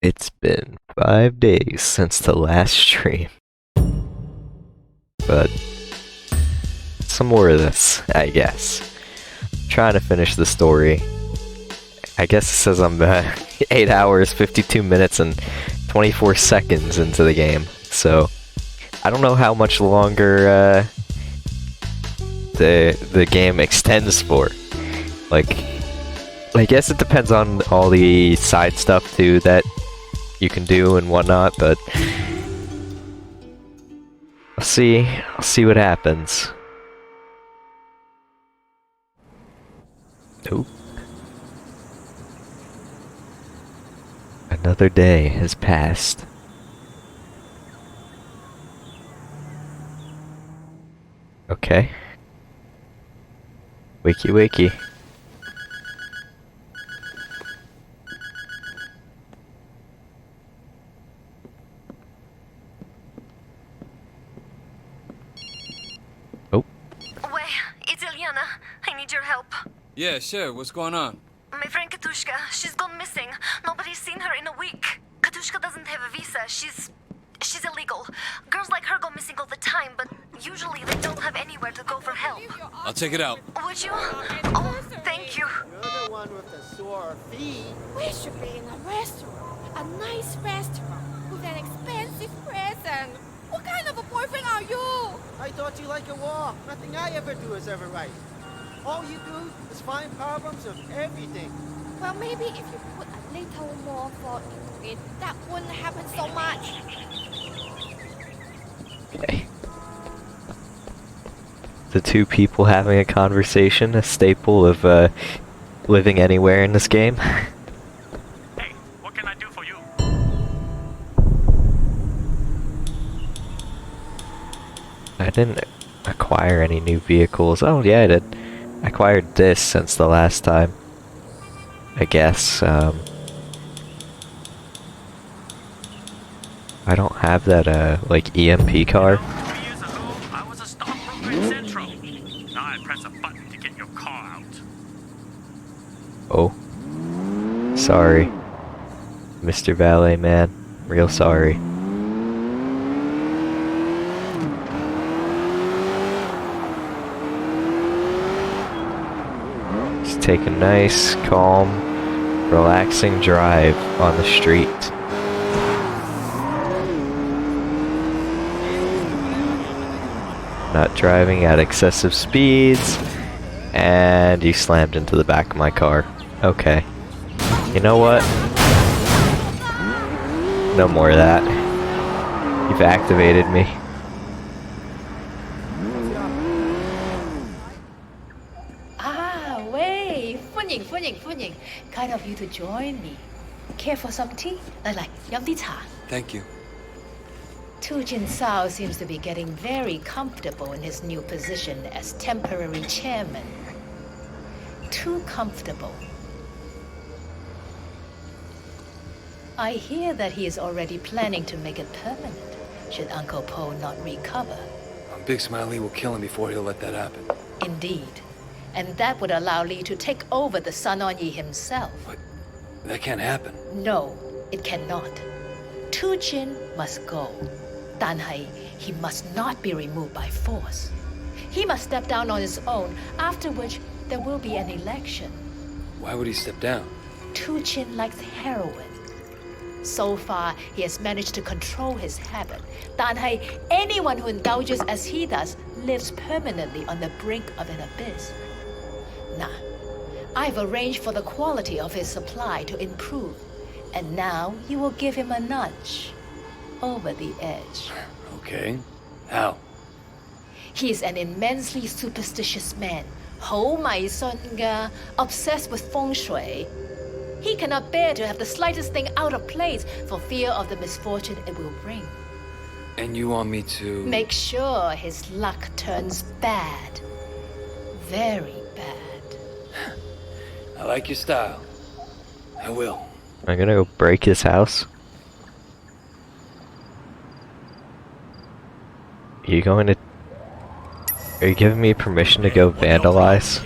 It's been 5 days since the last stream. But some more of this, I guess. Trying to finish the story. I guess it says I'm 8 hours, 52 minutes, and 24 seconds into the game. So I don't know how much longer the game extends for. Like, I guess it depends on all the side stuff too that you can do and whatnot, but I'll see what happens. Nope. Another day has passed. Okay. Wakey wakey. Oh. Wait, it's Ilyana. I need your help. Yeah, sure. What's going on? My friend Katushka, she's gone missing. Nobody's seen her in a week. Katushka doesn't have a visa. She's illegal. Girls like her go missing all the time, but usually they don't have anywhere to go for help. I'll check it out. Would you? Oh, thank you. You're the one with the sore feet. We should be in a restaurant. A nice restaurant with an expensive present. What kind of a boyfriend are you? I thought you like a walk. Nothing I ever do is ever right. All you do is find problems of everything. Well, maybe if you put a little more thought into it, that wouldn't happen so much. Okay. The two people having a conversation, a staple of living anywhere in this game. Hey, what can I do for you? I didn't acquire any new vehicles. Oh yeah, I did. I acquired this since the last time. I guess, I don't have that, like, EMP car. 3 years ago, I was a stockbroker in Central. Now I press a button to get your car out. Oh. Sorry. Mr. Valet Man. Real sorry. Just take a nice, calm, relaxing drive on the street. Not driving at excessive speeds, and you slammed into the back of my car. Okay. You know what? No more of that. You've activated me. Ah, Wei, 歡迎. Kind of you to join me. Care for some tea? 嚟，飲啲茶. Thank you. Tu Jin Sao seems to be getting very comfortable in his new position as temporary chairman. Too comfortable. I hear that he is already planning to make it permanent, should Uncle Po not recover. Big Smiley will kill him before he'll let that happen. Indeed. And that would allow Lee to take over the Sun On Yi himself. But that can't happen. No, it cannot. Tu Jin must go. Dan Hai, he must not be removed by force. He must step down on his own, after which there will be an election. Why would he step down? Tu Jin likes heroin. So far, he has managed to control his habit. Dan Hai, anyone who indulges as he does, lives permanently on the brink of an abyss. Nah, I've arranged for the quality of his supply to improve. And now you will give him a nudge. Over the edge. Okay. How? He is an immensely superstitious man. 好迷信㗎, obsessed with feng shui. He cannot bear to have the slightest thing out of place for fear of the misfortune it will bring. And you want me to... Make sure his luck turns bad. Very bad. I like your style. I will. I'm gonna go break his house. Are you giving me permission to go vandalize?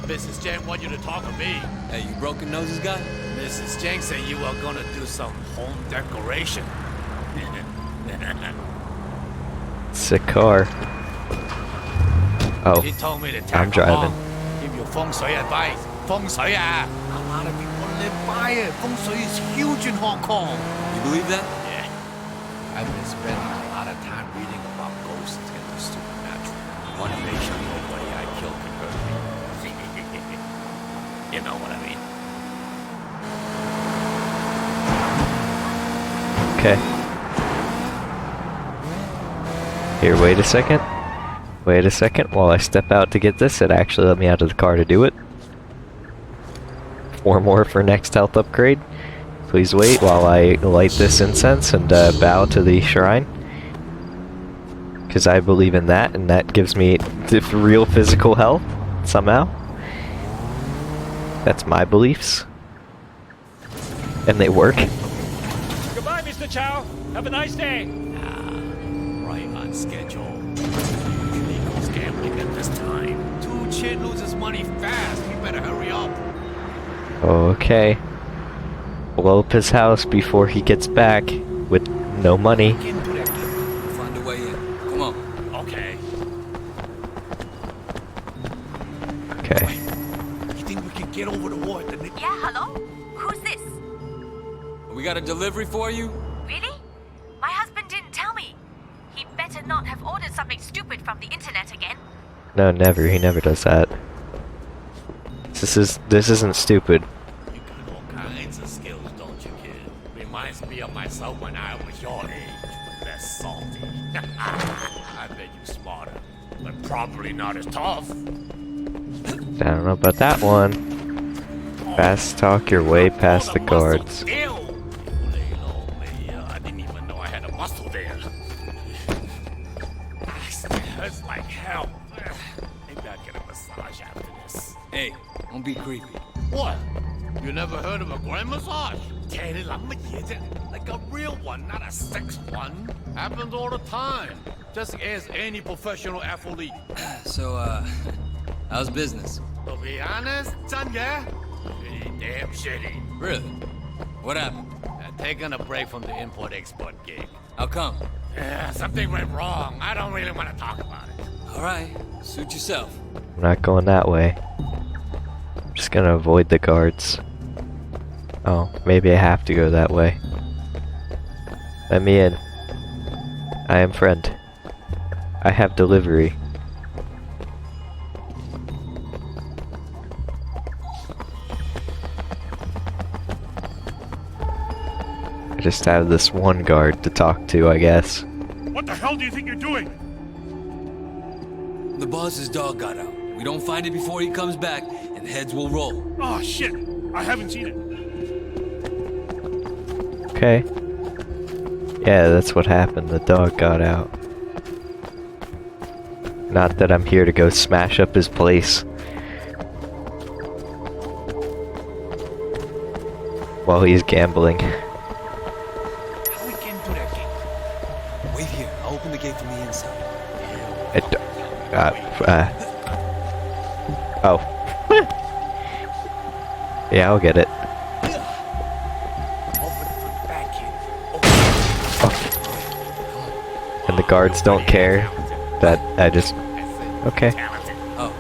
Mrs. Jang want you to talk to me. Hey, you broken noses guy? Mrs. Jang said you were gonna do some home decoration. Sick car. Oh, He told me to I'm tag driving. along, give you feng shui advice. Feng shui, a lot of people live by it. Feng shui is huge in Hong Kong. You believe that? Yeah. I've been spending a lot of time reading about ghosts and the supernatural. Want to make sure nobody I killed can hurt me. You know what I mean? okay. Here, wait a second. Wait a second. While I step out to get this, it actually let me out of the car to do it. 4 more for next health upgrade. Please wait while I light this incense and bow to the shrine. Because I believe in that, and that gives me the real physical health, somehow. That's my beliefs. And they work. Goodbye, Mr. Chow. Have a nice day. Right on schedule. Usually goes gambling at this time. Two Chin loses money fast. We better hurry up. Okay. Blow up his house before he gets back with no money. Get into that game. We'll find a way in. Come on. Okay. Okay. You think we can get over the wall at the Nick? Yeah, hello? Who's this? We got a delivery for you? Really? My husband didn't tell me. He better not have ordered something stupid from the internet again. No, never. He never does that. This isn't stupid. You got all kinds of skills, don't you, kid? Reminds me of myself when I was your age. Less salty. I bet you smarter, but probably not as tough. I don't know about that one. Fast talk your way past the guards. Ew! You lay low, me. I didn't even know I had a muscle there. It hurts like hell. Maybe I'll get a massage after this. Hey, don't be creepy. What? You never heard of a grand massage? Like a real one, not a sex one. Happens all the time. Just ask any professional athlete. So, how's business? To be honest, Chanya, pretty damn shitty. Really? What happened? Taking a break from the import-export gig. How come? Something went wrong. I don't really want to talk about it. All right, suit yourself. I'm not going that way. I'm just gonna avoid the guards. Oh, maybe I have to go that way. Let me in. I am friend. I have delivery. I just have this one guard to talk to, I guess. What the hell do you think you're doing? The boss's dog got out. We don't find it before he comes back, and heads will roll. Oh, shit. I haven't seen it. Okay. Yeah, that's what happened. The dog got out. Not that I'm here to go smash up his place. While he's gambling. How we get into that gate? Wait here. I'll open the gate from the inside. Oh. Yeah, I'll get it. Open it from the back, kid. And the guards don't care that I just... Okay. Oh,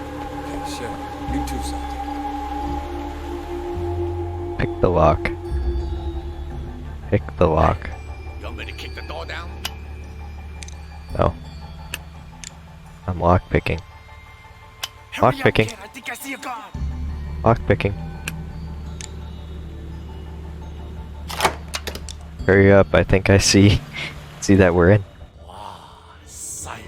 okay, sure. You too, Salty. Pick the lock. Pick the lock. You want me to kick the door down? No. I'm lock picking. Lock picking. I think I see a guard. Lock picking. Hurry up, I think I see that we're in. Wow, silently.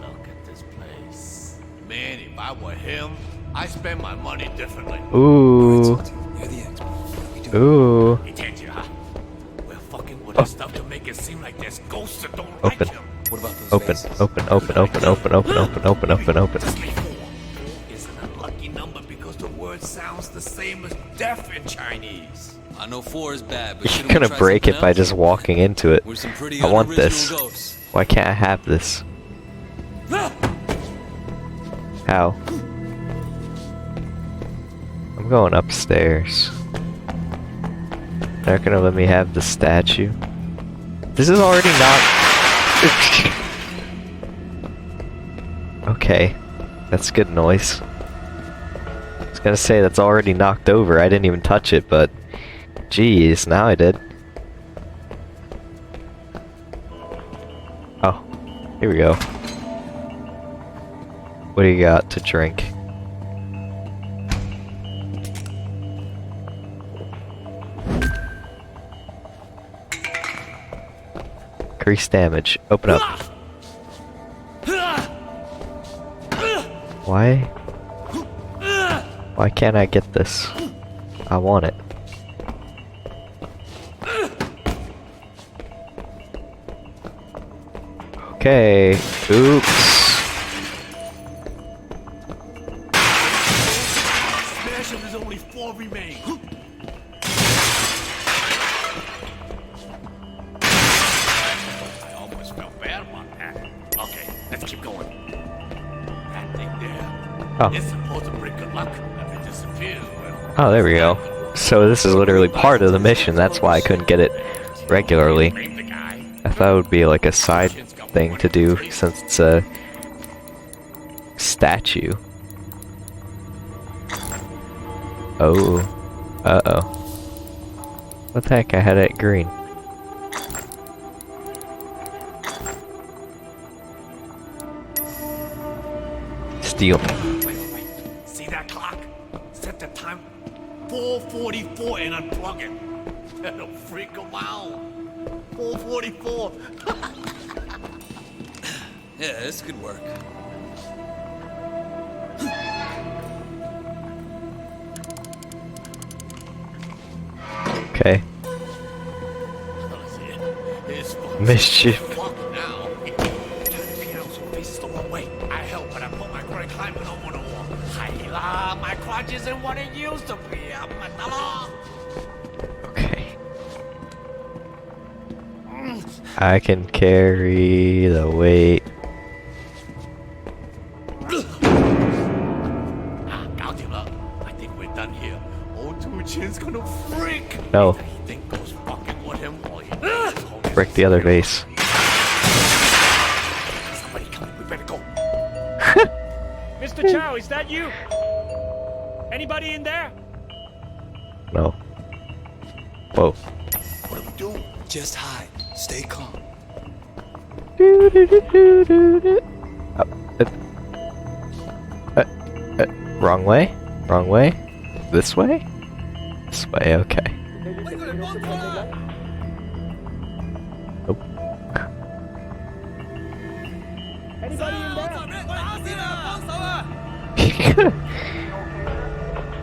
Look at this place. Man, if I were him, I'd spend my money differently. Ooh. Salty, you're the expert. What we do? Ooh. He tells you, huh? We're fucking with his stuff to make it seem like there's ghosts that don't Open. like him. What about those Open, faces? open, open, open, open, open, open, open, open, open. Just leave 4. 4 is an unlucky number because the word sounds the same as death in Chinese. I know 4 is bad, but You're shouldn't we gonna try break it something by else? just walking into it. We're some pretty I want unoriginal this. ghosts. Why can't I have this? How? I'm going upstairs. They're not gonna let me have the statue. This is already not... Okay. That's good noise. I was gonna say that's already knocked over. I didn't even touch it, but... Jeez, now I did. Oh. Here we go. What do you got to drink? Increased damage. Open up. Why? Why can't I get this? I want it. Okay. Oops. Smash him, there's only 4 remain. I almost felt bad about that. Okay, let's keep going. That thing there. Oh. It's supposed to bring good luck. If it disappears, well. Oh, there we go. So this is literally part of the mission. That's why I couldn't get it regularly. Blame the guy. I thought it would be like a side thing to do since it's a statue. Oh. Uh-oh. What the heck? I had it green. Steal. Wait. See that clock? Set the time 4:44 and unplug it. That'll freak him out. 4:44. Yeah, this could work. Okay. It's Mischief. fuck now. Turn the piano so it faces the wrong way. I help, but I put my credit climbing over the wall. Hayla, my crotch isn't what it used to be. I'm at the law. Okay. I can carry the weight. Count him up. I think we're done here. Old Two Chin's gonna freak. No. Either he think goes fucking with him or he Break the other vase. Somebody coming. We better go. Mr. Chow, is that you? Anybody in there? No. Whoa. What do we do? Just hide. Stay calm. Wrong way? Wrong way? This way? This way, okay. Nope. Anybody in there?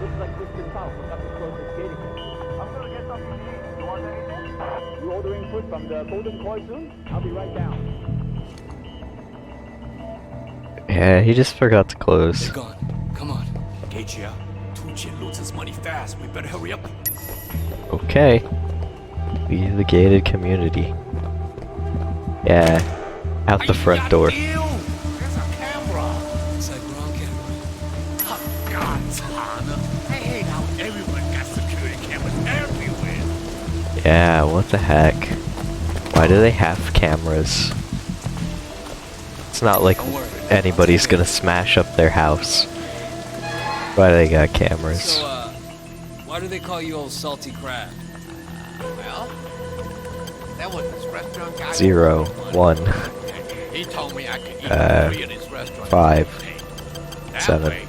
Looks like Mr. Tao forgot to close the gating. I'm gonna get something to eat. You want anything? You ordering food from the Golden Koi soon? I'll be right down. Yeah, he just forgot to close. They're gone. Come on. Gage here. Two Chin loses money fast. We better hurry up. Okay. Leave the gated community. Yeah. Out the front door. There's a camera. It's like we're on camera. Oh, God, Tana. I hate how everyone got security cameras everywhere. Yeah, what the heck? Why do they have cameras? It's not like Don't worry. anybody's gonna smash up their house. Why do they got cameras? So, why do they call you old salty crab? Well, that was this restaurant guy. 0, 1, He told me I could eat free at his restaurant. 5, That 7. way,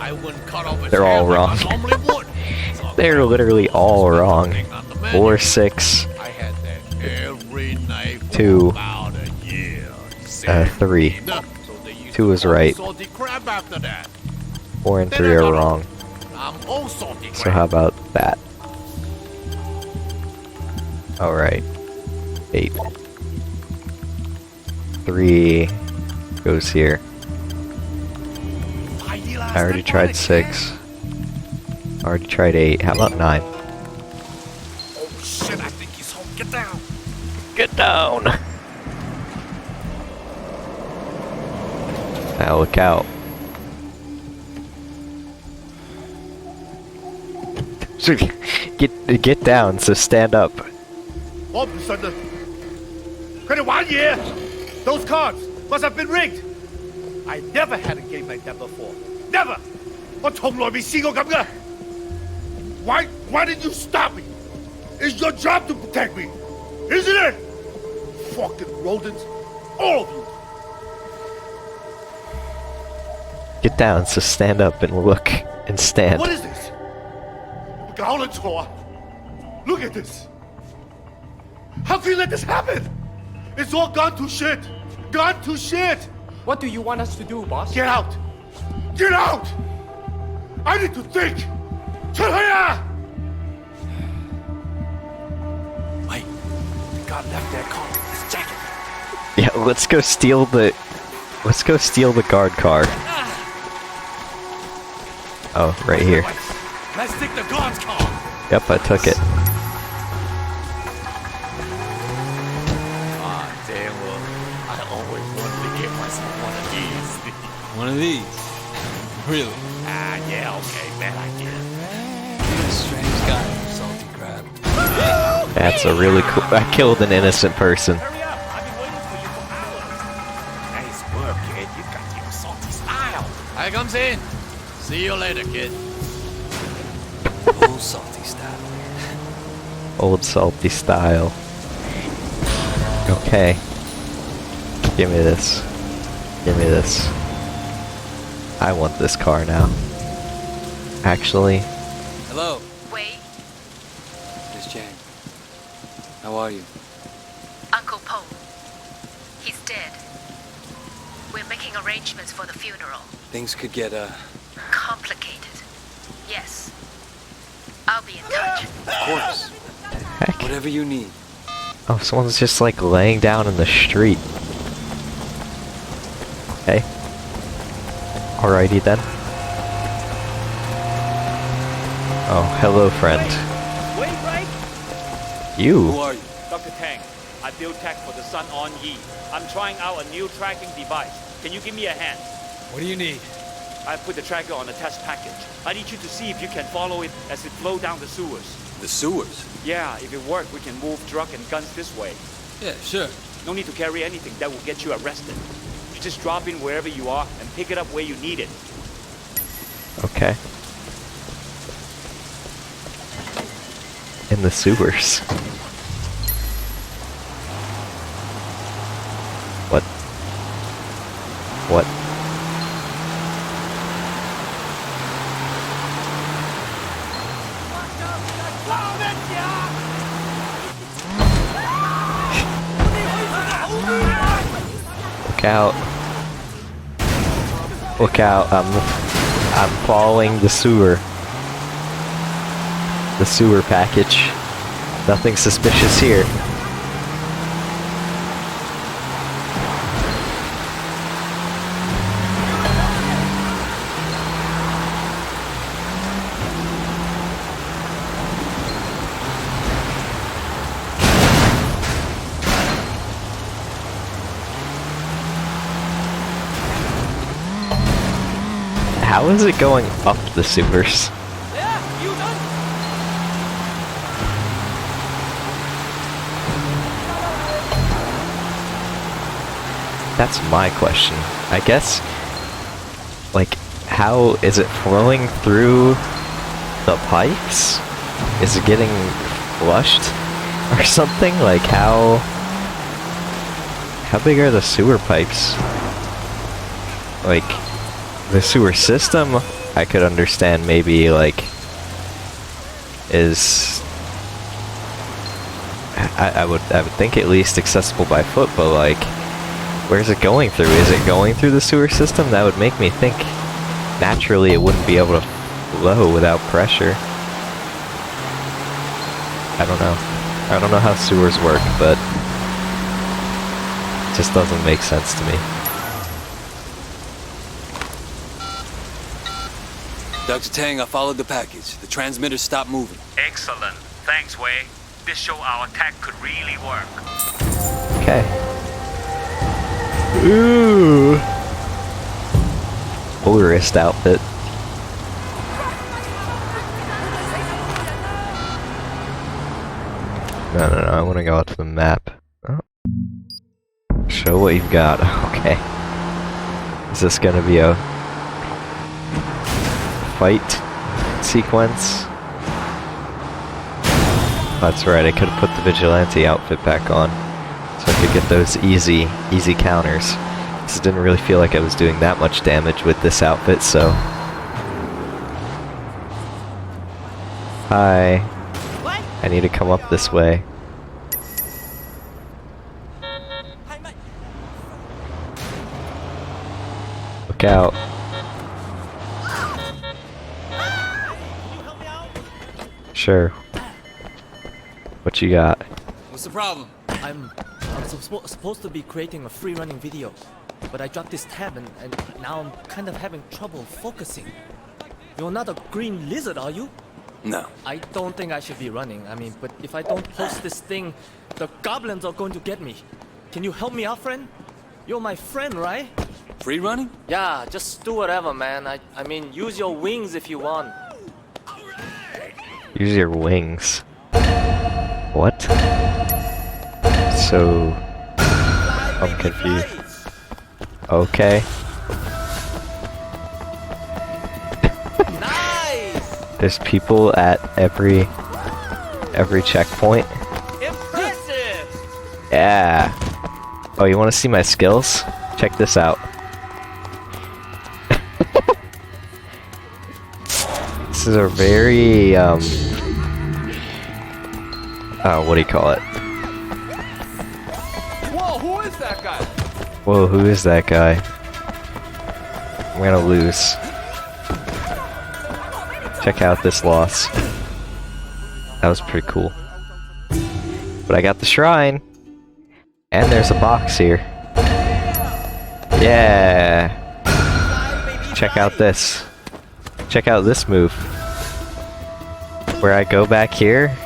I wouldn't cut off his They're all head like wrong. I normally would. So They're literally all wrong. thing on the menu. 4, 6, I had that every night for 2, about a year. 3. So they used 2 to is call me right. Salty crab after that. 4 and Then 3 I are got wrong. I'm old salty crab. So how about that? Alright. 8. 3 goes here. I already tried 6. Already tried 8. How about 9? Oh shit, I think he's home. Get down. Get down! Now look out. Get down, so stand up. 我唔信啊！佢哋玩嘢。Those cards must have been rigged. I never had a game like that before. Never. 我從來未試過咁嘅。Why did you stop me? It's your job to protect me, isn't it? Fucking rodents, all of you. Get down, so stand up and look and stand. What is this? 搞撚錯啊 Look at this. How can you let this happen? It's all gone to shit. Gone to shit. What do you want us to do, boss? Get out. Get out. I need to think. 出去啊 Wait, the guy left their car with his jacket. Yeah, let's go steal the guard car. Oh, right here. Let's take the guard's car. Yep, I took it. Ah, damn well. I always wanted to get myself one of these. One of these? Really? Ah, yeah, okay, man, I get it. You're a strange guy, salty crab. That's a really cool. I killed an innocent person. Hurry up! I've been waiting for you for hours. Nice work, kid. You got your salty style. Here comes in. See you later, kid. Old salty style. Old salty style. Okay. Give me this. Give me this. I want this car now. Actually, Hello, Wait, Miss Jane. How are you? Uncle Poe. He's dead. We're making arrangements for the funeral. Things could get, Complicated. Yes. I'll be in touch. of course. heck. Whatever you need. Oh, someone's just like laying down in the street. Hey. Alrighty then. Oh, hello, friend. Wait, right? Who You? are you? Dr. Tang, I build tech for the Sun On Yi. I'm trying out a new tracking device. Can you give me a hand? What do you need? I put the tracker on a test package. I need you to see if you can follow it as it flows down the sewers. The sewers? Yeah, if it works, we can move drug and guns this way. Yeah, sure. No need to carry anything that will get you arrested. You just drop in wherever you are and pick it up where you need it. Okay. In the sewers. What? What? Look out. Look out, I'm following the sewer. The sewer package. Nothing suspicious here. How is it going up the sewers? Yeah, you done? That's my question. I guess, like, how is it flowing through the pipes? Is it getting flushed or something? Like, how big are the sewer pipes? Like, the sewer system, I could understand maybe, like, is... I would think at least accessible by foot, but, like, where's it going through? Is it going through the sewer system? That would make me think naturally it wouldn't be able to flow without pressure. I don't know. I don't know how sewers work, but it just doesn't make sense to me. Dr. Tang, I followed the package. The transmitter stopped moving. Excellent. Thanks, Wei. This show our tech could really work. Okay. Ooh. Motorist outfit. No, no, no, I want to go out to the map. Oh. Show what you've got. Okay. Is this gonna be a fight sequence? That's right, I could have put the vigilante outfit back on so I could get those easy counters. Because it didn't really feel like I was doing that much damage with this outfit, so... Hi. I need to come up this way. Look out. Sure. What you got? What's the problem? I'm supposed to be creating a free running video, but I dropped this tab and now I'm kind of having trouble focusing. You're not a green lizard, are you? No. I don't think I should be running. I mean, but if I don't post this thing, the goblins are going to get me. Can you help me out, friend? You're my friend, right? Free running? Yeah, just do whatever, man. I mean, use your wings if you want. Use your wings. What? So... I'm confused. Okay. Nice! There's people at every checkpoint. Impressive! Yeah. Oh, you want to see my skills? Check this out. This is a very, what do you call it? Whoa, who is that guy? Whoa, who is that guy? I'm gonna lose. Check out this loss. That was pretty cool. But I got the shrine. And there's a box here. Yeah. Check out this. Check out this move. Where I go back here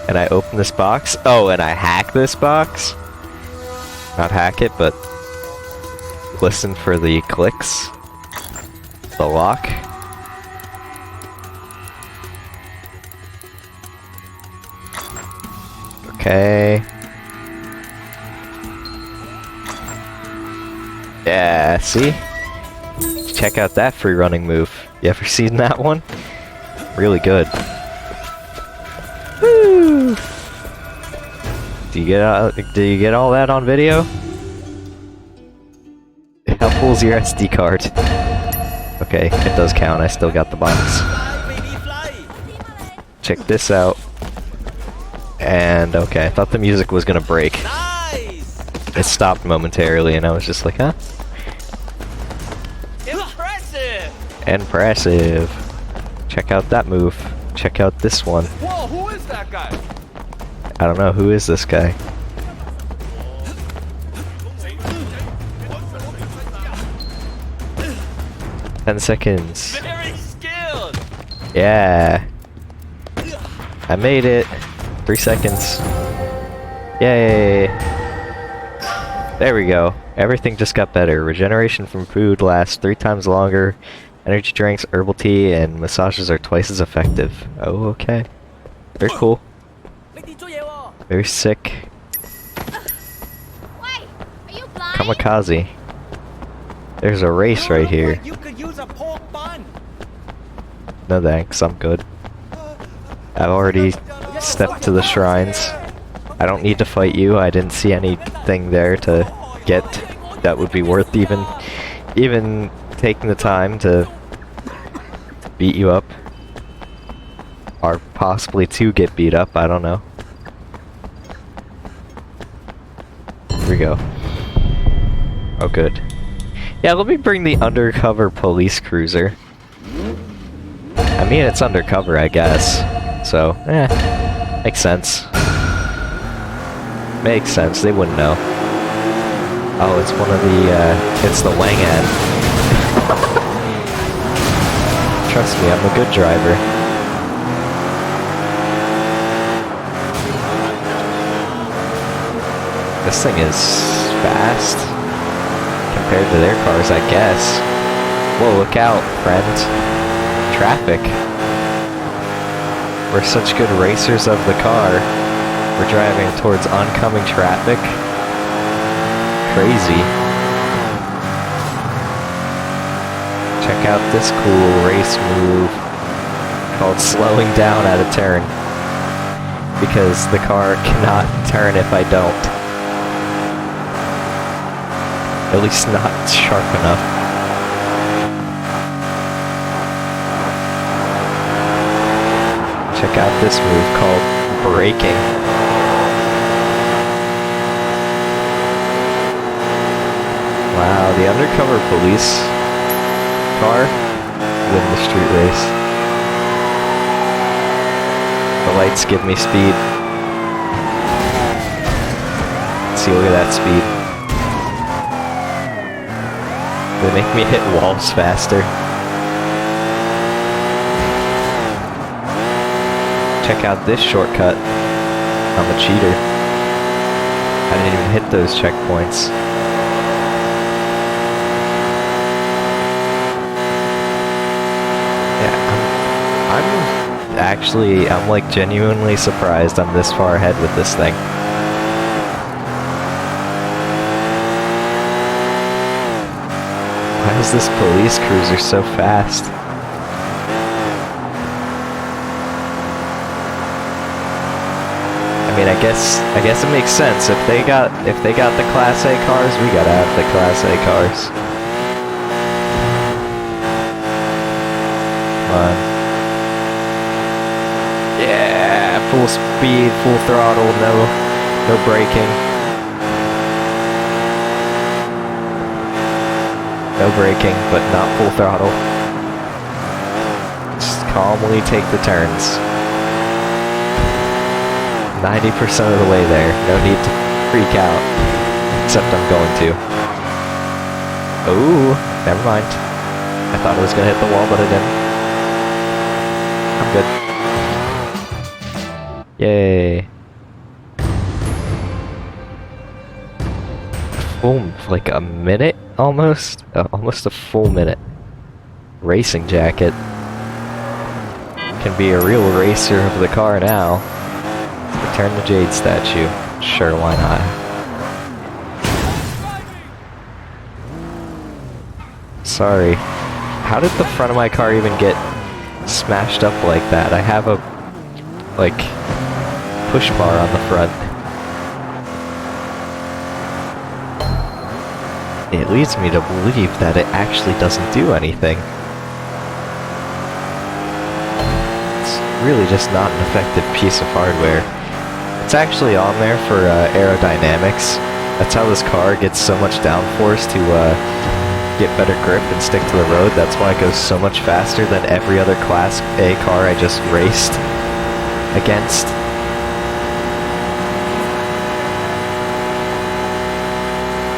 and I open this box. Oh, and I hack this box. Not hack it, but listen for the clicks. The lock. Okay. Yeah, see? Check out that free running move. You ever seen that one? Really good. Woo! Do you get all that on video? How full's your SD card? Okay, it does count. I still got the box. Check this out. And okay, I thought the music was gonna break. It stopped momentarily, and I was just like, huh? Impressive! Check out that move. Check out this one. Whoa, who is that guy? I don't know, who is this guy? Ten seconds. Very skilled! Yeah! I made it! 3 seconds. Yay! There we go. Everything just got better. Regeneration from food lasts 3 times longer. Energy drinks, herbal tea, and massages are twice as effective. Oh, okay. Very cool. Very sick. Wait, are you blind? Kamikaze. There's a race right here. You could use a pork bun. No thanks, I'm good. I've already stepped to the shrines. I don't need to fight you. I didn't see anything there to get that would be worth even taking the time to beat you up. Or possibly to get beat up, I don't know. Here we go. Oh good. Yeah, let me bring the undercover police cruiser. I mean, it's undercover, I guess. So, makes sense. Makes sense, they wouldn't know. Oh, it's one of the, it's the Wang-An. Trust me, I'm a good driver. This thing is fast compared to their cars, I guess. Whoa, look out, friend. Traffic. We're such good racers of the car. We're driving towards oncoming traffic. Crazy. Check out this cool race move called slowing down at a turn. Because the car cannot turn if I don't. At least not sharp enough. Check out this move called braking. Wow, the undercover police car win the street race. The lights give me speed. See, look at that speed. They make me hit walls faster. Check out this shortcut. I'm a cheater. I didn't even hit those checkpoints. Yeah, I'm like genuinely surprised I'm this far ahead with this thing. Why is this police cruiser so fast? I mean, I guess it makes sense. If they got the Class A cars, we gotta have the Class A cars. Come on. Yeah, full speed, full throttle, no braking. No braking, but not full throttle. Just calmly take the turns. 90% of the way there. No need to freak out. Except I'm going to. Ooh, never mind. I thought I was gonna hit the wall, but I didn't. I'm good. Yay. Like a minute? Almost a full minute. Racing jacket. Can be a real racer of the car now. Return the Jade statue. Sure, why not? Sorry. How did the front of my car even get smashed up like that? I have a, like, push bar on the front. It leads me to believe that it actually doesn't do anything. It's really just not an effective piece of hardware. It's actually on there for aerodynamics. That's how this car gets so much downforce to get better grip and stick to the road. That's why it goes so much faster than every other Class A car I just raced against.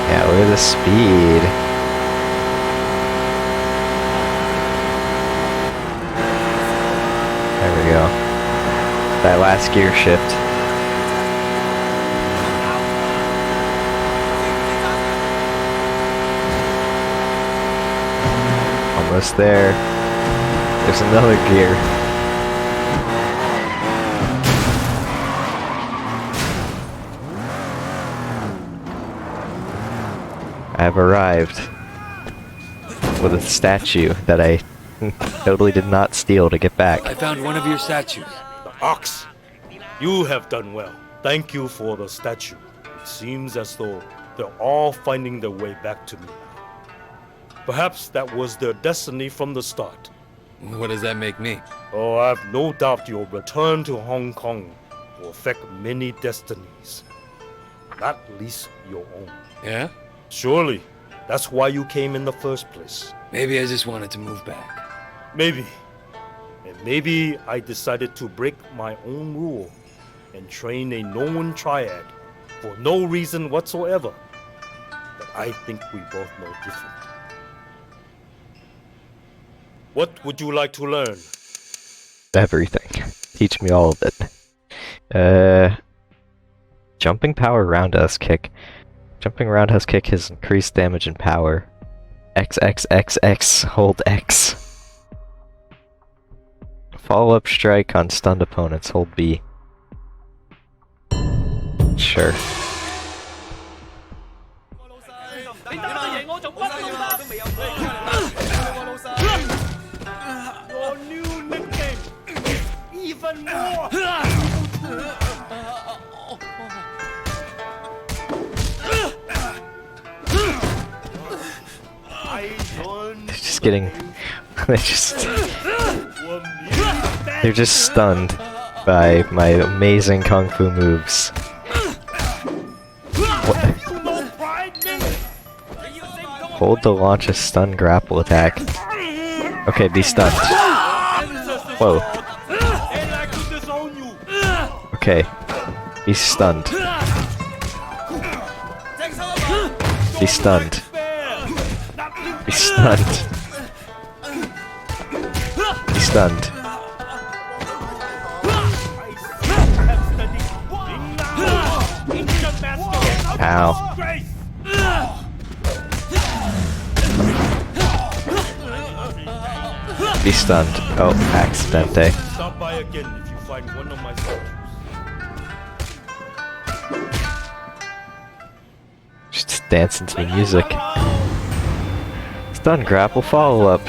Yeah, look at the speed. There we go. That last gear shift. Almost there. There's another gear. I've arrived with a statue that I totally did not steal to get back. I found one of your statues. The ox. You have done well. Thank you for the statue. It seems as though they're all finding their way back to me now. Perhaps that was their destiny from the start. What does that make me? Oh, I have no doubt your return to Hong Kong will affect many destinies. Not least your own. Yeah? Surely, that's why you came in the first place. Maybe I just wanted to move back. Maybe. And maybe I decided to break my own rule and train a known triad for no reason whatsoever. But I think we both know different. What would you like to learn? Everything. Teach me all of it. Jumping power roundhouse kick. Jumping roundhouse kick has increased damage and power. XXXX, hold X. Follow-up strike on stunned opponents, hold B. Sure. Your new nickname is even more. They're just getting. They're just stunned by my amazing kung fu moves. What? Hold to launch a stun grapple attack. Okay, be stunned. Whoa. Okay, be stunned. Be stunned. Be stunned. Be stunned. Ow. Be stunned. Oh, accidente. Stop by again if you find one of my soldiers. Just dancing to the music. Stun grapple follow up.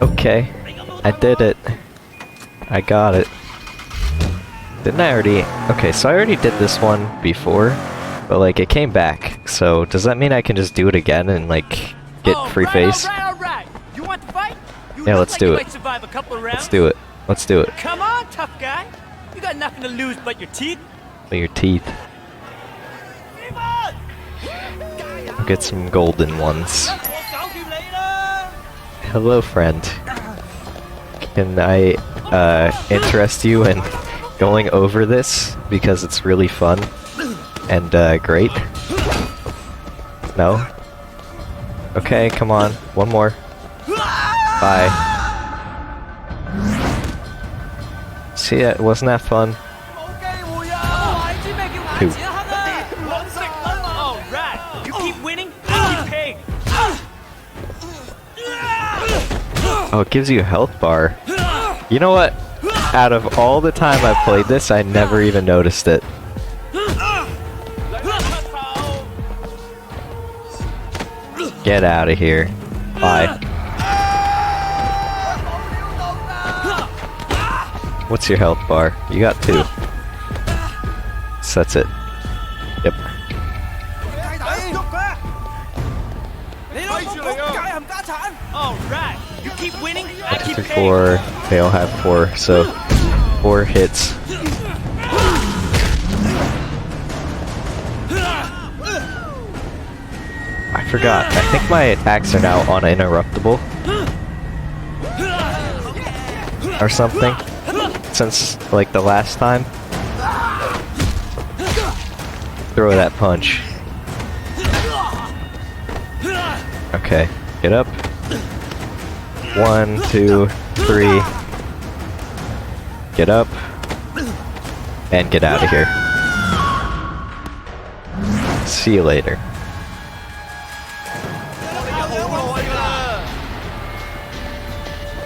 Okay, I did it. I got it. Didn't I already? Okay, so I already did this one before, but like it came back. So does that mean I can just do it again and like get free face? Alright. You want to fight? You Yeah, look let's like do you it. might survive a couple of rounds. Let's do it. Let's do it. Come on, tough guy. You got nothing to lose but your teeth. But your teeth. I'll get some golden ones. Hello, friend. Can I interest you in going over this because it's really fun and great? No? Okay, come on. One more. Bye. See, wasn't that fun? Two. Alright. You keep winning, I keep paying. Oh, it gives you a health bar. You know what? Out of all the time I've played this, I never even noticed it. Get out of here. Bye. What's your health bar? You got 2. So that's it. Yep. Alright. You keep winning, I keep After paying. 4, they all have 4, so 4 hits. I forgot. I think my attacks are now uninterruptible. Or something. Since, like, the last time. Throw that punch. Okay, get up. 1, 2, 3. Get up. And get out of here. See you later.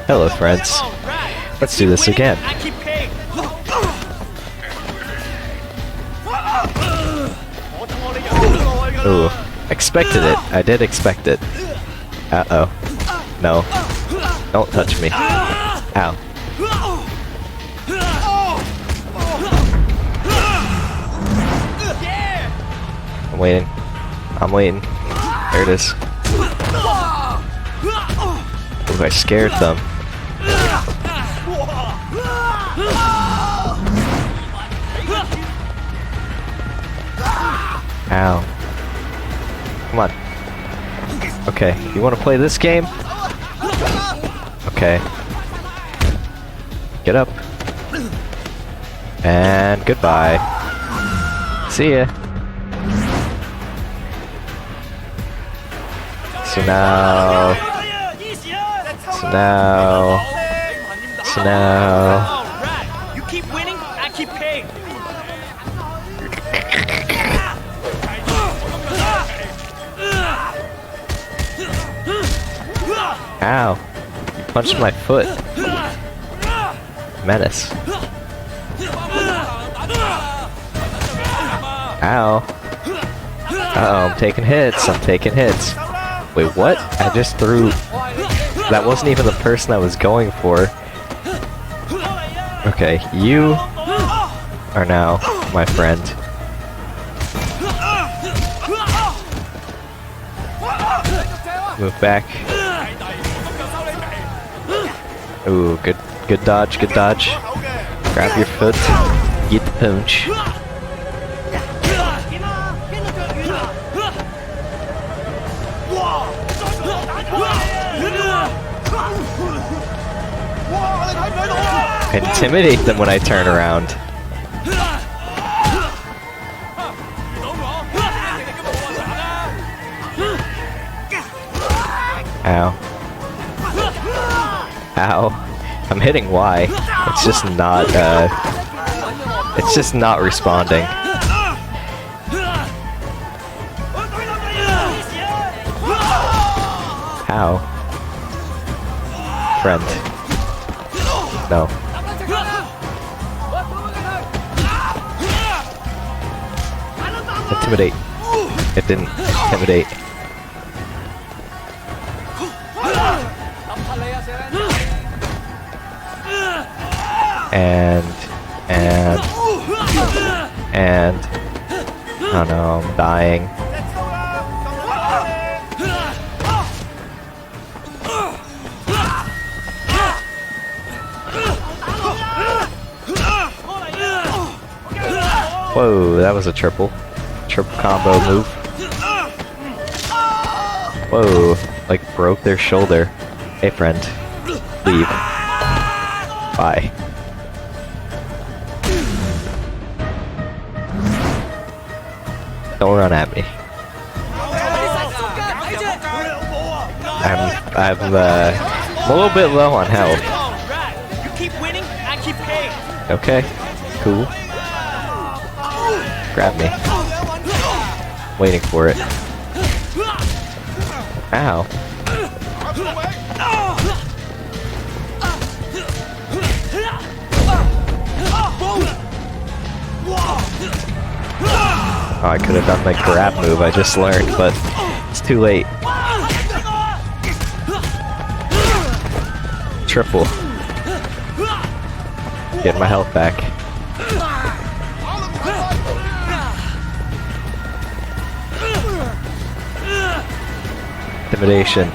Hello, friends. Let's do this again. I keep paying. Ooh, expected it. I did expect it. Uh-oh. No. Don't touch me. Ow. I'm waiting. I'm waiting. There it is. Ooh, I scared them. Ow. Come on. Okay, you want to play this game? Okay. Get up. And goodbye. See ya. So now... Alright. You keep winning, I keep paying. Ow. You punched my foot. Menace. Ow. Uh-oh, I'm taking hits. I'm taking hits. Wait, what? I just threw... That wasn't even the person I was going for. Okay, you are now my friend. Move back. Ooh, good dodge, good dodge. Grab your foot. Get the punch. Intimidate them when I turn around. Ow. Ow. I'm hitting Y. It's just not, it's just not responding. How? Friend. No. Intimidate. It didn't intimidate. And oh no, I'm dying. Whoa, that was a triple combo move. Whoa, like broke their shoulder. Hey friend, leave. Bye. Don't run at me. I'm a little bit low on health. You keep winning, I keep paying. Okay, cool. Grab me. Waiting for it. Ow. Oh, I could have done my grab move I just learned, but it's too late. Triple. Get my health back. Intimidation.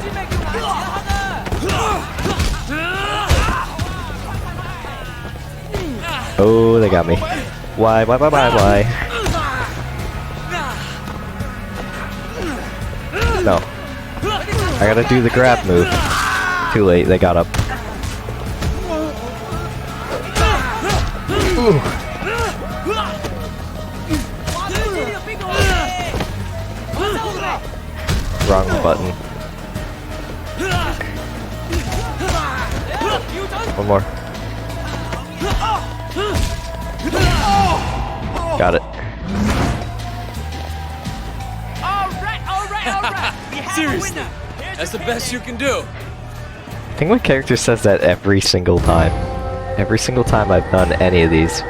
Oh, they got me. Why? No. I gotta do the grab move. Too late, they got up. Ooh. Wrong button. One more. Got it. Seriously, that's the best you can do. I think my character says that every single time. Every single time I've done any of these.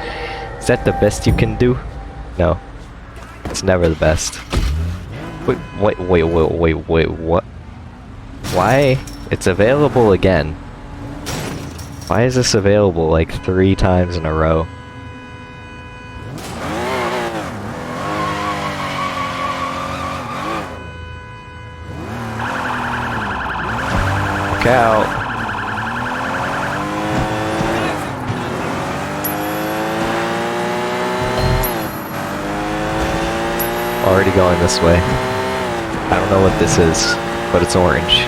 Is that the best you can do? No. It's never the best. Wait, what? Why? It's available again. Why is this available like 3 times in a row? Look out. Already going this way. I don't know what this is, but it's orange.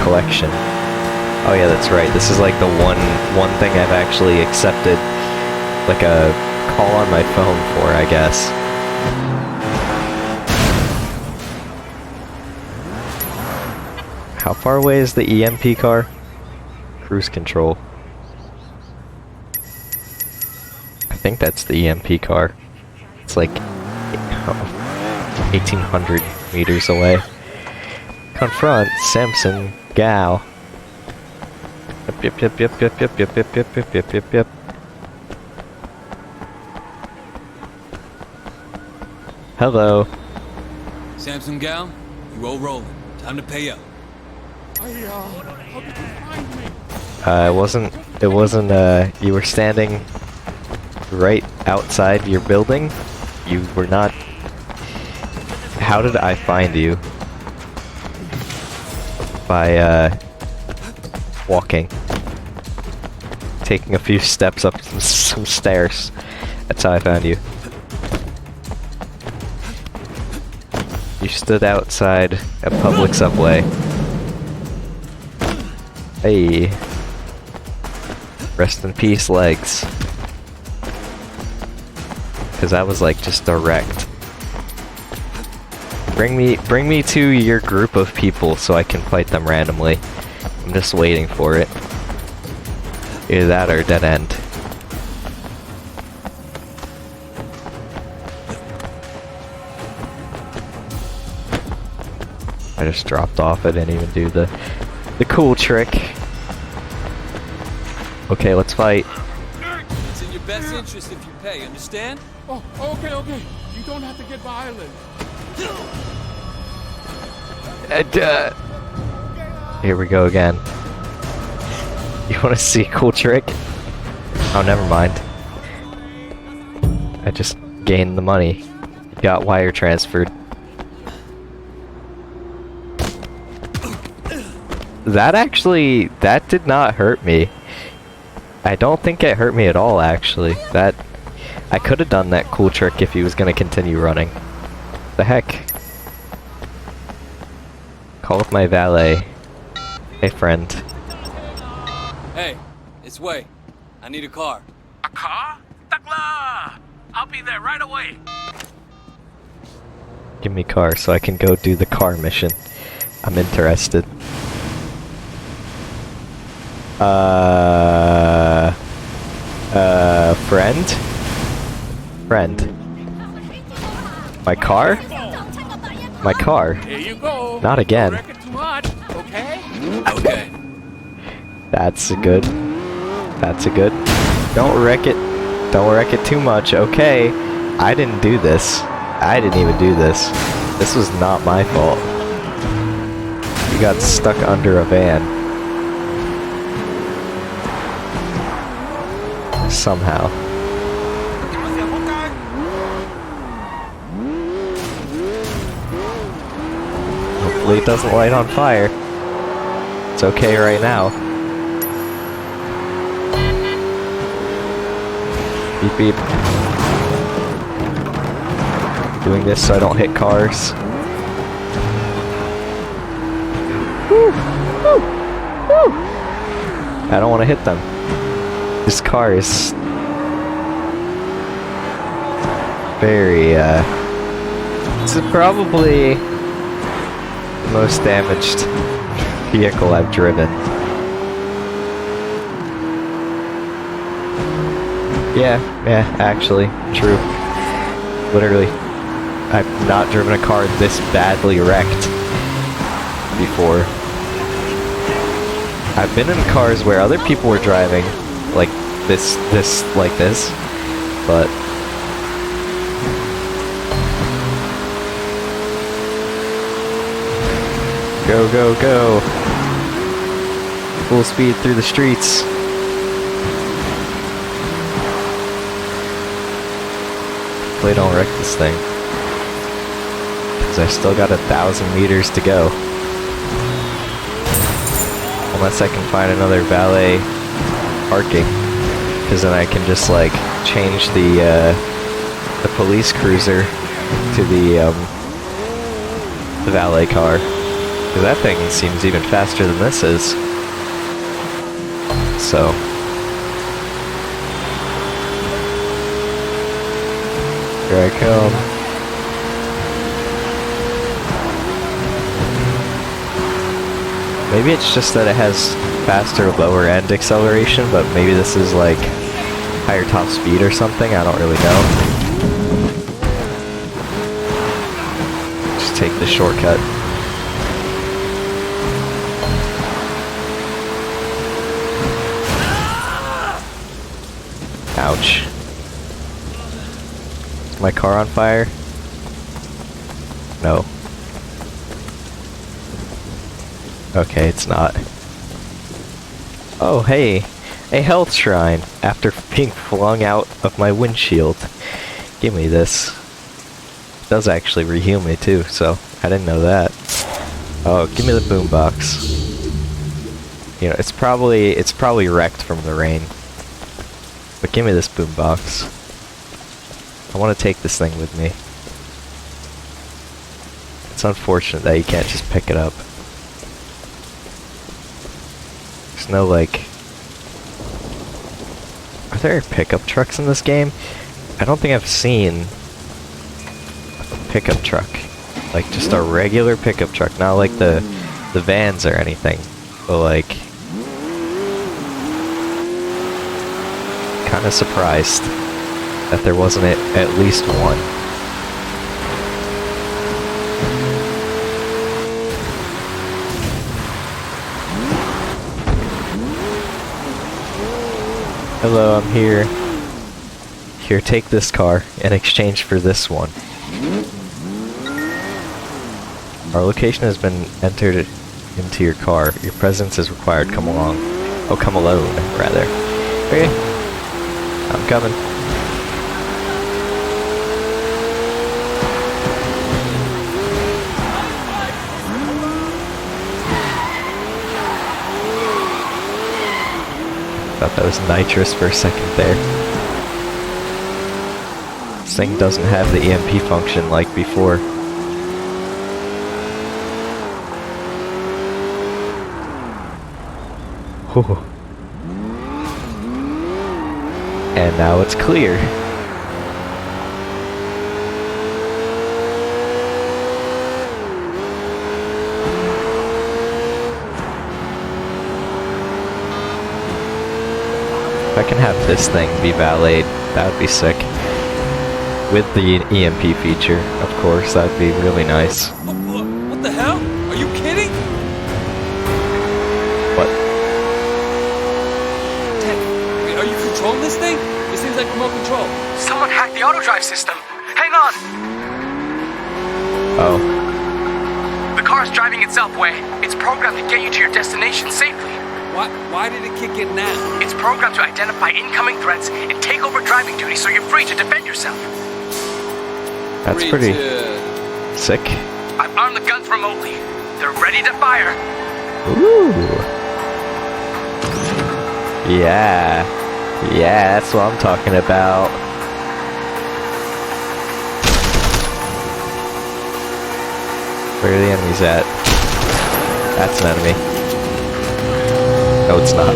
Collection. Oh yeah, that's right. This is like the one thing I've actually accepted like a call on my phone for, I guess. How far away is the EMP car? Cruise control. I think that's the EMP car. It's like 1,800 meters away. Confront Samson Gal. Yep. Hello. Samsung Gal, you owe Roland. Time to pay up. How did you find me? It wasn't, you were standing right outside your building. You were not... How did I find you? By, walking. Taking a few steps up some stairs. That's how I found you. You stood outside a public subway. Hey. Rest in peace, legs. Cause I was like just direct. Bring me to your group of people so I can fight them randomly. I'm just waiting for it. Either that or dead end. I just dropped off. I didn't even do the cool trick. Okay, let's fight. It's in your best interest if you pay, understand? Oh, okay. You don't have to get violent. Here we go again. You wanna see a cool trick? Oh, never mind. I just gained the money. Got wire transferred. That did not hurt me. I don't think it hurt me at all, actually. I could have done that cool trick if he was gonna continue running. The heck? Call up my valet. Hey, friend. Hey, it's Wei. I need a car. A car? Takla! I'll be there right away. Give me car so I can go do the car mission. I'm interested. Friend? Friend. My car? My car? Here you go. Not again. Don't wreck it too much, okay? Okay. That's a good. Don't wreck it. Don't wreck it too much. Okay. I didn't do this. I didn't even do this. This was not my fault. You got stuck under a van. Somehow. Hopefully it doesn't light on fire. It's okay right now. Beep beep. Doing this so I don't hit cars. Woo! Woo! Woo! I don't want to hit them. This car is very, it's probably the most damaged vehicle I've driven. Yeah, actually, true. Literally, I've not driven a car this badly wrecked before. I've been in cars where other people were driving, like this, but go, full speed through the streets. Hopefully don't wreck this thing, because I still got 1,000 meters to go, unless I can find another valet parking, because then I can just like change the police cruiser to the valet car, because that thing seems even faster than this is. So here I come. Maybe it's just that it has faster lower end acceleration, but maybe this is like higher top speed or something, I don't really know. Just take the shortcut. Ouch. Is my car on fire? No. Okay, it's not. Oh, hey. A health shrine after being flung out of my windshield. Give me this. It does actually reheal me too, so I didn't know that. Oh, give me the boombox. You know, it's probably wrecked from the rain. But give me this boombox. I want to take this thing with me. It's unfortunate that you can't just pick it up. There's no, like... Are there pickup trucks in this game? I don't think I've seen a pickup truck. Like, just a regular pickup truck, not like the vans or anything. But, like... Kinda surprised that there wasn't at least one. Hello, I'm here. Here, take this car in exchange for this one. Our location has been entered into your car. Your presence is required. Come along. Oh, come alone, rather. Okay. I'm coming. Thought that was nitrous for a second there. This thing doesn't have the EMP function like before. Whew. And now it's clear. If I can have this thing be valeted, that would be sick. With the EMP feature, of course, that would be really nice. What the hell? Are you kidding? What? Wait, are you controlling this thing? It seems like remote control. Someone hacked the auto drive system. Hang on. Oh. The car is driving itself, Way. It's programmed to get you to your destination safely. Why did it kick in now? It's programmed to identify incoming threats and take over driving duty so you're free to defend yourself. That's pretty sick. I've armed the guns remotely. They're ready to fire. Ooh. Yeah. Yeah, that's what I'm talking about. Where are the enemies at? That's an enemy. No, it's not.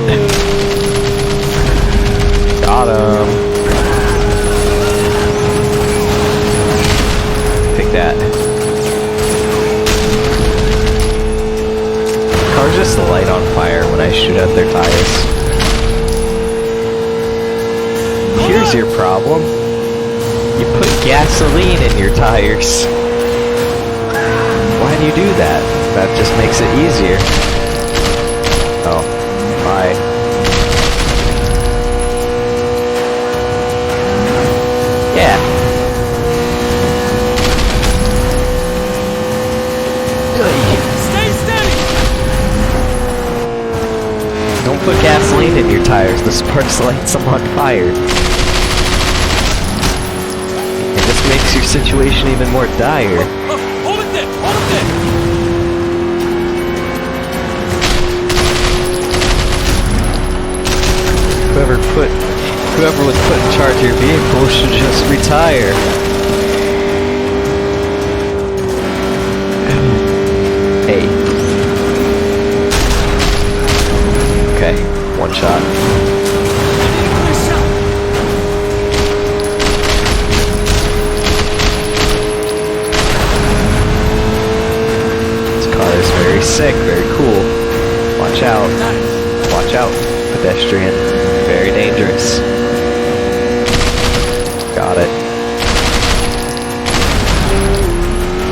Got him. Take that. Cars just light on fire when I shoot at their tires. Here's your problem. You put gasoline in your tires. Why do you do that? That just makes it easier. Oh, bye. Yeah. Stay steady! Don't put gasoline in your tires. The sparks lights them on fire. And this makes your situation even more dire. Hold it there! Hold it there! Whoever was put in charge of your vehicle should just retire. Hey. Okay, one shot. This car is very sick, very cool. Watch out. Watch out, pedestrian. Very dangerous. Got it.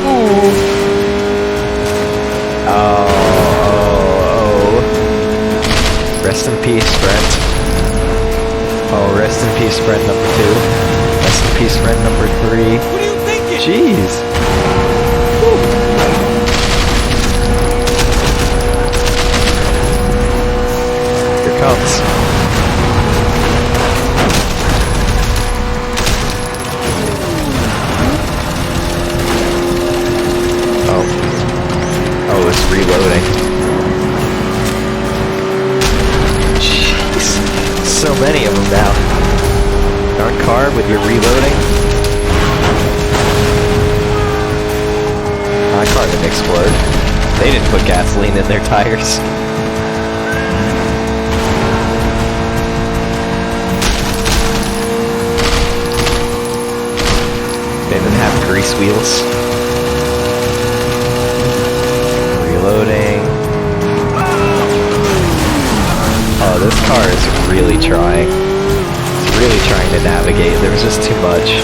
Ooh. Oh. Rest in peace, friend. Oh, rest in peace, friend number 2. Rest in peace, friend number 3. What are you thinking? Jeez. Woo. comes. Oh, it's reloading. Jeez. So many of them now. Darn car with your reloading. My car didn't explode. They didn't put gasoline in their tires. They didn't have grease wheels. Reloading. Oh, this car is really trying. It's really trying to navigate. There was just too much.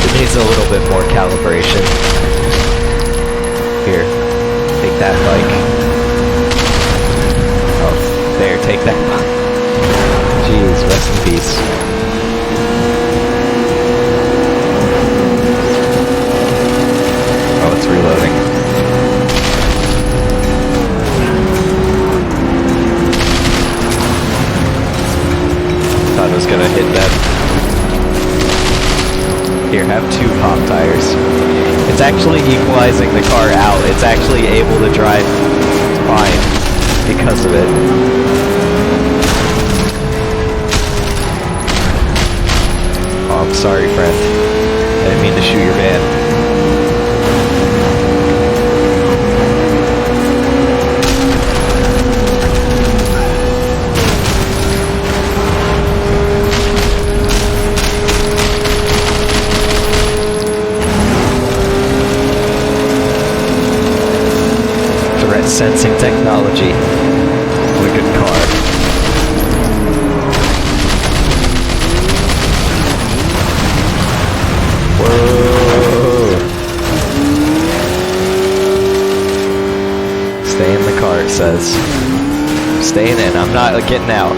It needs a little bit more calibration. Here, take that bike. Oh, there, take that bike. Jeez, rest in peace. Oh, it's reloading. Thought it was gonna hit them. Here, have 2 pop tires. It's actually equalizing the car out. It's actually able to drive fine because of it. Oh, I'm sorry, friend. I didn't mean to shoot your van. Sensing technology. What a good car. Whoa! Stay in the car, it says. I'm staying in, I'm not getting out.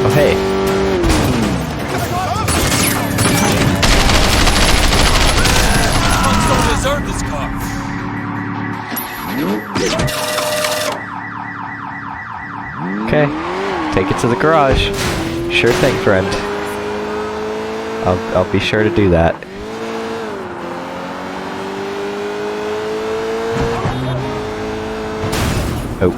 Oh, hey. Don't deserve this car. Okay, take it to the garage. Sure thing, friend. I'll be sure to do that. Oh.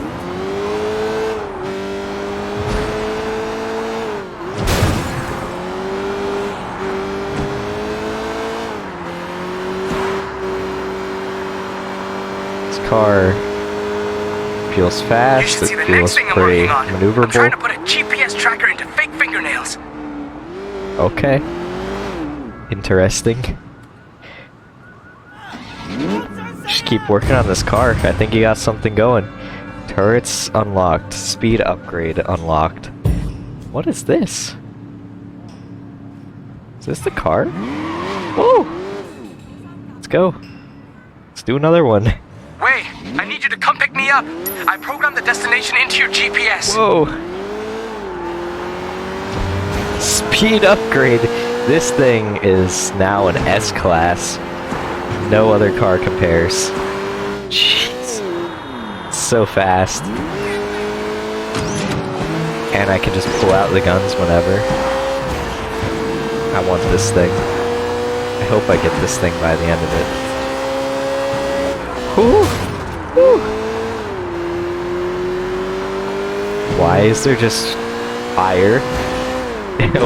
This car feels fast, it feels pretty maneuverable. I'm trying to put a GPS tracker into fake fingernails. Okay. Interesting. Just keep working on this car. I think you got something going. Turrets unlocked. Speed upgrade unlocked. What is this? Is this the car? Whoa! Let's go. Let's do another one. Wait, I need you to come pick me up. I programmed the destination into your GPS. Whoa! Speed upgrade. This thing is now an S-Class. No other car compares. Jeez. So fast. And I can just pull out the guns whenever. I want this thing. I hope I get this thing by the end of it. Whew. Whew. Why is there just fire?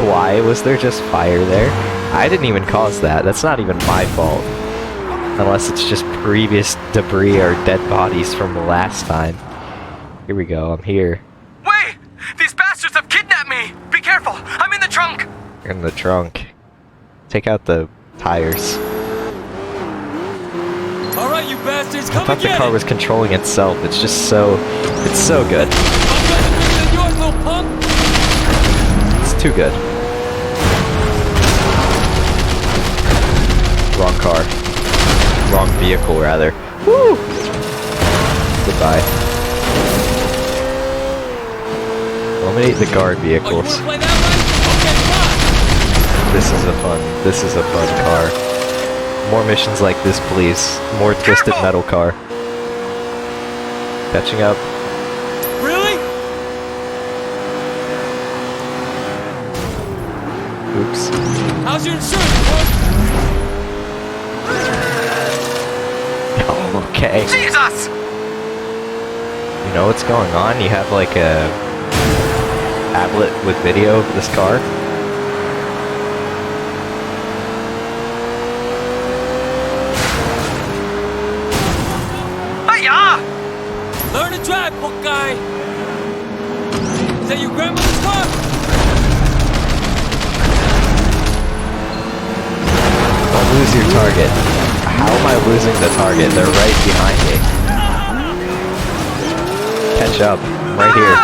Why was there just fire there? I didn't even cause that. That's not even my fault. Unless it's just previous debris or dead bodies from the last time. Here we go. I'm here. Wait! These bastards have kidnapped me! Be careful! I'm in the trunk! You're in the trunk. Take out the tires. Alright, you bastards, come I thought and the get car it! was controlling itself. It's just so... It's so good. I'm better than yours, little punk! It's too good. Wrong car. Wrong vehicle, rather. Woo! Goodbye. Eliminate the guard Oh, you vehicles. wanna play that way? Okay, fine! This is a fun car. More missions like this, please. More twisted metal car. Catching up. How's your insurance, boy? Oh, okay. Jesus! You know what's going on? You have like a tablet with video of this car. Hiya! Learn to drive, book guy. Is that your grandmother's car? Don't lose your target. How am I losing the target? They're right behind me. Catch up. I'm right here.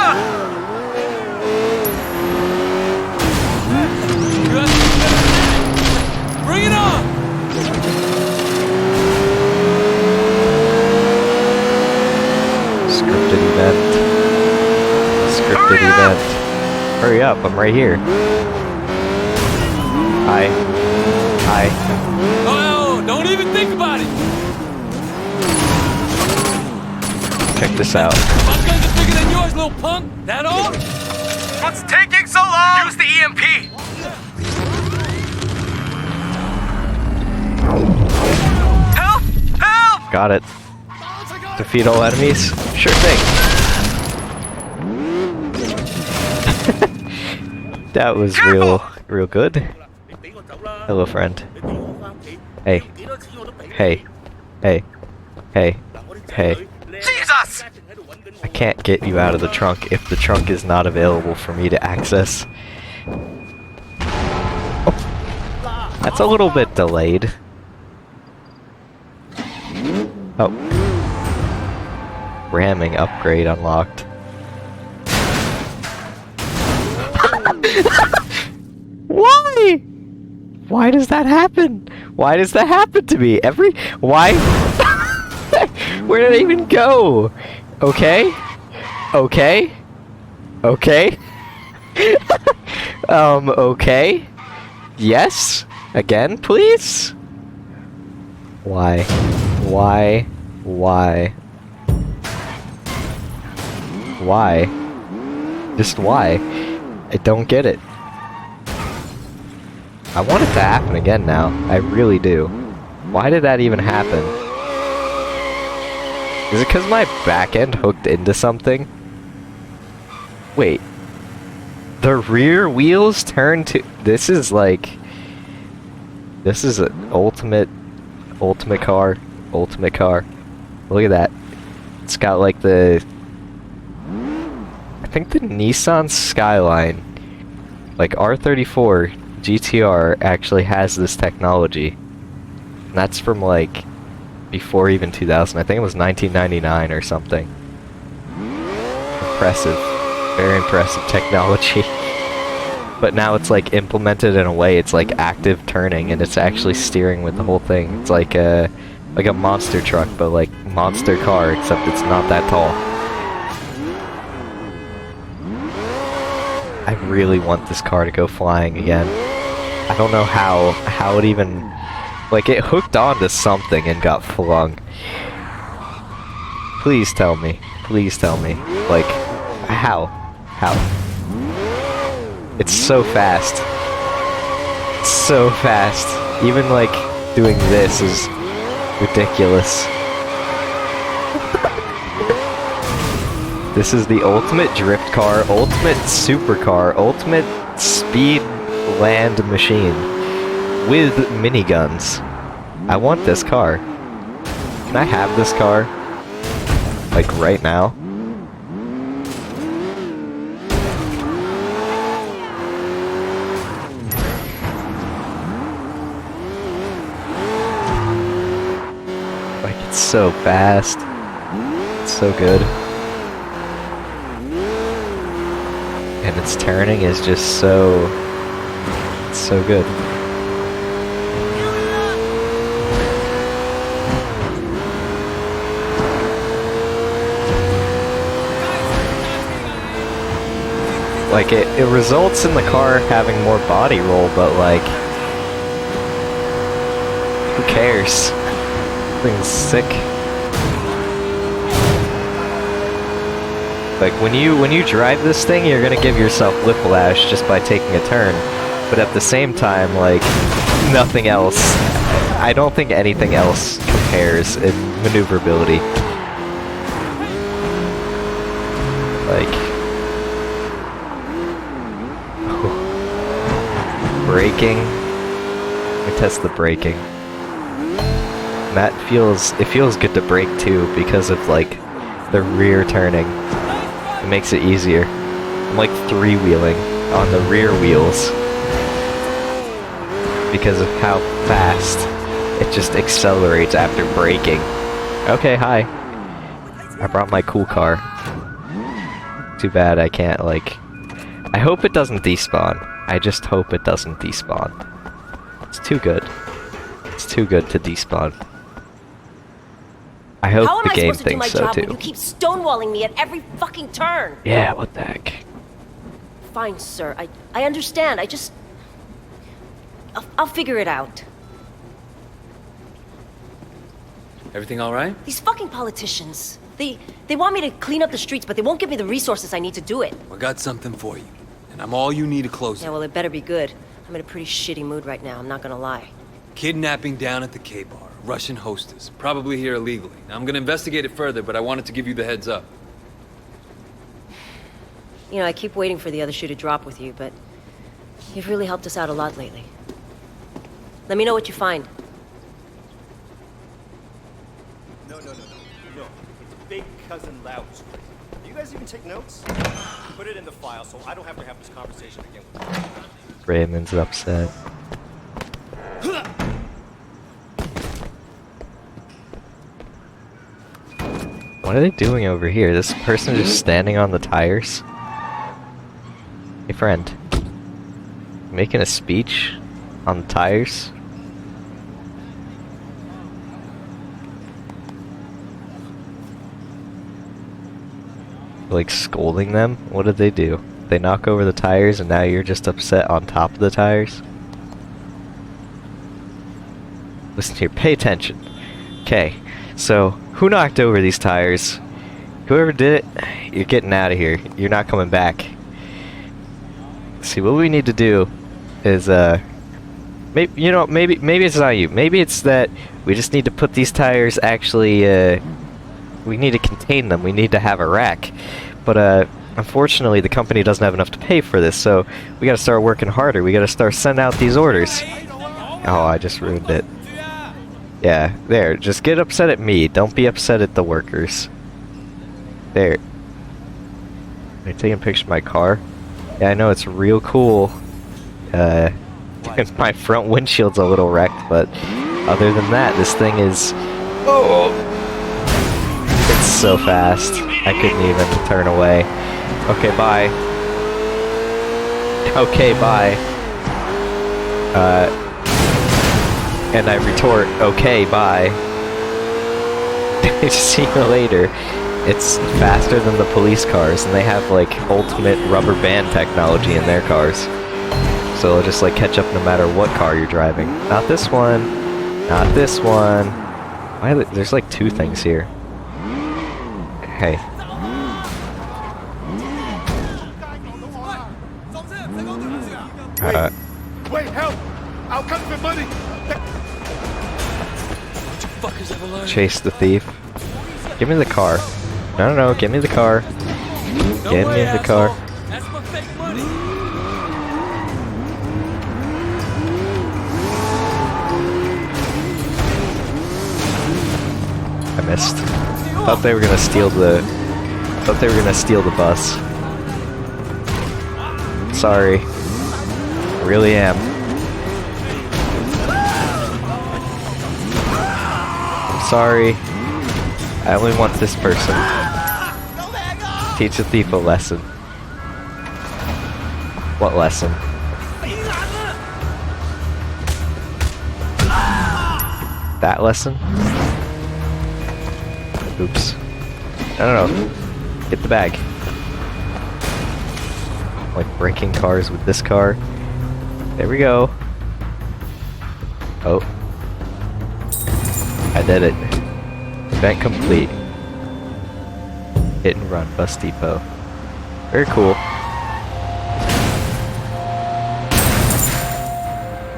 You have to do better than that. Bring it on! Scripted event. Scripted event. Hurry up, I'm right here. Hi. Hi. Oh, don't even think about it. Check this out. My guns are bigger than yours, little punk. That all? What's taking so long? Use the EMP. Help! Help! Got it. Defeat all enemies? Sure thing. That was real good. Hello, friend. Hey. Hey. Hey. Hey. Hey. Jesus! I can't get you out of the trunk if the trunk is not available for me to access. Oh. That's a little bit delayed. Oh. Ramming upgrade unlocked. Why? Why does that happen? Why does that happen to me? Why? Where did I even go? Okay? Okay? Okay? Okay? Yes? Again, please? Why? Why? Why? Why? Just why? I don't get it. I want it to happen again now. I really do. Why did that even happen? Is it because my back end hooked into something? Wait. The rear wheels turn to... This is like... This is an ultimate car. Ultimate car. Look at that. It's got like the... I think the Nissan Skyline, like R34 GTR, actually has this technology. And that's from like before even 2000. I think it was 1999 or something. Impressive. Very impressive technology. But now it's like implemented in a way it's like active turning and it's actually steering with the whole thing. It's like a monster truck, but like monster car, except it's not that tall. I really want this car to go flying again. I don't know how it even... Like, it hooked onto something and got flung. Please tell me. Please tell me. Like, how? How? It's so fast. It's so fast. Even, like, doing this is ridiculous. This is the ultimate drift car, ultimate supercar, ultimate speed land machine with miniguns. I want this car. Can I have this car? Like right now? Like it's so fast. It's so good. And its turning is just so good. Like it results in the car having more body roll, but like who cares? Thing's sick. Like when you drive this thing, you're gonna give yourself whiplash just by taking a turn. but at the same time, like, nothing else. I don't think anything else compares in maneuverability. Like, braking. Let me test the braking. That it feels good to brake too because of like the rear turning. It makes it easier. I'm like three-wheeling on the rear wheels because of how fast it just accelerates after braking. Okay, hi. I brought my cool car. Too bad I can't, like... I hope it doesn't despawn. I just hope it doesn't despawn. It's too good. It's too good to despawn. I hope the game thinks so too. You keep stonewalling me at every fucking turn. Yeah, what the heck? Fine, sir. I understand. I'll figure it out. Everything all right? These fucking politicians. They want me to clean up the streets, but they won't give me the resources I need to do it. I got something for you, and I'm all you need to close it. Yeah, well, it better be good. I'm in a pretty shitty mood right now, I'm not gonna lie. Kidnapping down at the K-Bar. Russian hostess. Probably here illegally. Now, I'm gonna investigate it further, but I wanted to give you the heads up. You know, I keep waiting for the other shoe to drop with you, but you've really helped us out a lot lately. Let me know what you find. No. It's Big Cousin Loud's. Do you guys even take notes? Put it in the file so I don't have to have this conversation again with you. Raymond's upset. What are they doing over here? This person just standing on the tires? Hey friend. Making a speech on the tires? Like scolding them? What did they do? They knock over the tires and now you're just upset on top of the tires? Listen here, pay attention. Okay, so who knocked over these tires? Whoever did it, you're getting out of here. You're not coming back. See, what we need to do is, maybe it's not you. Maybe it's that we just need to put these tires actually, we need to contain them. We need to have a rack. But, unfortunately, the company doesn't have enough to pay for this, so we gotta start working harder. We gotta start sending out these orders. Oh, I just ruined it. Yeah, there. Just get upset at me. Don't be upset at the workers. There. Are you taking a picture of my car? Yeah, I know, it's real cool. My front windshield's a little wrecked, but other than that, this thing is... Oh! It's so fast. I couldn't even turn away. Okay, bye. Okay, bye. And I retort, okay, bye. See you later. It's faster than the police cars, and they have, like, ultimate rubber band technology in their cars. So it'll just, like, catch up no matter what car you're driving. Not this one. Not this one. Why? There's, like, two things here. Hey. Wait, help! I'll come for money! Chase the thief. Give me the car. No, give me the car. Give me the car. That's my fake money. I missed. Thought they were gonna steal the. Thought they were gonna steal the bus. Sorry. I really am. I'm sorry. I only want this person. Teach a thief a lesson. What lesson? That lesson? Oops. No. Get the bag. Like breaking cars with this car. There we go. Oh. I did it. Event complete. Hit and run, bus depot. Very cool.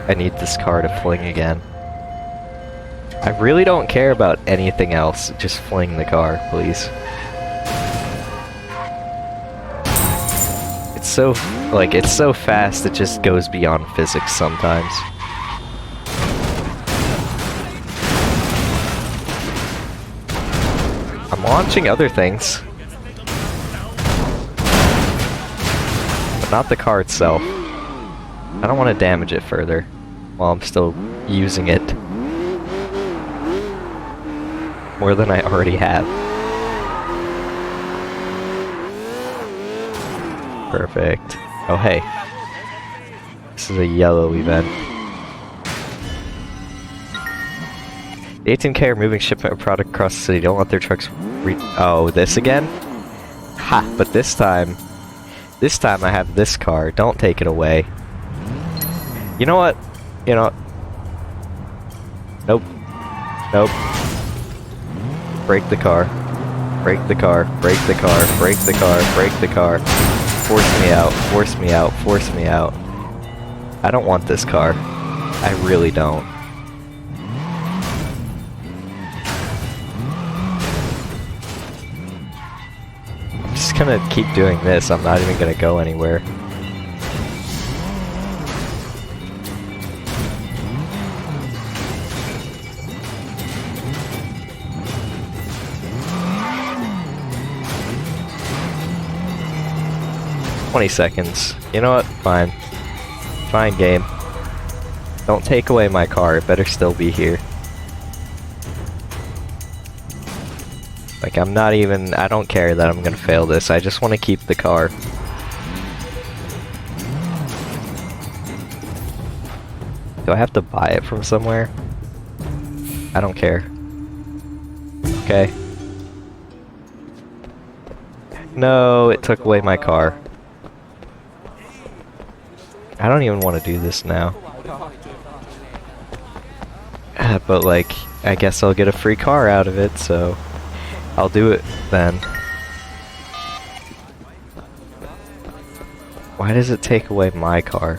I need this car to fling again. I really don't care about anything else, just fling the car, please. It's so, like, it's so fast it just goes beyond physics sometimes. I'm launching other things. But not the car itself. I don't want to damage it further while I'm still using it. More than I already have. Perfect. Oh hey. This is a yellow event. The 18K are moving shipment of product across the city. Don't let their trucks oh, this again? Ha! But this time I have this car. Don't take it away. You know what? You know what? Nope. Nope. Break the car. Break the car. Break the car. Break the car. Break the car. Force me out. Force me out. Force me out. I don't want this car. I really don't. I'm just gonna keep doing this. I'm not even gonna go anywhere. $20. You know what? Fine. Fine, game. Don't take away my car. It better still be here. Like, I'm not even... I don't care that I'm gonna fail this. I just want to keep the car. Do I have to buy it from somewhere? I don't care. Okay. No, it took away my car. I don't even want to do this now. But like, I guess I'll get a free car out of it, so I'll do it then. Why does it take away my car?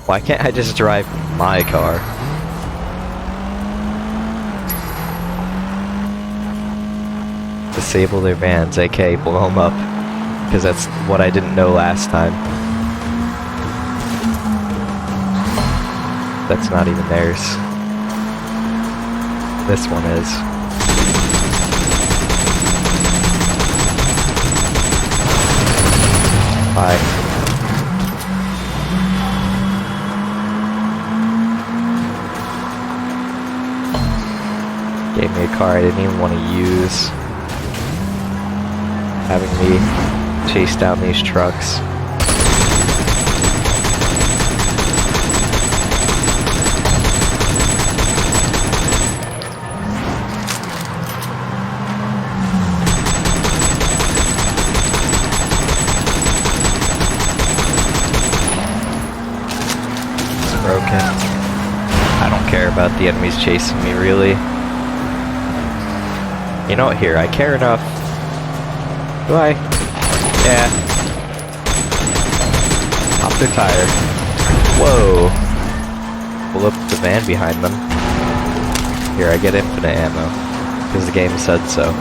Why can't I just drive my car? Disable their vans, aka blow them up. Because that's what I didn't know last time. That's not even theirs. This one is. Bye. Gave me a car I didn't even want to use. Having me chase down these trucks. I don't care about the enemies chasing me, really. You know what, here, I care enough. Do I? Yeah. Pop their tire. Whoa. Pull up the van behind them. Here, I get infinite ammo. Because the game said so.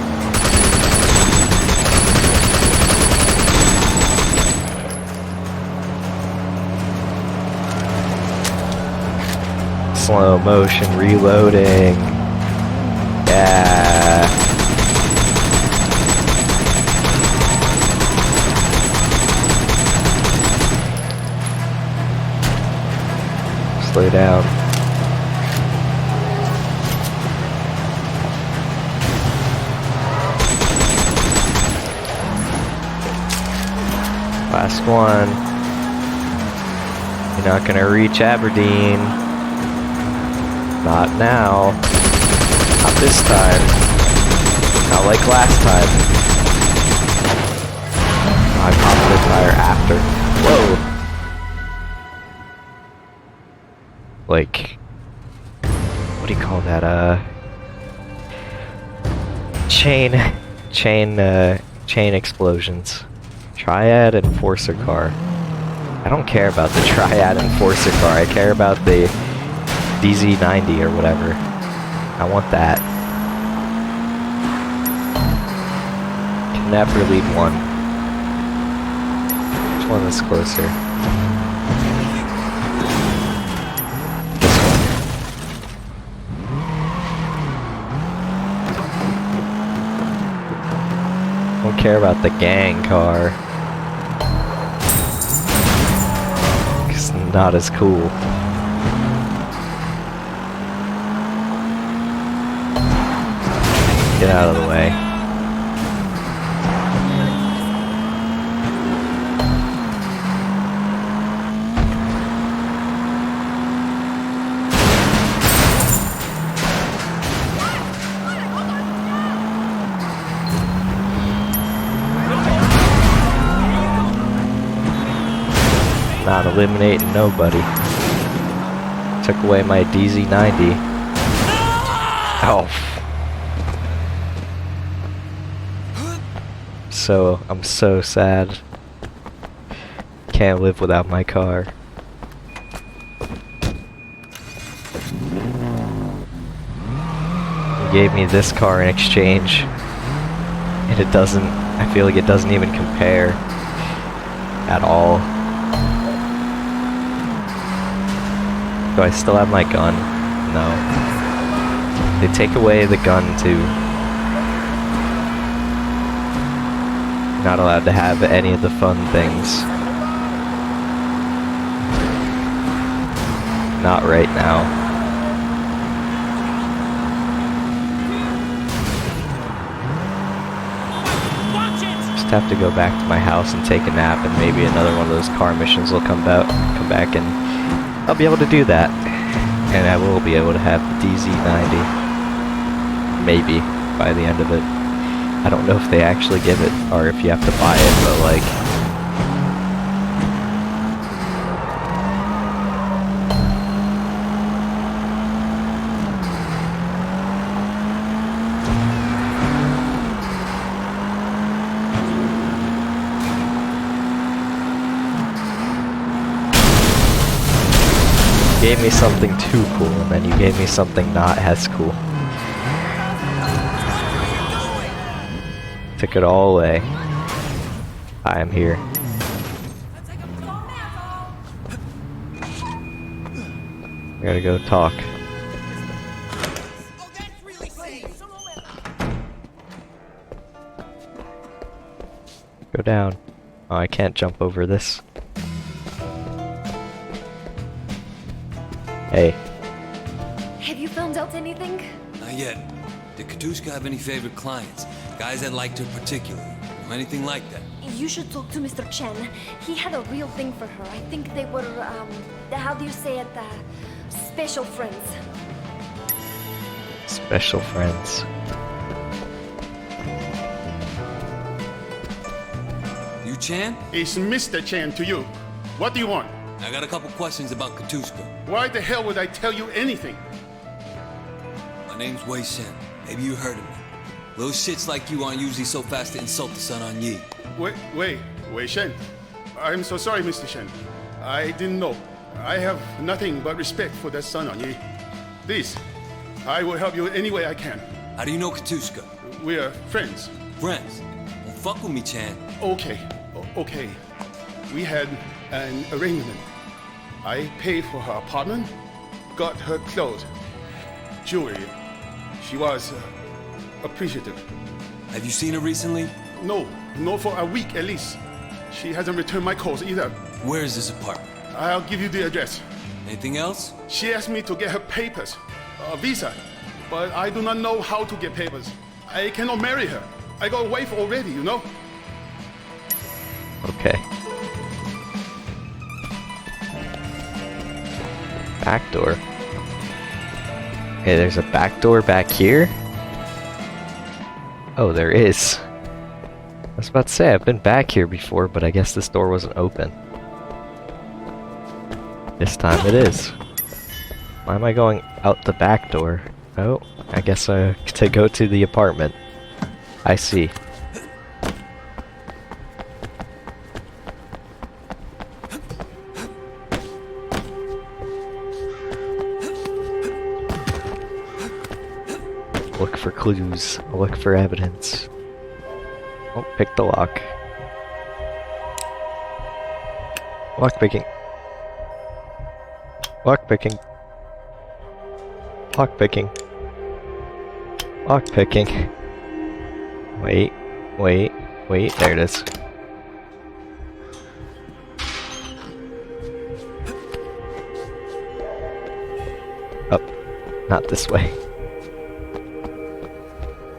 Slow motion reloading. Yeah. Slow down. Last one. You're not gonna reach Aberdeen. Not now. Not this time. Not like last time. I popped the tire after. Whoa! Like, what do you call that? Chain explosions. Triad Enforcer car. I don't care about the Triad Enforcer car, I care about the DZ90 or whatever. I want that. Kidnap or lead one. Which one is closer? Don't care about the gang car. It's not as cool. Get out of the way. Not eliminating nobody. Took away my DZ90. Oh. I'm so sad. Can't live without my car. He gave me this car in exchange. And it doesn't, I feel like it doesn't even compare at all. Do I still have my gun? No. They take away the gun too. Not allowed to have any of the fun things. Not right now. Just have to go back to my house and take a nap, and maybe another one of those car missions will come back, and I'll be able to do that. And I will be able to have the DZ90. Maybe by the end of it. I don't know if they actually give it, or if you have to buy it, but like... You gave me something too cool, and then you gave me something not as cool. Took it all away. I am here. I gotta go talk. Go down. Oh, I can't jump over this. Hey. Have you found out anything? Not yet. Did Katushka have any favorite clients? Guys that liked her particularly? Or anything like that? You should talk to Mr. Chen. He had a real thing for her. I think they were, how do you say it? Special friends. Special friends. You Chan? It's Mr. Chen to you. What do you want? I got a couple questions about Katushka. Why the hell would I tell you anything? My name's Wei Shen. Maybe you heard of me. Little shits like you aren't usually so fast to insult the Sun On Yi. Wei Shen. I'm so sorry, Mr. Shen. I didn't know. I have nothing but respect for that Sun On Yi. Please, I will help you any way I can. How do you know Katushka? We are friends. Friends? Well, fuck with me, Chan. Okay. We had an arrangement. I paid for her apartment, got her clothes, jewelry. She was appreciative. Have you seen her recently? No, for a week at least. She hasn't returned my calls either. Where is this apartment? I'll give you the address. Anything else? She asked me to get her papers, a visa, but I do not know how to get papers. I cannot marry her. I got a wife already, you know? Okay. Back door. Hey, there's a back door back here? Oh, there is. I was about to say, I've been back here before, but I guess this door wasn't open. This time it is. Why am I going out the back door? Oh, I guess to go to the apartment. I see. Look for clues. Look for evidence. Oh, pick the lock. Lock picking. Lock picking. Lock picking. Lock picking. Wait, wait, wait, there it is. Up. Not this way.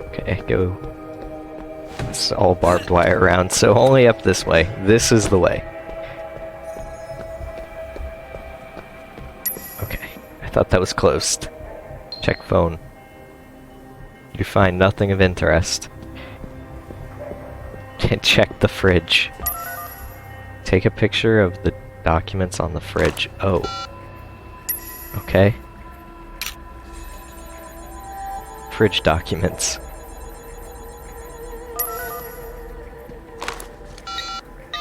Okay, go. It's all barbed wire around, so only up this way. This is the way. Okay, I thought that was closed. Check phone. You find nothing of interest. And check the fridge. Take a picture of the documents on the fridge. Oh. Okay. Fridge documents.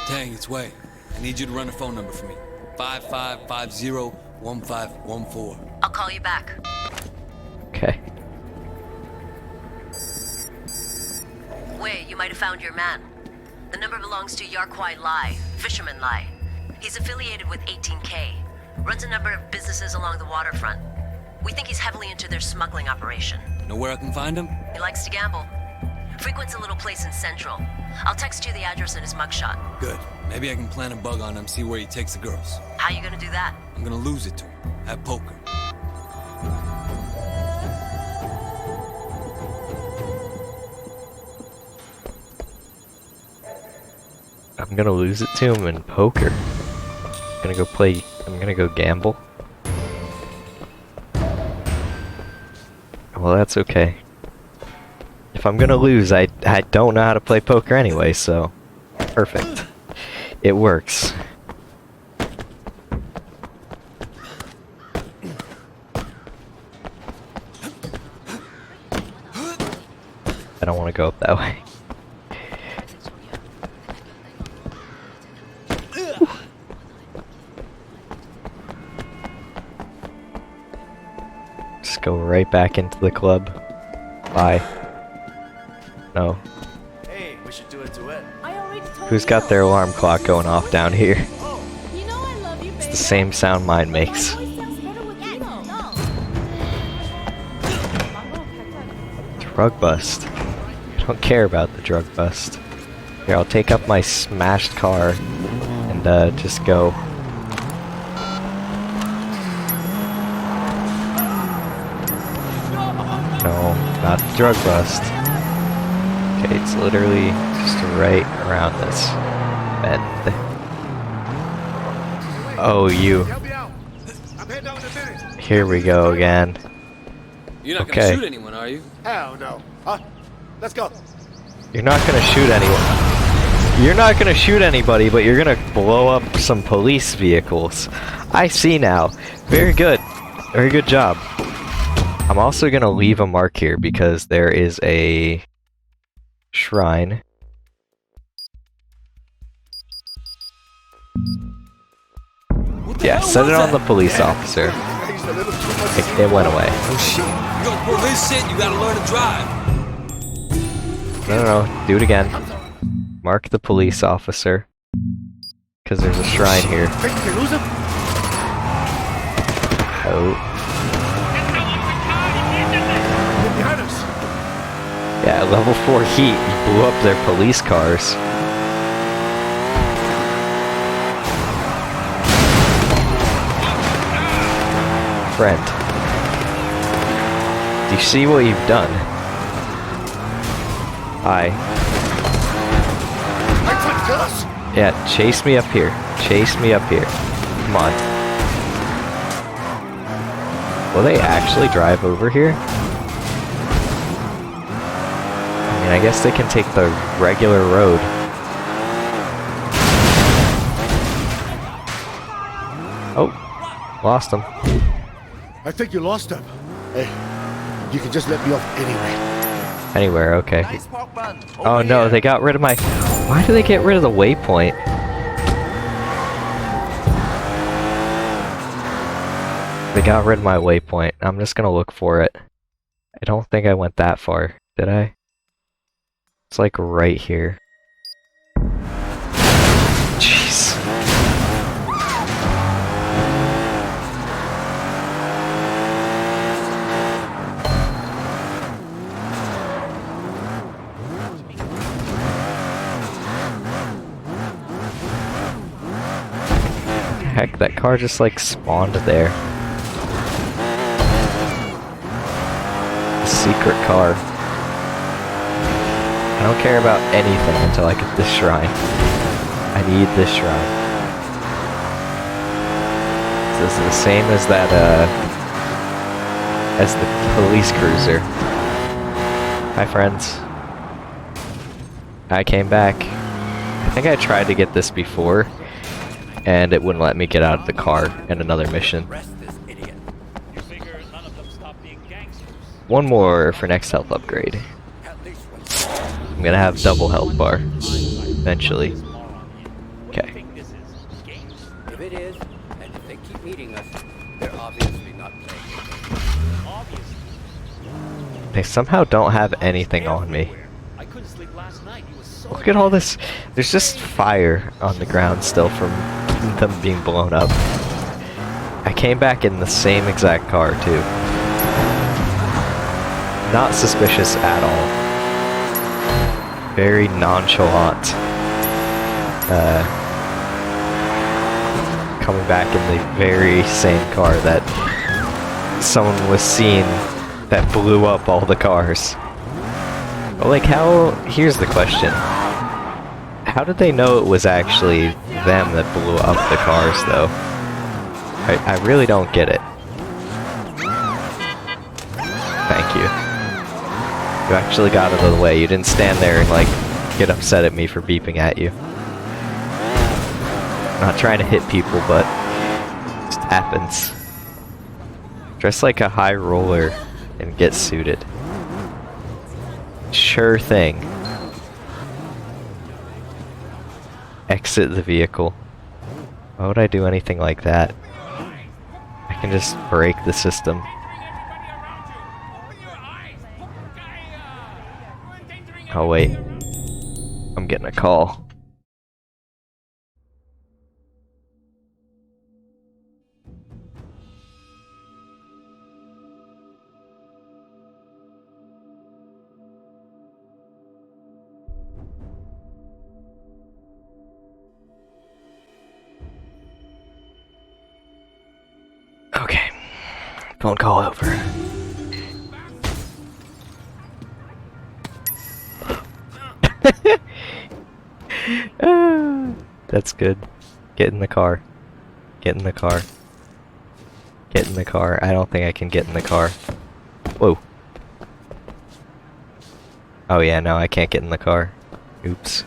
Dang, it's Wei. I need you to run a phone number for me. 5550-1514. I'll call you back. Okay. Wei, you might have found your man. The number belongs to Yarkwai Lai, Fisherman Lai. He's affiliated with 18K. Runs a number of businesses along the waterfront. We think he's heavily into their smuggling operation. Know where I can find him? He likes to gamble. Frequents a little place in Central. I'll text you the address and his mugshot. Good. Maybe I can plant a bug on him, see where he takes the girls. How you gonna do that? I'm gonna lose it to him. At poker. I'm gonna lose it to him in poker. I'm gonna go gamble. Well, that's okay. If I'm gonna lose, I don't know how to play poker anyway, so... Perfect. It works. I don't want to go up that way. Just go right back into the club. Bye. No. Hey, we should do a duet. Who's got their alarm clock going off down here? It's the same sound mine makes. Drug bust. I don't care about the drug bust. Here, I'll take up my smashed car and just go. No, not the drug bust. Okay, it's literally just right around this bend. Oh, you. Here we go again. You're not Okay. gonna shoot anyone, are you? Hell no. Huh? Let's go. You're not gonna shoot anyone. You're not gonna shoot anybody, but you're gonna blow up some police vehicles. I see now. Very good. Very good job. I'm also gonna leave a mark here because there is a shrine. Yeah, set it on the police officer. It went away. Oh shit. You gonna pull this shit, you gotta learn to drive. No, do it again. Mark the police officer. Because there's a shrine here. Oh. Yeah, level 4 heat. You blew up their police cars. Friend. Do you see what you've done? Yeah, chase me up here. Chase me up here. Come on. Will they actually drive over here? I mean, I guess they can take the regular road. Oh, lost them. I think you lost him. Hey, you can just let me off anyway. Anywhere, okay. Oh no, they got rid of my... Why do they get rid of the waypoint? They got rid of my waypoint. I'm just gonna look for it. I don't think I went that far, did I? It's like right here. Jeez. Heck, that car just like spawned there. Secret car. I don't care about anything until I get this shrine. I need this shrine. This is the same as that, as the police cruiser. Hi, friends. I came back. I think I tried to get this before, and it wouldn't let me get out of the car in another mission. One more for next health upgrade. I'm gonna have double health bar eventually. Okay. If it is, and if they keep meeting us, they're obviously not playing. They somehow don't have anything on me. Look at all this. There's just fire on the ground still from them being blown up. I came back in the same exact car too. Not suspicious at all. Very nonchalant. Coming back in the very same car that someone was seen that blew up all the cars. But like how, here's the question. How did they know it was actually them that blew up the cars though? I really don't get it. Thank you. You actually got out of the way. You didn't stand there and like get upset at me for beeping at you. I'm not trying to hit people, but it just happens. Dress like a high roller and get suited. Sure thing. Exit the vehicle. Why would I do anything like that? I can just break the system. Oh wait, I'm getting a call. Okay, phone call over. That's good. Get in the car. Get in the car. Get in the car. I don't think I can get in the car. Whoa. Oh yeah, no, I can't get in the car. Oops.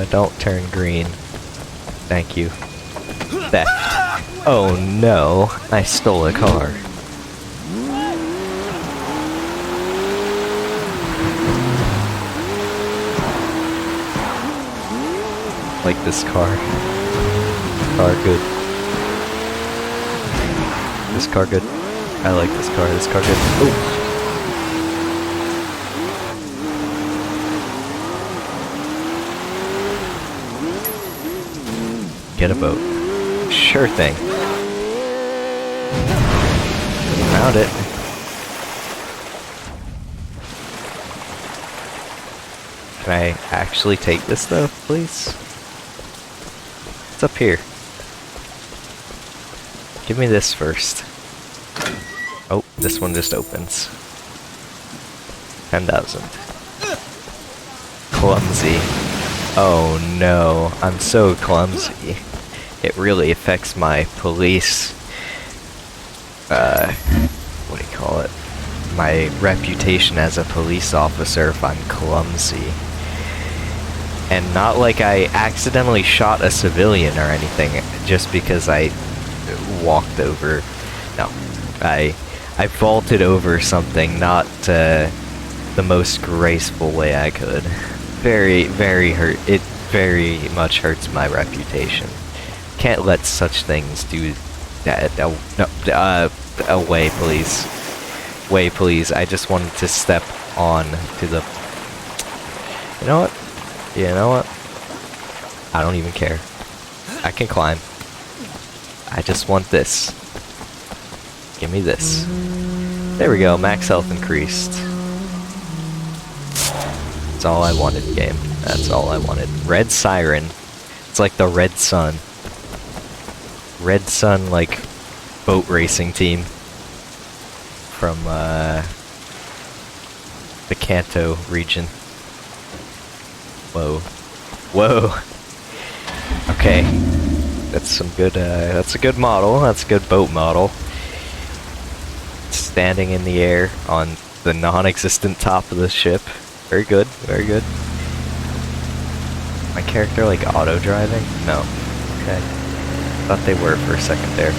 Don't turn green. Thank you. Theft. Oh no, I stole a car. Like this car. Car good. This car good. I like this car. This car good. Ooh. Get a boat. Sure thing. Found it. Can I actually take this though, please? It's up here. Give me this first. Oh, this one just opens. 10,000. Clumsy. Oh no, I'm so clumsy. It really affects my police, what do you call it? My reputation as a police officer if I'm clumsy. And not like I accidentally shot a civilian or anything, just because I walked over. No, I vaulted over something, not the most graceful way I could. Very, very hurt. It very much hurts my reputation. Can't let such things do that. Away, please. Way, please. I just wanted to step on to the... You know what? You know what? I don't even care. I can climb. I just want this. Give me this. There we go, max health increased. That's all I wanted, game. That's all I wanted. Red Siren. It's like the Red Sun. Red Sun, like, boat racing team. From, the Kanto region. Whoa. Whoa! Okay. That's some good, that's a good model. That's a good boat model. Standing in the air on the non-existent top of the ship. Very good, very good. My character like auto-driving? No. Okay. Thought they were for a second there.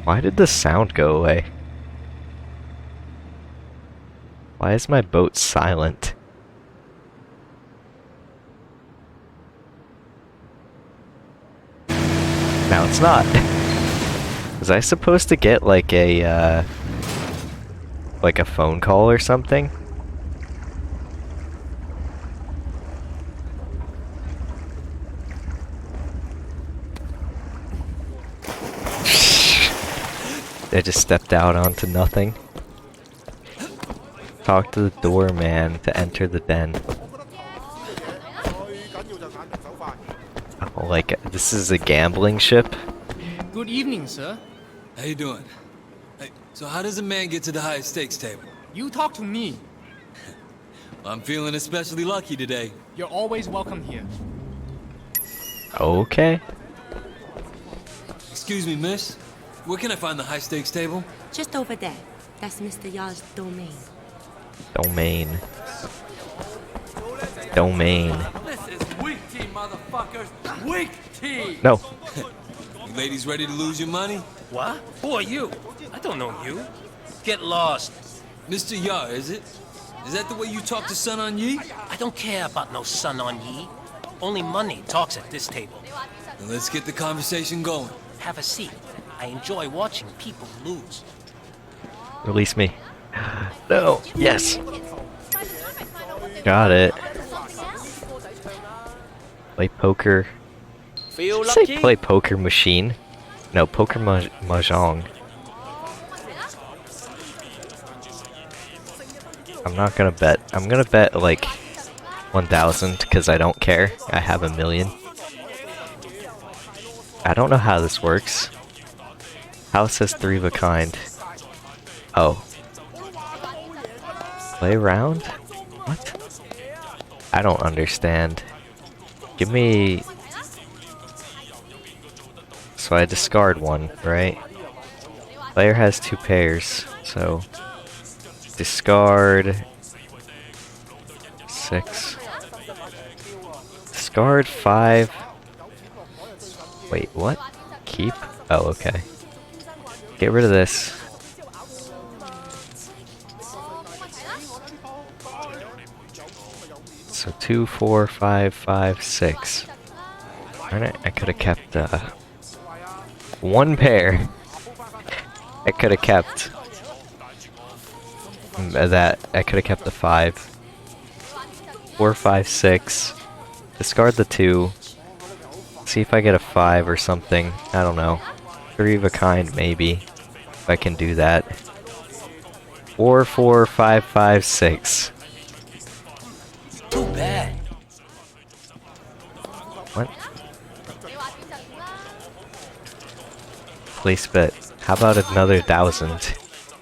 Why did the sound go away? Why is my boat silent? Now it's not. Was I supposed to get like a phone call or something? I just stepped out onto nothing. Talk to the doorman to enter the den. Oh, like, this is a gambling ship? Good evening, sir. How you doing? Hey, so how does a man get to the high stakes table? You talk to me. I'm feeling especially lucky today. You're always welcome here. Okay. Excuse me, miss. Where can I find the high stakes table? Just over there. That's Mr. Yard's domain. Domain. Domain. This is weak tea, motherfuckers. Weak tea. No. You ladies ready to lose your money? What? Who are you? I don't know you. Get lost. Mr. Yar, is it? Is that the way you talk to Sun On Yi? I don't care about no Sun On Yi. Only money talks at this table. Then let's get the conversation going. Have a seat. I enjoy watching people lose. Release me. No. Yes. Got it. Play poker. Feel Did you say lucky? play poker machine? No, poker mahjong. I'm not gonna bet. I'm gonna bet like 1,000 because I don't care. I have 1,000,000. I don't know how this works. House has 3 of a kind. Oh. Play around? What? I don't understand. Give me... So I discard 1, right? Player has 2 pairs, so... Discard... 6. Discard 5. Wait, what? Keep? Oh, okay. Get rid of this. So 2, 4, 5, 5, 6. Alright, I could have kept 1 pair. I could have kept that. I could have kept the 5. 4, 5, 6. Discard the 2. See if I get a 5 or something. I don't know. 3 of a kind, maybe. If I can do that. 4, 4, 5, 5, 6. Too bad. What? Place bet. How about another 1,000?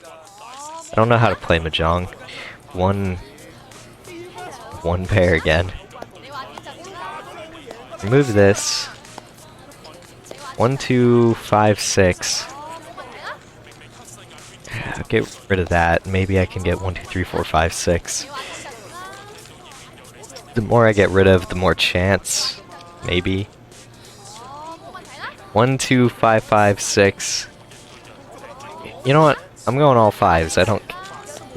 I don't know how to play mahjong. One pair again. Remove this. 1, 2, 5, 6. I'll get rid of that. Maybe I can get 1, 2, 3, 4, 5, 6. The more I get rid of, the more chance. Maybe. 1, 2, 5, 5, 6. You know what? I'm going all 5s. I don't...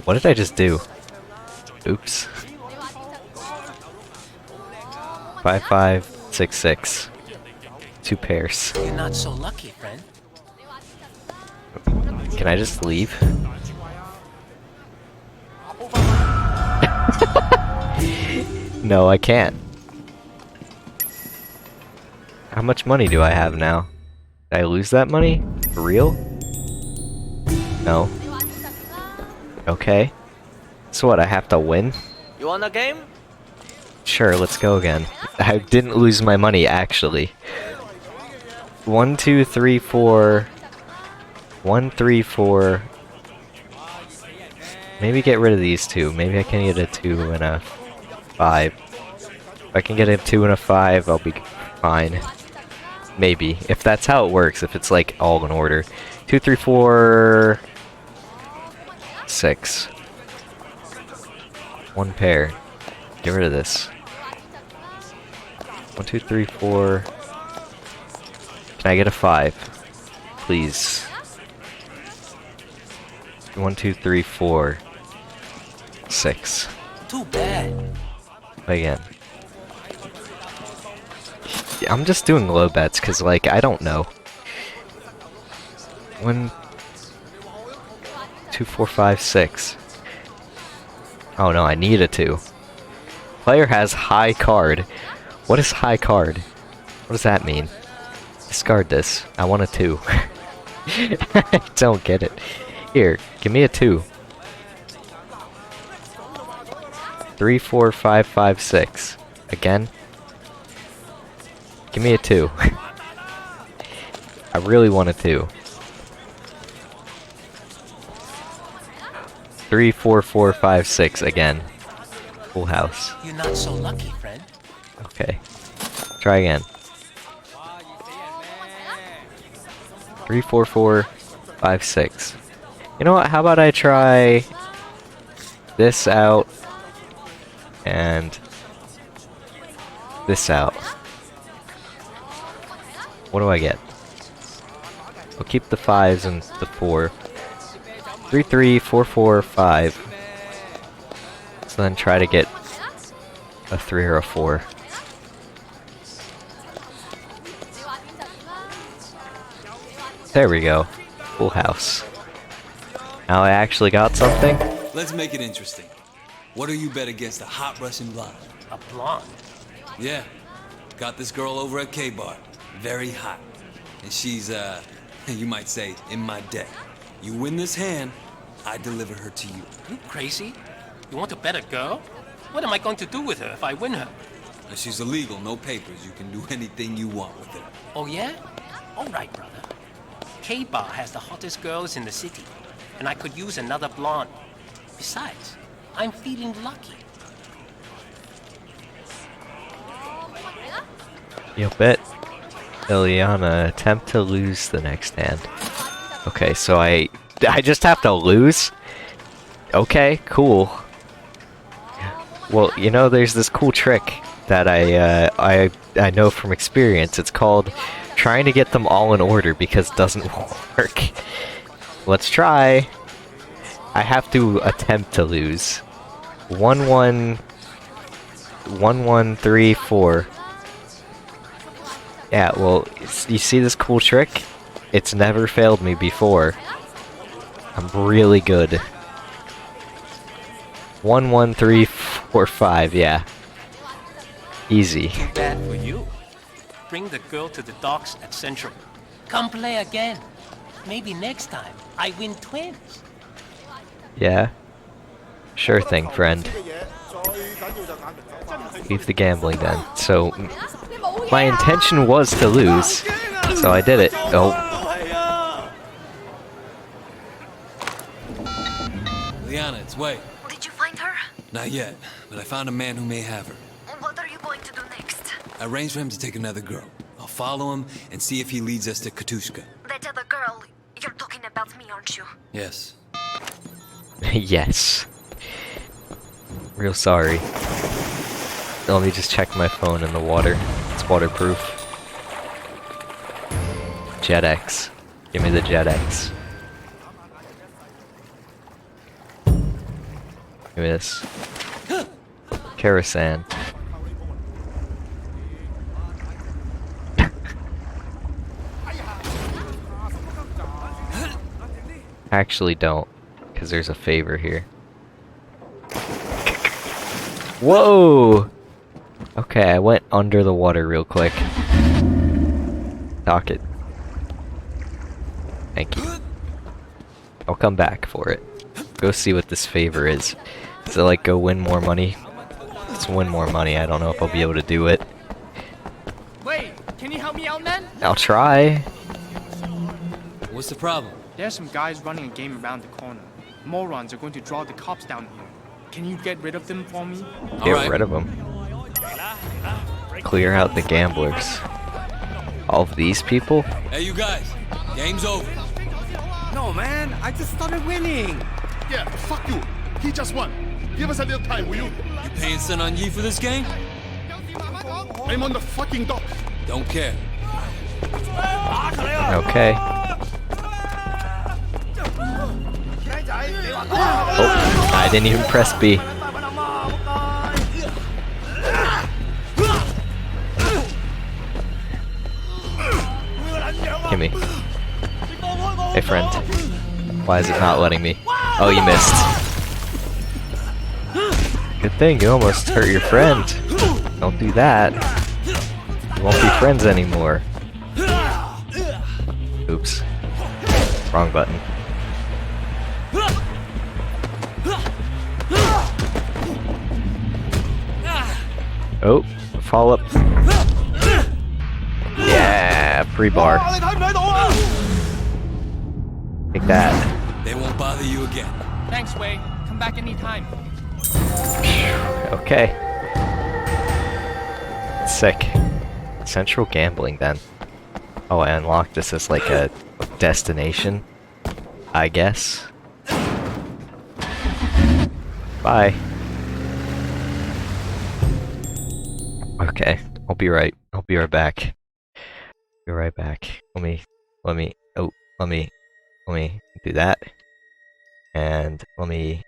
What did I just do? Oops. 5, 5, 6, 6. 2 pairs. You're not so lucky, friend. Can I just leave? No, I can't. How much money do I have now? Did I lose that money? For real? No. Okay. So what, I have to win? You want a game? Sure, let's go again. I didn't lose my money, actually. 1, 2, 3, 4... 1, 3, 4... Maybe get rid of these 2. Maybe I can get a 2 and a 5. If I can get a 2 and a 5, I'll be fine. Maybe. If that's how it works, if it's like all in order. 2, 3, 4... 6. 1 pair. Get rid of this. 1, 2, 3, 4... Can I get a 5? Please. 1, 2, 3, 4... 6. Too bad. Again. I'm just doing low bets, cause like, I don't know. 1, 2, 4, 5, 6. Oh no, I need a 2. Player has high card. What is high card? What does that mean? Discard this. I want a 2. I don't get it. Here, give me a 2. 3, 4, 5, 5, 6. Again? Give me a 2. I really want a 2. 3, 4, 4, 5, 6 again. Full house. You're not so lucky, friend. Okay. Try again. 3, 4, 4, 5, 6. You know what? How about I try this out and this out. What do I get? I'll keep the 5s and the 4. 3, 3, 4, 4, 5. So then try to get a 3 or a 4. There we go. Full house. Now I actually got something. Let's make it interesting. What do you bet against a hot Russian blonde? A blonde? Yeah. Got this girl over at K-Bar. Very hot. And she's, you might say, in my debt. You win this hand, I deliver her to you. You crazy? You want to bet a girl? What am I going to do with her if I win her? If she's illegal, no papers. You can do anything you want with her. Oh yeah? All right, brother. K-Bar has the hottest girls in the city, and I could use another blonde. Besides, I'm feeling lucky. You'll bet Ileana attempt to lose the next hand. Okay, so I just have to lose? Okay, cool. Well, you know, there's this cool trick that I know from experience. It's called trying to get them all in order because it doesn't work. Let's try. I have to attempt to lose. 1, 1, 1, 1, 3, 4. Yeah, well, you see this cool trick? It's never failed me before. I'm really good. 1, 1, 3, 4, 5, yeah. Easy. Too bad for you. Bring the girl to the docks at Central. Come play again. Maybe next time I win twins. Yeah. Sure thing, friend. Leave the gambling then. So, my intention was to lose, so I did it. Oh. Liana, it's Wei. Did you find her? Not yet, but I found a man who may have her. What are you going to do next? I arranged for him to take another girl. I'll follow him and see if he leads us to Katushka. That other girl, you're talking about me, aren't you? Yes. Yes. Real sorry. Let me just check my phone in the water. It's waterproof. JetX. Give me the JetX. Give me this. Karasan. Actually don't, because there's a favor here. Whoa! Okay, I went under the water real quick. Dock it. Thank you. I'll come back for it. Go see what this favor is. Is it like go win more money? Let's win more money. I don't know if I'll be able to do it. Wait, can you help me out, man? I'll try. What's the problem? There's some guys running a game around the corner. Morons are going to draw the cops down here. Can you get rid of them for me? Get rid of them. Clear out the gamblers. All of these people? Hey, you guys. Game's over. No, man. I just started winning. Yeah, fuck you. He just won. Give us a little time, will you? You paying Sun On Yi for this game? I'm on the fucking dock. Don't care. Okay. Oh, I didn't even press B. Gimme. Hey friend. Why is it not letting me? Oh, you missed. Good thing, you almost hurt your friend. Don't do that. You won't be friends anymore. Oops. Wrong button. Oh, fall up. Yeah, pre-bar. Take that. They won't bother you again. Thanks, Wei. Come back anytime. Okay. Sick. Central gambling then. Oh, I unlocked this as like a destination, I guess. Bye. Okay, I'll be right back. Be right back. Let me do that. And let me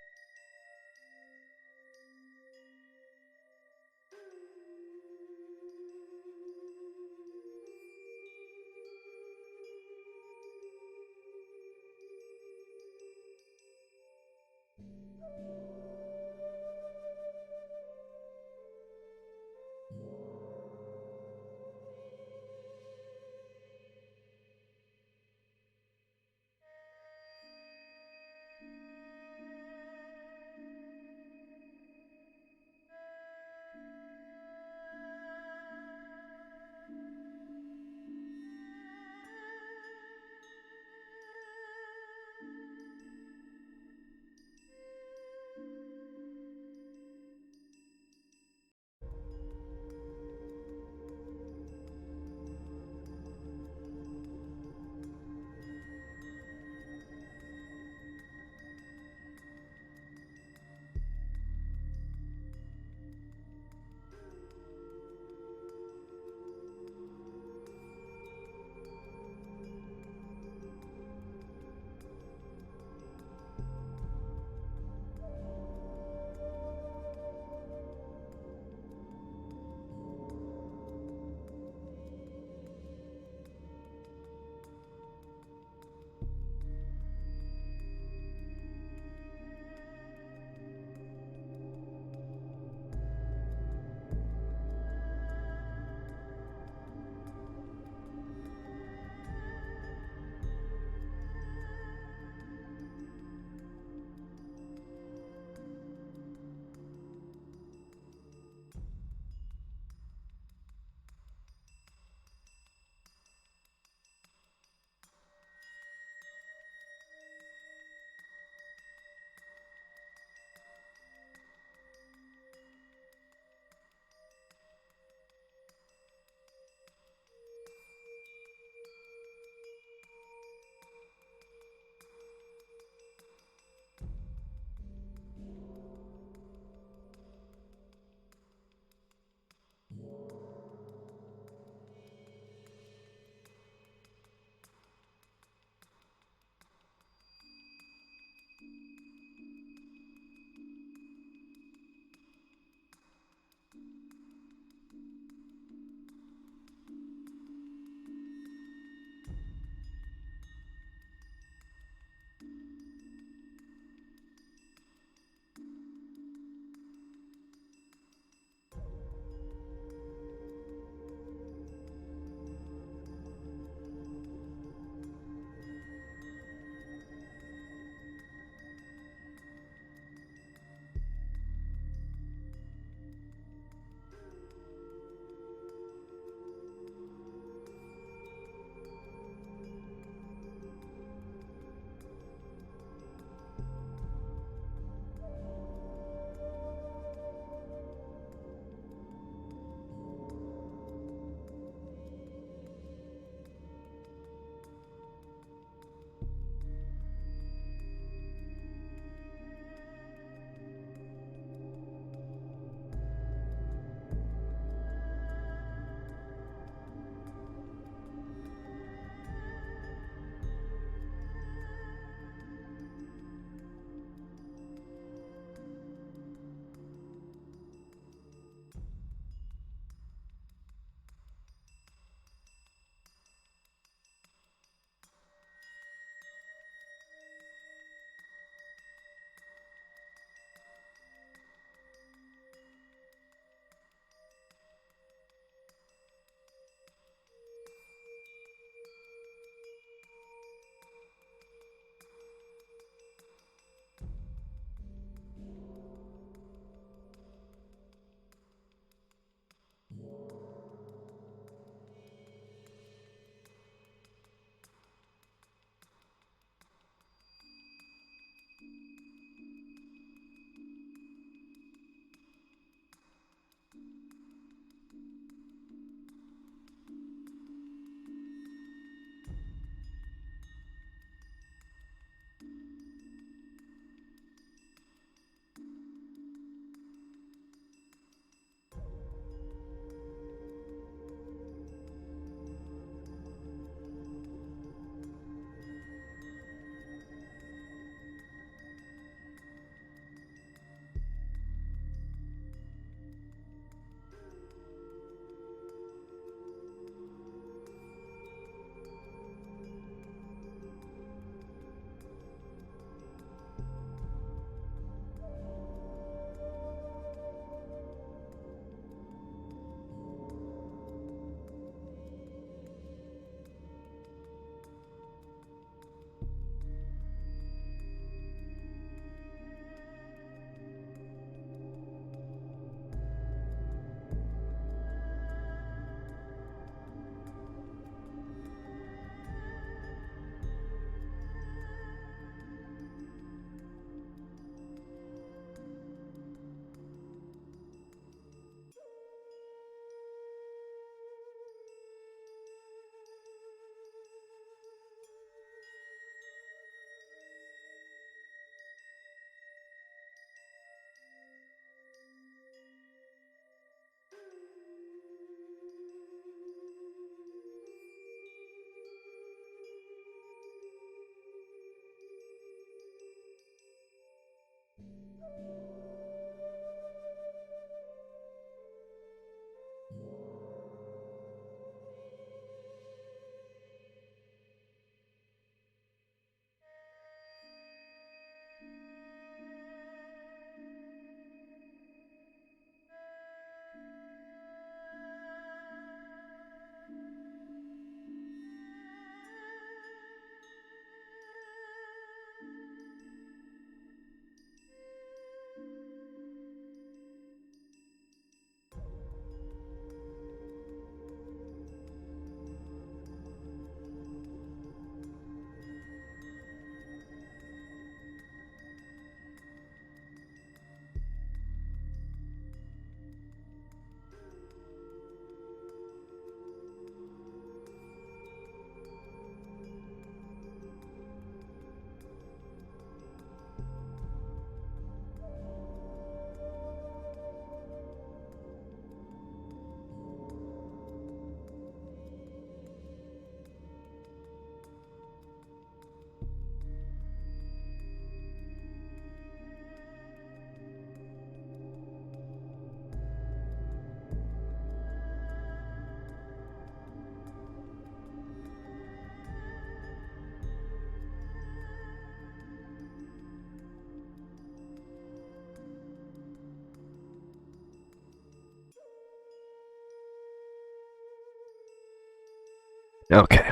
Okay.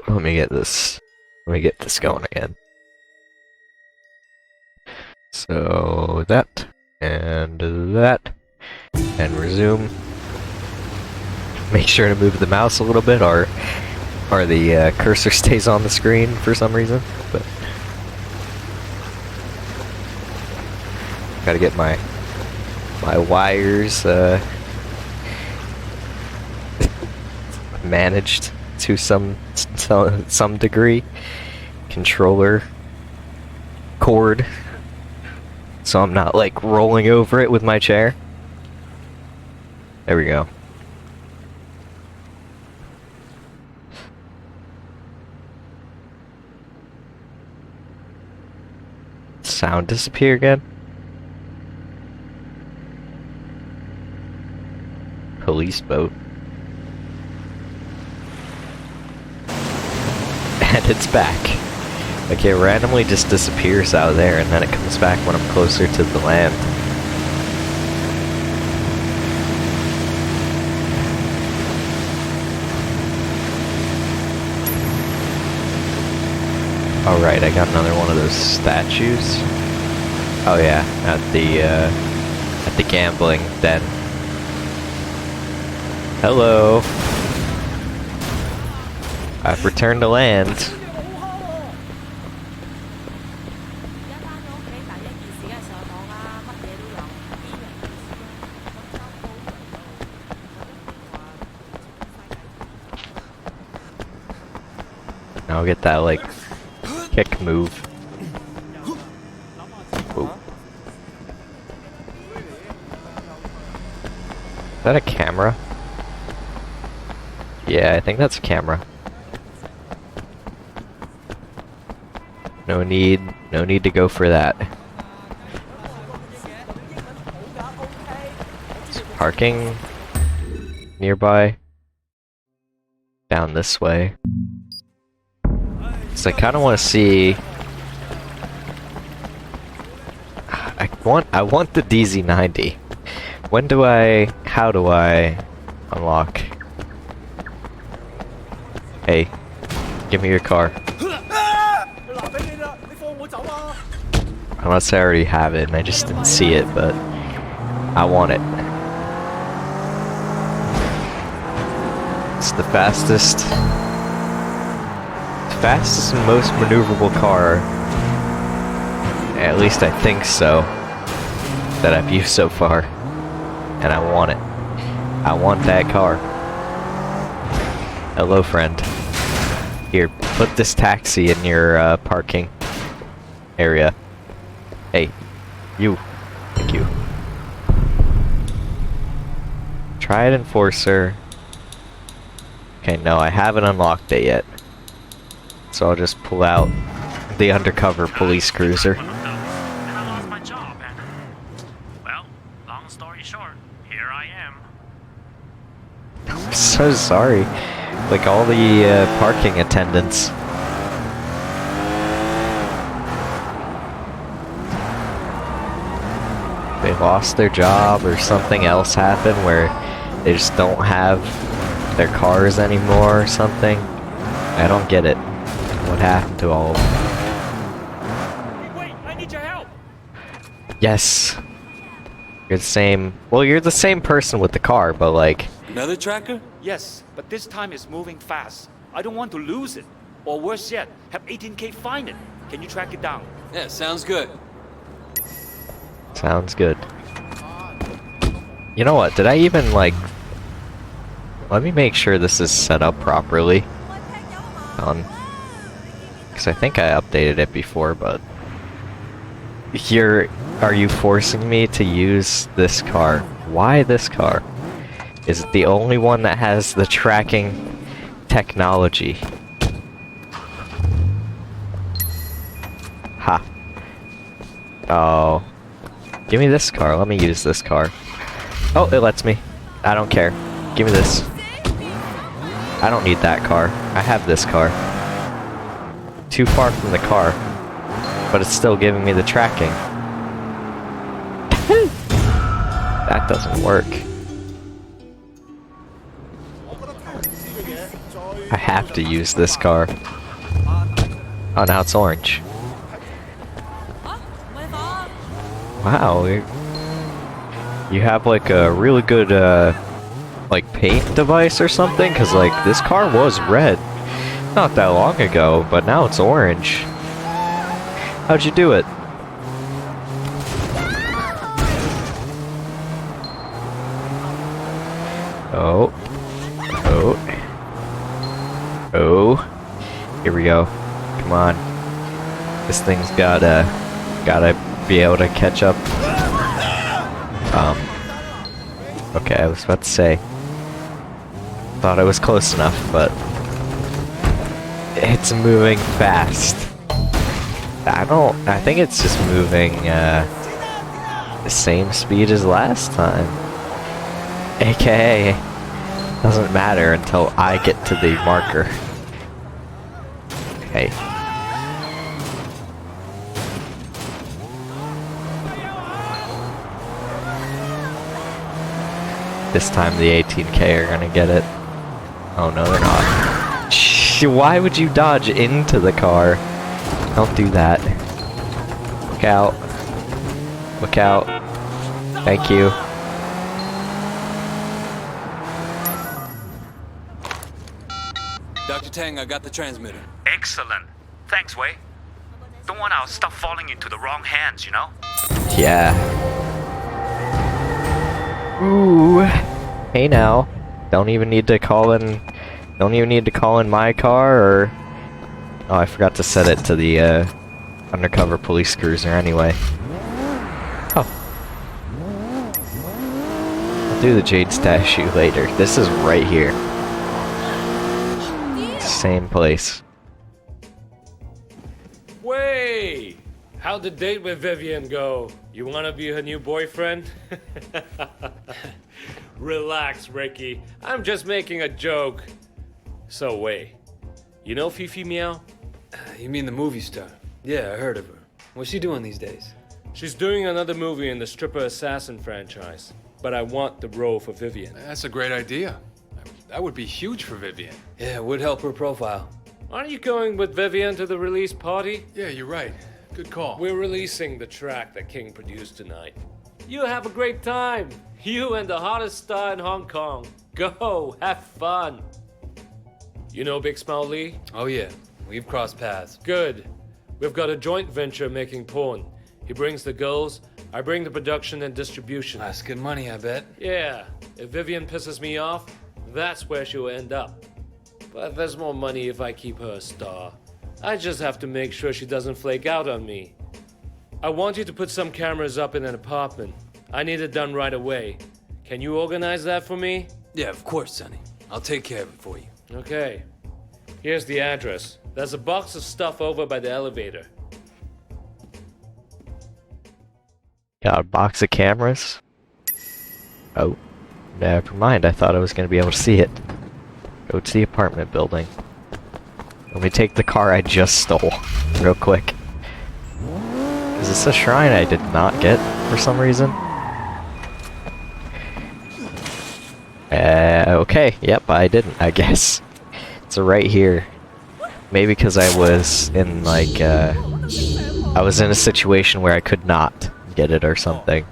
Let me get this going again. So that and resume. Make sure to move the mouse a little bit, or the cursor stays on the screen for some reason. But gotta get my wires managed to some degree. Controller cord, so I'm not like rolling over it with my chair. There we go. Sound disappear again? Police boat. And it's back. Like, it randomly just disappears out there, and then it comes back when I'm closer to the land. Alright, I got another one of those statues. Oh yeah, at the gambling den. Hello. I've returned to land. Now I'll get that, like, kick move. Ooh. Is that a camera? Yeah, I think that's a camera. No need to go for that. Is parking nearby? Down this way. So I kind of want to see. I want the DZ90. How do I unlock? Hey, give me your car. Unless I already have it and I just didn't see it, but I want it. It's the fastest and most maneuverable car, at least I think so, that I've used so far. And I want it. I want that car. Hello, friend. Here, put this taxi in your parking area. Hey, you. Thank you. Try it, Enforcer. Okay, no, I haven't unlocked it yet. So I'll just pull out the undercover police cruiser. And I lost my job, and well, long story short, here I am. I'm so sorry. Like, all the parking attendants. They lost their job or something else happened where they just don't have their cars anymore or something. I don't get it. What happened to all of them? Wait, I need your help. Yes. You're the same. Well, you're the same person with the car, but like. Another tracker? Yes, but this time it's moving fast. I don't want to lose it. Or worse yet, have 18K find it. Can you track it down? Yeah, sounds good. Sounds good. You know what? Did I even like. Let me make sure this is set up properly. Because I think I updated it before, but. Are you forcing me to use this car? Why this car? Is it the only one that has the tracking technology? Ha. Oh. Give me this car. Let me use this car. Oh, it lets me. I don't care. Give me this. I don't need that car. I have this car. Too far from the car. But it's still giving me the tracking. That doesn't work. I have to use this car. Oh, now it's orange. Wow, you have like a really good like paint device or something? Cause like this car was red not that long ago, but now it's orange. How'd you do it? Oh. Oh. Oh. Here we go. Come on. This thing's gotta be able to catch up. Okay, I was about to say. Thought I was close enough, but it's moving fast. I think it's just moving the same speed as last time. AKA, doesn't matter until I get to the marker. Okay. This time the 18K are gonna get it. Oh no, they're not. Why would you dodge into the car? Don't do that. Look out. Look out. Thank you. Dr. Tang, I got the transmitter. Excellent. Thanks, Wei. Don't want our stuff falling into the wrong hands, you know? Yeah. Ooh. Hey now. Don't even need to call in my car, or oh, I forgot to set it to the undercover police cruiser anyway. Oh. I'll do the Jade statue later. This is right here. Same place. Wait! How'd the date with Vivian go? You wanna be her new boyfriend? Relax, Ricky. I'm just making a joke. So wait, you know Fifi Meow? You mean the movie star? Yeah, I heard of her. What's she doing these days? She's doing another movie in the Stripper Assassin franchise, but I want the role for Vivian. That's a great idea. That would be huge for Vivian. Yeah, it would help her profile. Aren't you going with Vivian to the release party? Yeah, you're right. Good call. We're releasing the track that King produced tonight. You have a great time. You and the hottest star in Hong Kong. Go, have fun. You know Big Smile Lee? Oh yeah, we've crossed paths. Good. We've got a joint venture making porn. He brings the girls, I bring the production and distribution. That's good money, I bet. Yeah, if Vivian pisses me off, that's where she'll end up. But there's more money if I keep her a star. I just have to make sure she doesn't flake out on me. I want you to put some cameras up in an apartment. I need it done right away. Can you organize that for me? Yeah, of course, Sonny. I'll take care of it for you. Okay. Here's the address. There's a box of stuff over by the elevator. Got a box of cameras? Oh, never mind. I thought I was going to be able to see it. Go to the apartment building. Let me take the car I just stole, real quick. Is this a shrine I did not get for some reason? Okay, yep, I didn't, I guess. It's right here. Maybe because I was in, like, I was in a situation where I could not get it or something.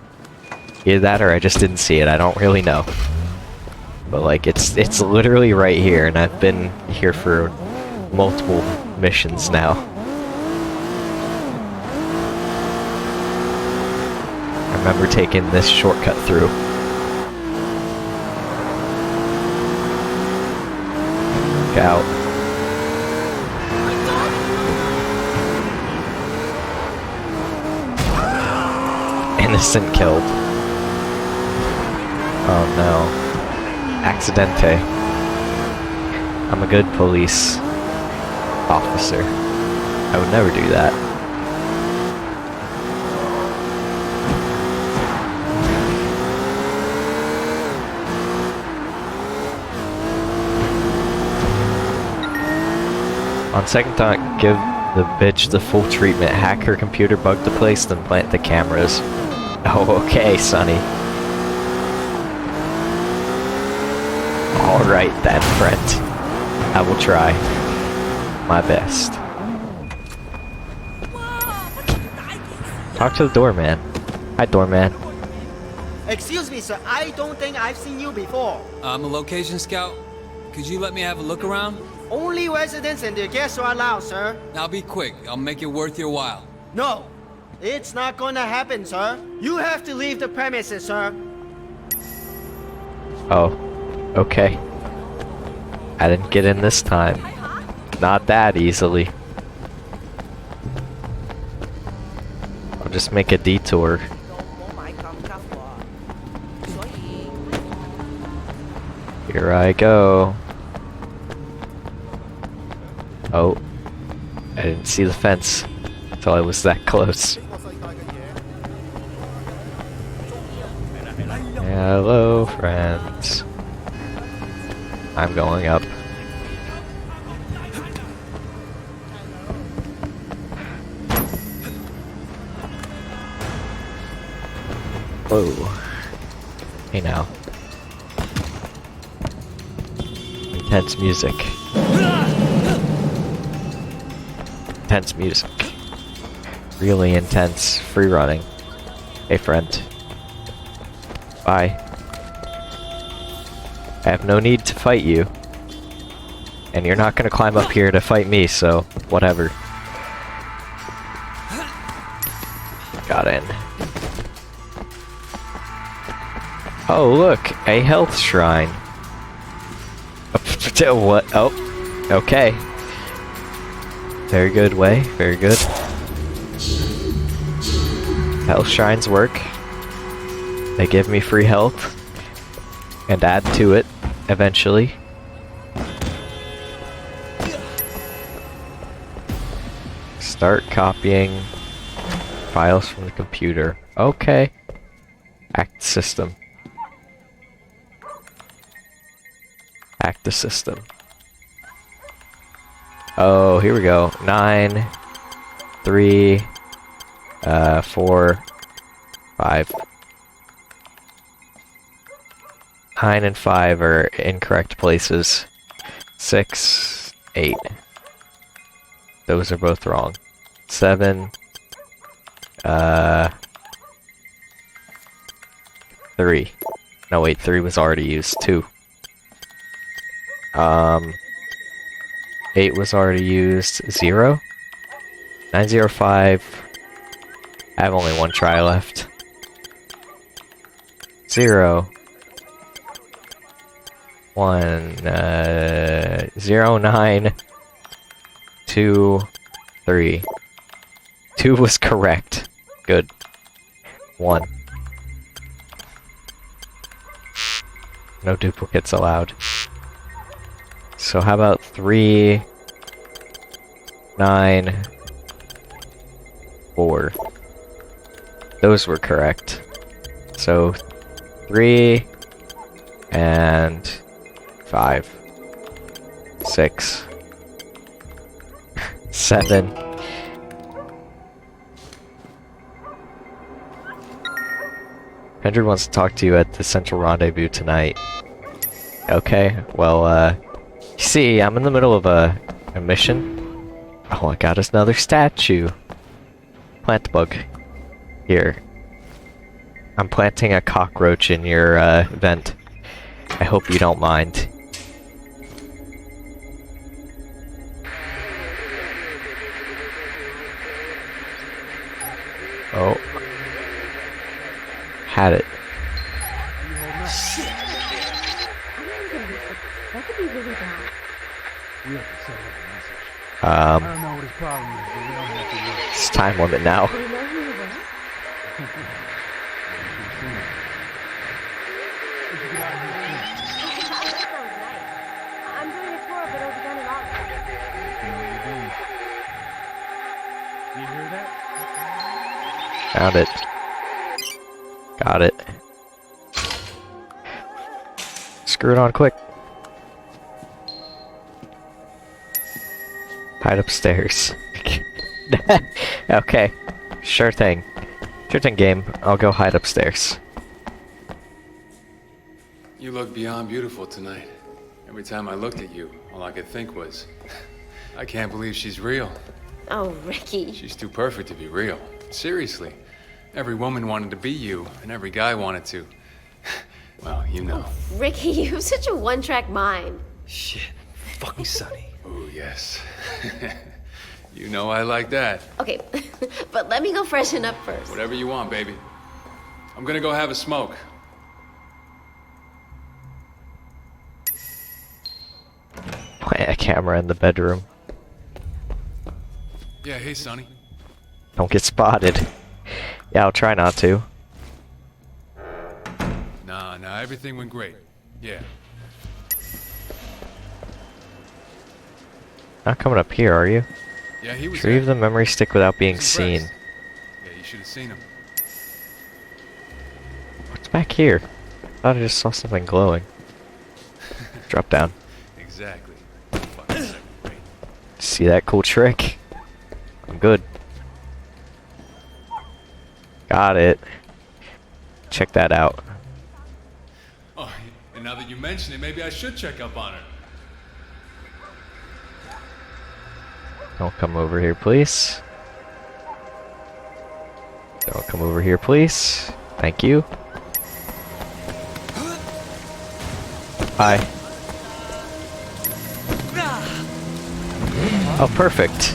Either that or I just didn't see it, I don't really know. But, like, it's literally right here, and I've been here for multiple missions now. I remember taking this shortcut through. Look out. Innocent killed. Oh no. Accidente. I'm a good police officer. I would never do that. On second thought, give the bitch the full treatment. Hack her computer, bug the place, then plant the cameras. Oh, okay, Sonny. Alright then, friend. I will try my best. Talk to the doorman. Hi, doorman. Excuse me, sir. I don't think I've seen you before. I'm a location scout. Could you let me have a look around? Only residents and their guests are allowed, sir. I'll be quick. I'll make it worth your while. No, it's not gonna happen, sir. You have to leave the premises, sir. Oh, okay. I didn't get in this time. Not that easily. I'll just make a detour. Here I go. Oh, I didn't see the fence until I was that close. Hello, friends. I'm going up. Whoa. Hey now. Intense music. Intense music. Really intense free running. Hey friend. Bye. I have no need to fight you. And you're not gonna climb up here to fight me, so whatever. Got in. Oh look, a health shrine. What? Oh, okay. Very good way, very good. Health shrines work. They give me free health. And add to it, eventually. Start copying files from the computer. Okay. Hack the system. Hack the system. Oh, here we go. 9, 3, 4, 5. 9 and 5 are incorrect places. 6, 8. Those are both wrong. 7, 3. No wait, 3 was already used. 2. 8 was already used. 0. 905. I have only one try left. 0. 1, 0, 9, 2, 3. 2 was correct. Good. 1. No duplicates allowed. So how about 3, 9, 4. Those were correct. So 3 and 5, 6, 7. Hendry wants to talk to you at the Central Rendezvous tonight. Okay, well, you see, I'm in the middle of a mission. Oh, I got us another statue. Plant bug. Here. I'm planting a cockroach in your, vent. I hope you don't mind. Oh. Had it. That could be really bad. We have to send him a message. I don't know what his problem is, but we don't have to worry. It's time limit now. Do you know who he was? I'm doing a tour, but it'll be done in August. You hear that? Found it. Got it. Screw it on quick. Hide upstairs. Okay. Sure thing. Sure thing, game. I'll go hide upstairs. You look beyond beautiful tonight. Every time I looked at you, all I could think was, I can't believe she's real. Oh, Ricky. She's too perfect to be real. Seriously. Every woman wanted to be you, and every guy wanted to. Well, you know. Ricky, you have such a one-track mind. Shit. Fucking Sonny. Oh, yes. You know I like that. Okay, but let me go freshen up first. Whatever you want, baby. I'm gonna go have a smoke. Plant a camera in the bedroom. Yeah, hey, Sonny. Don't get spotted. Yeah, I'll try not to. Nah, everything went great. Yeah. Not coming up here, are you? Yeah, he was Retrieve the memory stick without being seen. Yeah, you should have seen him. What's back here? I thought I just saw something glowing. Drop down. Exactly. See that cool trick? I'm good. Got it. Check that out. Oh, and now that you mention it, maybe I should check up on her. Don't come over here, please. Don't come over here, please. Thank you. Hi. Oh, perfect.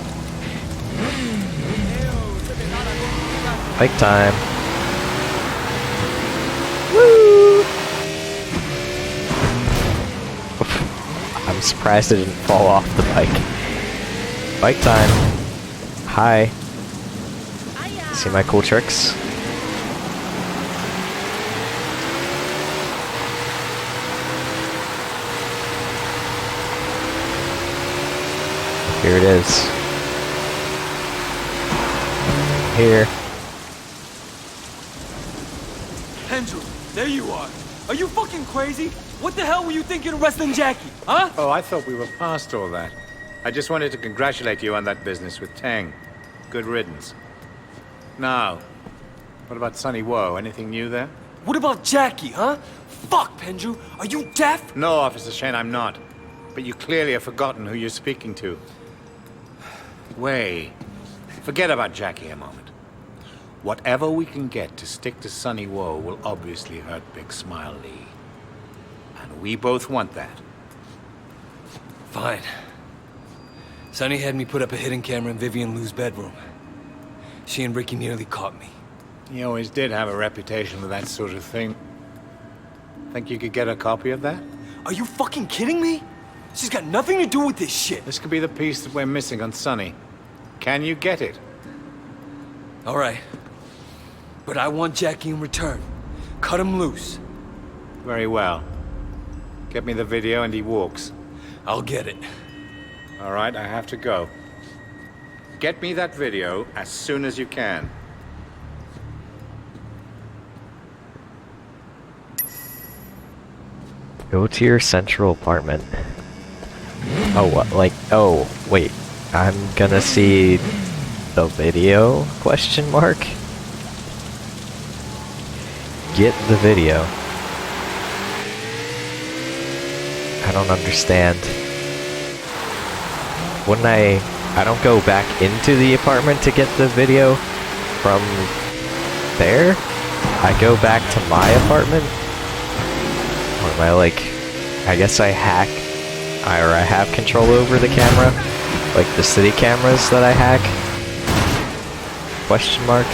Bike time. Woo! I'm surprised it didn't fall off the bike. Bike time. Hi. See my cool tricks? Here it is. Here. Andrew, there you are. Are you fucking crazy? What the hell were you thinking of arresting Jackie, huh? Oh, I thought we were past all that. I just wanted to congratulate you on that business with Tang. Good riddance. Now, what about Sonny Woe? Anything new there? What about Jackie, huh? Fuck, Pendrew. Are you deaf? No, Officer Shen, I'm not. But you clearly have forgotten who you're speaking to. Wei, forget about Jackie a moment. Whatever we can get to stick to Sonny Woe will obviously hurt Big Smile Lee. And we both want that. Fine. Sonny had me put up a hidden camera in Vivian Lou's bedroom. She and Ricky nearly caught me. He always did have a reputation for that sort of thing. Think you could get a copy of that? Are you fucking kidding me? She's got nothing to do with this shit. This could be the piece that we're missing on Sonny. Can you get it? All right. But I want Jackie in return. Cut him loose. Very well. Get me the video and he walks. I'll get it. All right, I have to go. Get me that video as soon as you can. Go to your central apartment. Oh, what? Like, oh, wait. I'm gonna see the video? Question mark? Get the video. I don't understand. Wouldn't I don't go back into the apartment to get the video from there? I go back to my apartment? Or am I like, I guess I hack, or I have control over the camera? Like the city cameras that I hack? Question mark?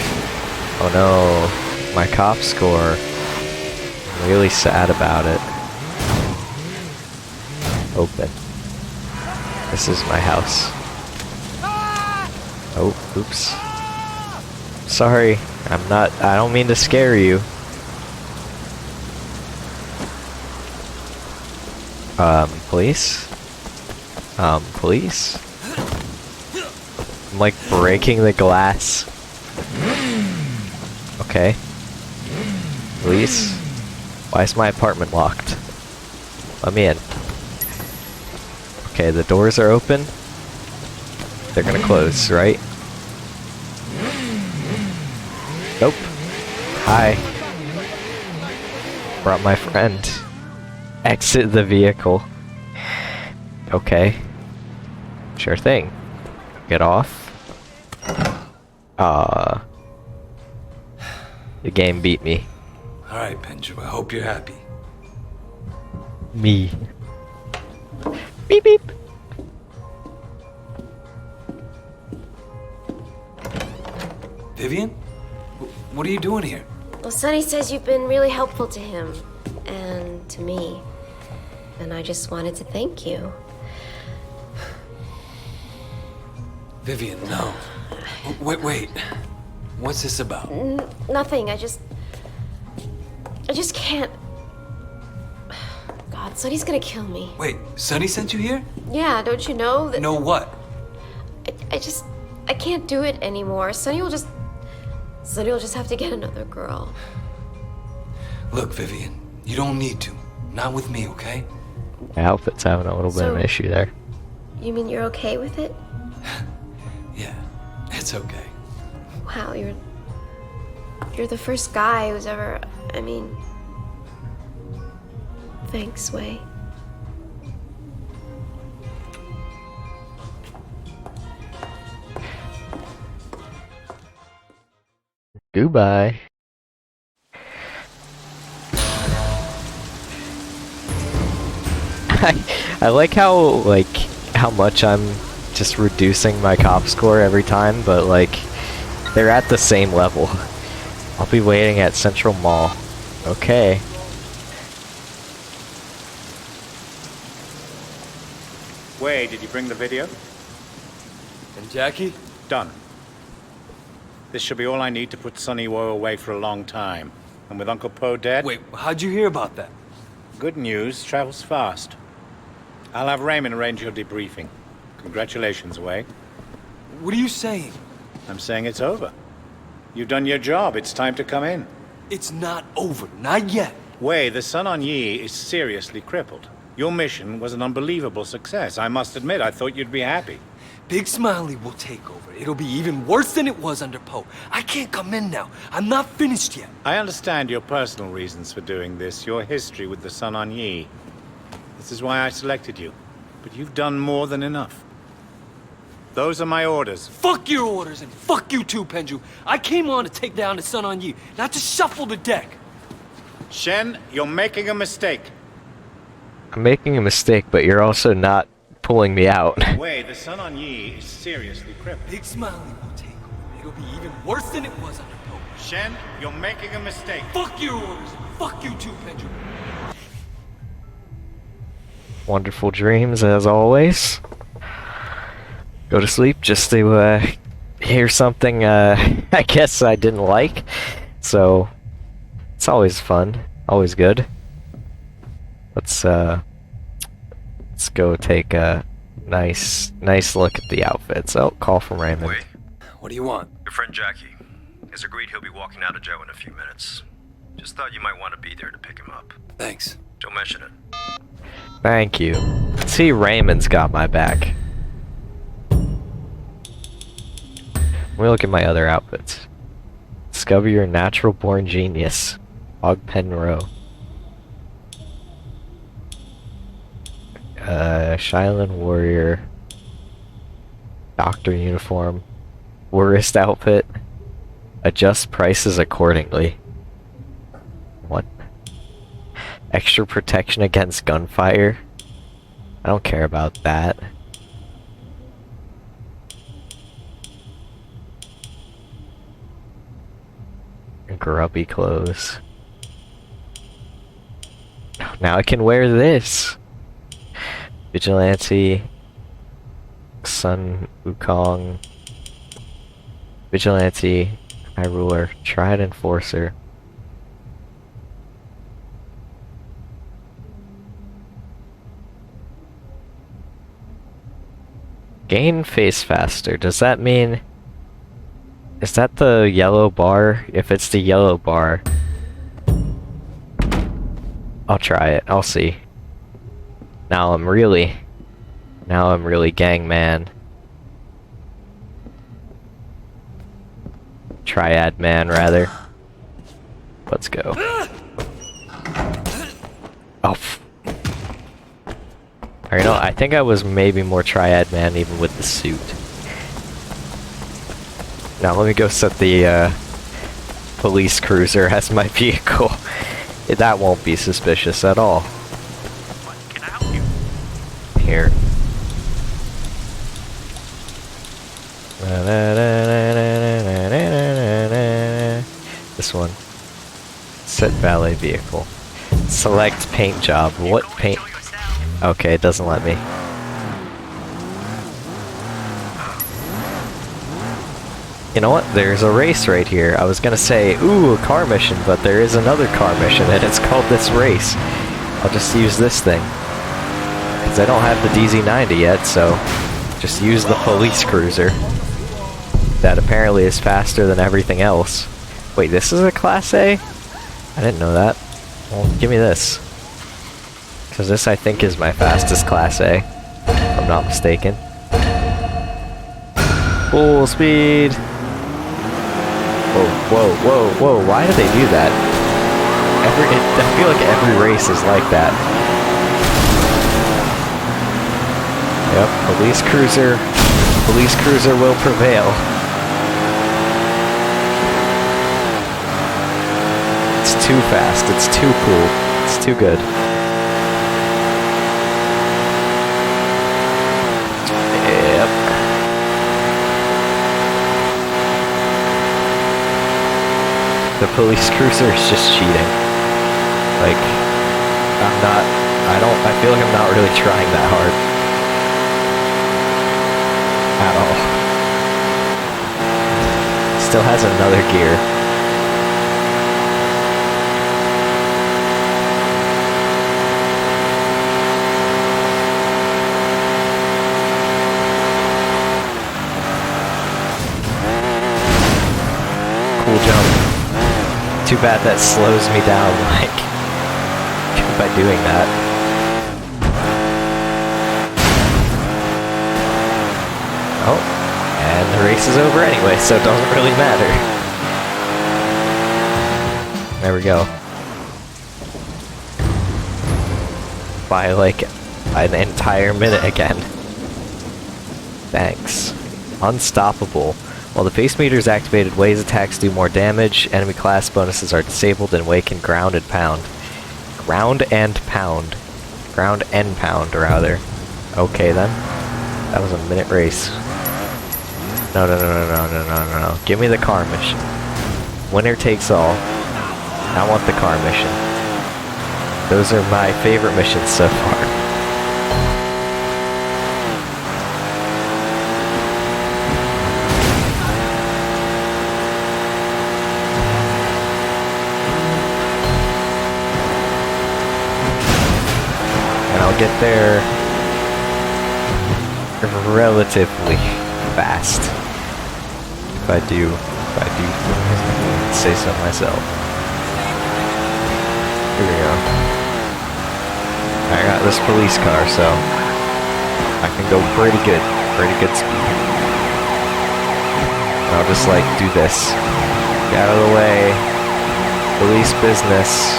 Oh no, my cop score. I'm really sad about it. Open. This is my house. Oh, oops. Sorry, I don't mean to scare you. Police? Police? I'm like breaking the glass. Okay. Police? Why is my apartment locked? Let me in. Okay, the doors are open. They're gonna close, right? Nope. Hi. Brought my friend. Exit the vehicle. Okay. Sure thing. Get off. The game beat me. Alright, Penju, I hope you're happy. Me. Beep beep. Vivian? What are you doing here? Well, Sonny says you've been really helpful to him. And to me. And I just wanted to thank you. Vivian, no. Wait. What's this about? Nothing. I just can't. God, Sonny's gonna kill me. Wait, Sonny sent you here? Yeah, don't you know that? Know what? I can't do it anymore. Sonny will just have to get another girl. Look, Vivian, you don't need to. Not with me, okay? My outfit's having a little bit of an issue there. You mean you're okay with it? Yeah, it's okay. Wow, you're the first guy who's ever. I mean, thanks, Wei. Goodbye. I like how much I'm just reducing my cop score every time, but like they're at the same level. I'll be waiting at Central Mall. Okay. Wei, did you bring the video? And Jackie? Done. This should be all I need to put Sonny Woe away for a long time. And with Uncle Po dead... Wait, how'd you hear about that? Good news travels fast. I'll have Raymond arrange your debriefing. Congratulations, Wei. What are you saying? I'm saying it's over. You've done your job. It's time to come in. It's not over. Not yet. Wei, the Sun on Yi is seriously crippled. Your mission was an unbelievable success. I must admit, I thought you'd be happy. Big Smiley will take over. It'll be even worse than it was under Poe. I can't come in now. I'm not finished yet. I understand your personal reasons for doing this, your history with the Sun on Yi. This is why I selected you. But you've done more than enough. Those are my orders. Fuck your orders, and fuck you too, Penju. I came on to take down the Sun on Yi, not to shuffle the deck. Shen, you're making a mistake. I'm making a mistake, but you're also not pulling me out. Wei, the Sun on Yi is seriously crippled. Big Smiley will take over. It'll be even worse than it was under Poe. Shen, you're making a mistake. Fuck your orders, and fuck you too, Penju. Wonderful dreams, as always. Go to sleep just to hear something I guess I didn't like. So it's always fun, always good. Let's go take a nice look at the outfits. Oh, call from Raymond. Wait. What do you want? Your friend Jackie has agreed he'll be walking out of jail in a few minutes. Just thought you might want to be there to pick him up. Thanks. Don't mention it. Thank you. See, Raymond's got my back. Let me look at my other outfits. Discover your natural born genius. Ogpen Row. Shiloh Warrior. Doctor uniform. Worst outfit. Adjust prices accordingly. What? Extra protection against gunfire? I don't care about that. Grubby clothes. Now I can wear this. Vigilante. Sun Wukong. Vigilante. High Ruler. Triad Enforcer. Gain face faster. Does that mean... Is that the yellow bar? If it's the yellow bar... I'll try it. I'll see. Now I'm really gang man. Triad man, rather. Let's go. Oh. Or you know, I think I was maybe more Triad Man even with the suit. Now let me go set the police cruiser as my vehicle. That won't be suspicious at all. Here. This one. Set valet vehicle. Select paint job. What paint? Okay, it doesn't let me. You know what? There's a race right here. I was gonna say, ooh, a car mission, but there is another car mission, and it's called this race. I'll just use this thing. Because I don't have the DZ90 yet, so just use the police cruiser. That apparently is faster than everything else. Wait, this is a Class A? I didn't know that. Well, give me this. Because this, I think, is my fastest Class A. If I'm not mistaken. Full speed! Whoa, whoa, whoa, whoa, why do they do that? I feel like every race is like that. Yep, police cruiser will prevail. It's too fast, it's too cool, it's too good. Yep. The police cruiser is just cheating. Like, I feel like I'm not really trying that hard. At all. Still has another gear. Cool jump. Too bad that slows me down, like, by doing that. Oh, and the race is over anyway, so it doesn't really matter. There we go. By, like, an entire minute again. Thanks. Unstoppable. While the pace meter is activated, Waze attacks do more damage, enemy class bonuses are disabled, and Way can ground and pound. Ground and pound. Ground and pound, rather. Okay then. That was a minute race. No, no, no, no, no, no, no, no, no. Give me the car mission. Winner takes all. I want the car mission. Those are my favorite missions so far. Get there relatively fast. If I do say so myself. Here we go. I got this police car, so I can go pretty good speed. And I'll just like do this. Get out of the way. Police business.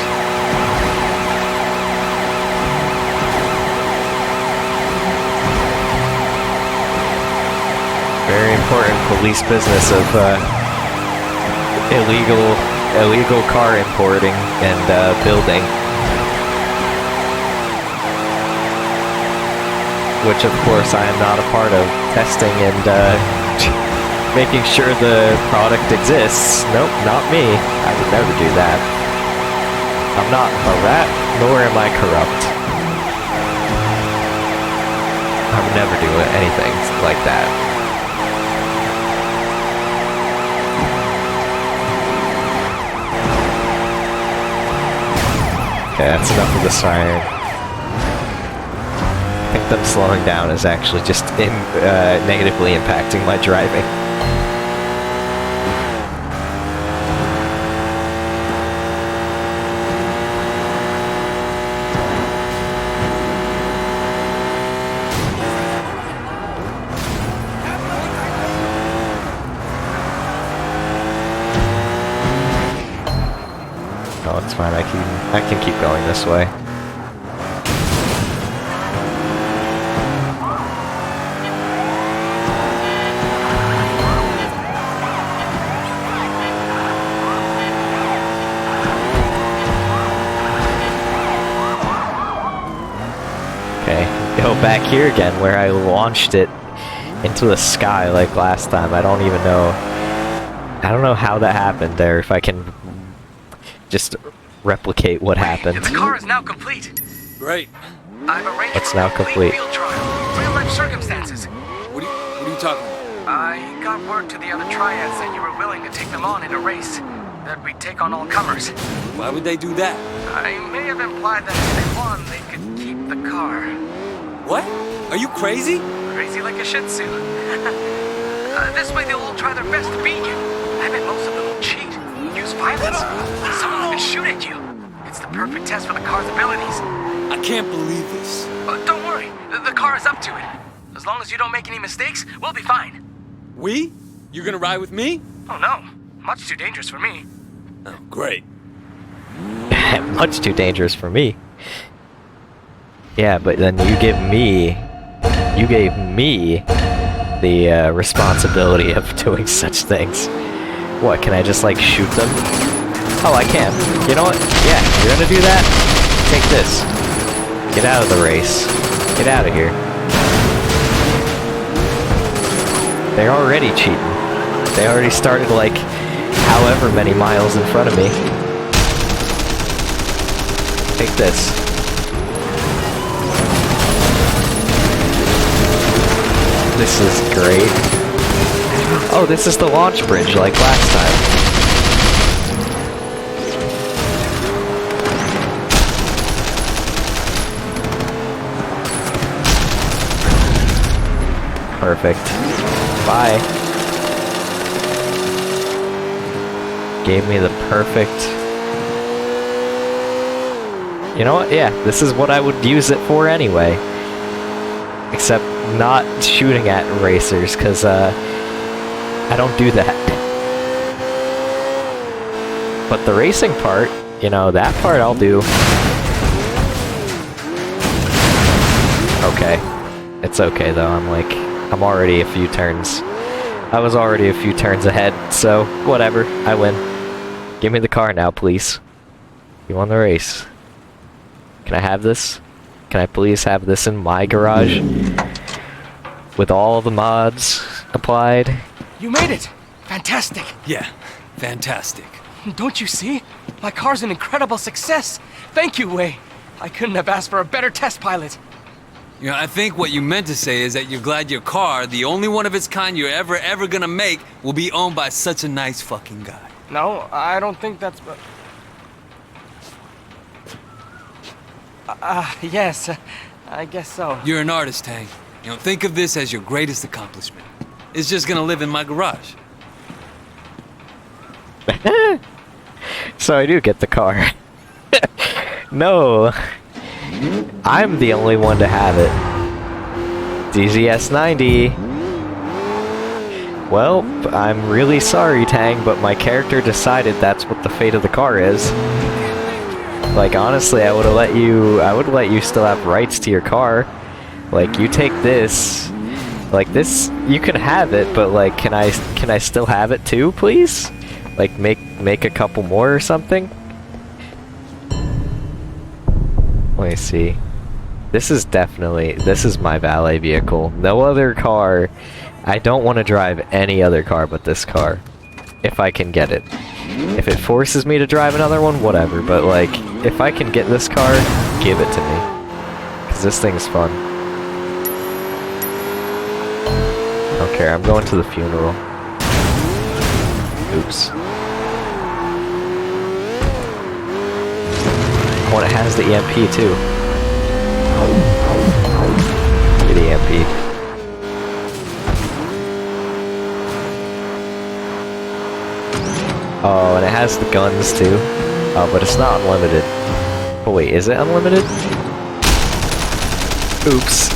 Very important police business of illegal car importing and building, which of course I am not a part of. Testing and making sure the product exists. Nope, not me. I would never do that. I'm not a rat, nor am I corrupt. I would never do anything like that. Okay, that's enough of the siren. I think them slowing down is actually just negatively impacting my driving. Oh, it's fine. I can keep going this way. go back here again where I launched it into the sky like last time. I don't even know. I don't know how that happened there, if I can just replicate what happened. The car is now complete. Great. I've arranged It's for now a complete complete. field trial. Real life circumstances. What are you talking about? I got word to the other triads that you were willing to take them on in a race. That we'd take on all comers. Why would they do that? I may have implied that if they won, they could keep the car. What? Are you crazy? Crazy like a shih tzu. This way they'll all try their best to beat you. I bet most of them will cheat, use violence. Some will even shoot at you. It's the perfect test for the car's abilities. I can't believe this. Don't worry, the car is up to it. As long as you don't make any mistakes, we'll be fine. We? You're gonna ride with me? Oh no, much too dangerous for me. Oh, great. Much too dangerous for me. Yeah, but then you gave me the responsibility of doing such things. What, can I just like shoot them? Oh, I can. You know what? Yeah, you're gonna do that? Take this. Get out of the race. Get out of here. They're already cheating. They already started like however many miles in front of me. Take this. This is great. Oh, this is the launch bridge like last time. Perfect. Bye. Gave me the perfect... You know what? Yeah, this is what I would use it for anyway. Except not shooting at racers, because I don't do that. But the racing part, you know, that part I'll do. Okay. It's okay though, I'm already a few turns. I was already a few turns ahead, so whatever, I win. Give me the car now, please. You won the race. Can I have this? Can I please have this in my garage? With all the mods applied? You made it! Fantastic! Yeah, fantastic. Don't you see? My car's an incredible success! Thank you, Wei. I couldn't have asked for a better test pilot. You know, I think what you meant to say is that you're glad your car, the only one of its kind you're ever gonna make, will be owned by such a nice fucking guy. No, I don't think that's... yes, I guess so. You're an artist, Tang. You know, think of this as your greatest accomplishment. It's just gonna live in my garage. So I do get the car. No. I'm the only one to have it. DZS90. Well, I'm really sorry, Tang, but my character decided that's what the fate of the car is. Like, honestly, I would let you still have rights to your car. Like, you take this. Like, this, you can have it, but like, can I still have it too, please? Like, make a couple more or something? Let me see. This is my valet vehicle. No other car. I don't want to drive any other car but this car. If I can get it. If it forces me to drive another one, whatever. But like, if I can get this car, give it to me. Because this thing's fun. I don't care, I'm going to the funeral. Oops. Oh, and it has the EMP too. Get EMP. Oh, and it has the guns too. Oh, but it's not unlimited. Oh wait, is it unlimited? Oops.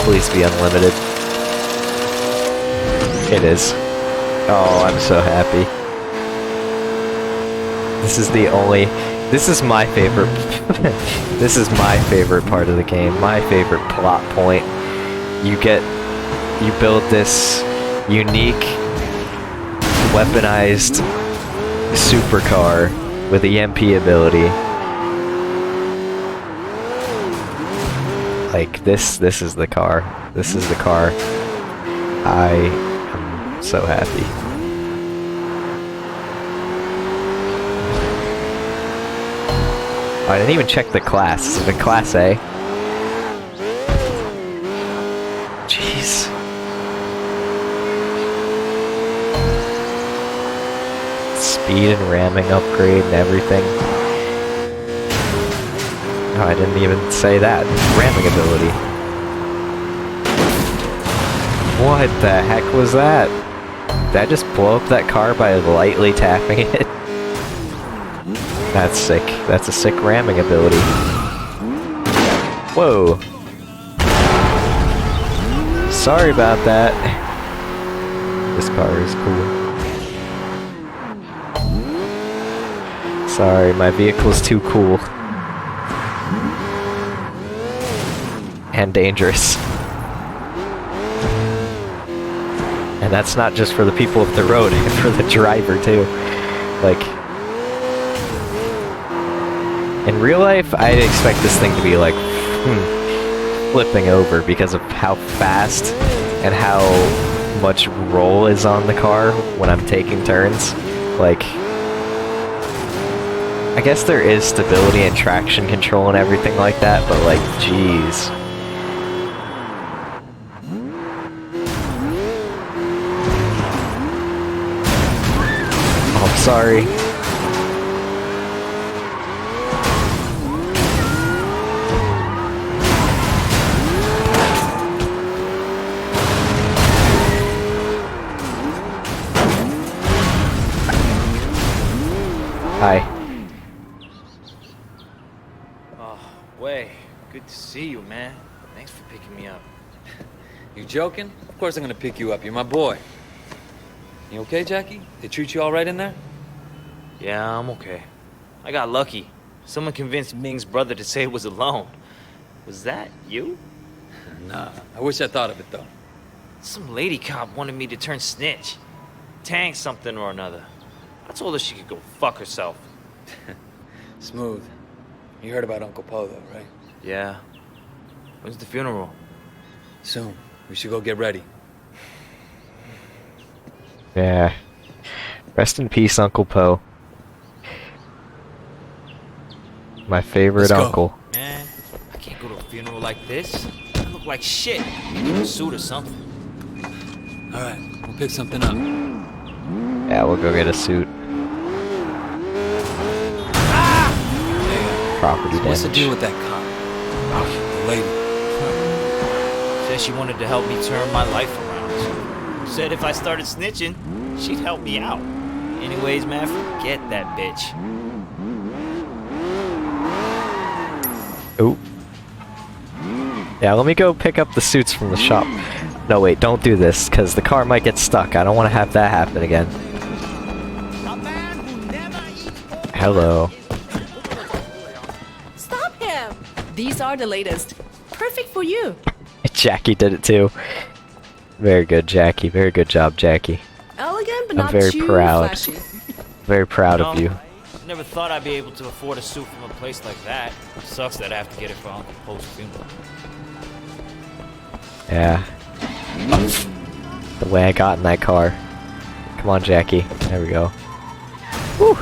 Please be unlimited. It is. Oh, I'm so happy. This is my favorite, this is my favorite part of the game, my favorite plot point. You build this unique, weaponized supercar with EMP ability, Like, this is the car. This is the car. I am so happy. I didn't even check the class. Is it a Class A? Jeez. Speed and ramming upgrade and everything. Oh, I didn't even say that. Ramming ability. What the heck was that? Did I just blow up that car by lightly tapping it? That's sick. That's a sick ramming ability. Whoa. Sorry about that. This car is cool. Sorry, my vehicle's too cool. And dangerous. And that's not just for the people of the road, for the driver too. Like, in real life, I'd expect this thing to be like, flipping over because of how fast and how much roll is on the car when I'm taking turns. Like, I guess there is stability and traction control and everything like that, but like, jeez. Oh, I'm sorry. Hi. Oh, Way, good to see you, man. Thanks for picking me up. You joking? Of course I'm gonna pick you up. You're my boy. You okay, Jackie? They treat you all right in there? Yeah, I'm okay. I got lucky. Someone convinced Ming's brother to say it was alone. Was that you? Nah, I wish I thought of it, though. Some lady cop wanted me to turn snitch. Tank something or another. I told her she could go fuck herself. Smooth. You heard about Uncle Po, though, right? Yeah. When's the funeral? Soon. We should go get ready. Yeah. Rest in peace, Uncle Po. My favorite uncle. Man, I can't go to a funeral like this. I look like shit. In a suit or something. All right, we'll pick something up. Yeah, we'll go get a suit. Property damage. What's the deal with that cop? The lady. Said she wanted to help me turn my life around. Said if I started snitching, she'd help me out. Anyways, man, forget that bitch. Oh. Yeah, let me go pick up the suits from the shop. No, wait, don't do this, because the car might get stuck. I don't want to have that happen again. Hello. Stop him! These are the latest. Perfect for you. Jackie did it too. Very good, Jackie. Very good job, Jackie. Elegant, but I'm not very too proud. flashy. Very proud of you. Never thought I'd be able to afford a suit from a place like that. Sucks that I have to get it for Uncle Po's funeral. Yeah. The way I got in that car. Come on, Jackie. There we go. Woo.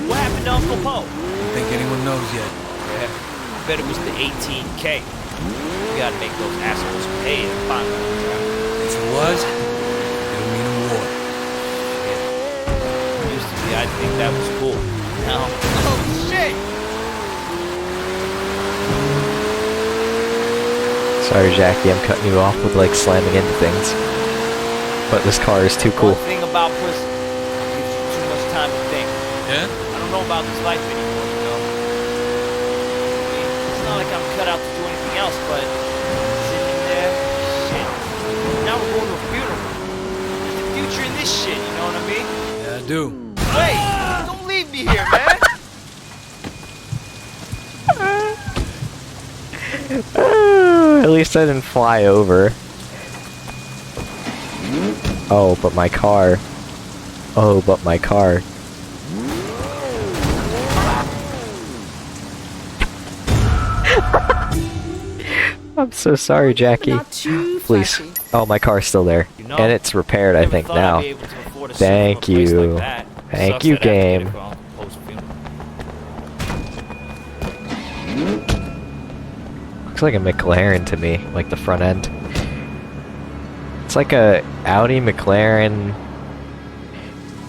What happened to Uncle Po? Don't think anyone knows yet. Yeah, I bet it was the 18K. We gotta make those assholes pay and find out. If it was, it'll mean a war. Used to be, I'd think that was cool. Now, oh shit! Sorry, Jackie, I'm cutting you off with like slamming into things. But this car is too cool. One thing about pussy, it gives you too much time to think. Yeah? I don't know about this life anymore, you know? I mean, it's not like I'm cut out to do anything else, but sitting there, shit. Now we're going to a funeral. There's the future in this shit, you know what I mean? Yeah, I do. Wait! Don't leave me here, man! At least I didn't fly over. Oh, but my car. Oh, but my car. I'm so sorry, Jackie. Please. Oh, my car's still there. And it's repaired, I think, now. Thank you. Thank you, game. Looks like a McLaren to me, like the front end. It's like a Audi, McLaren,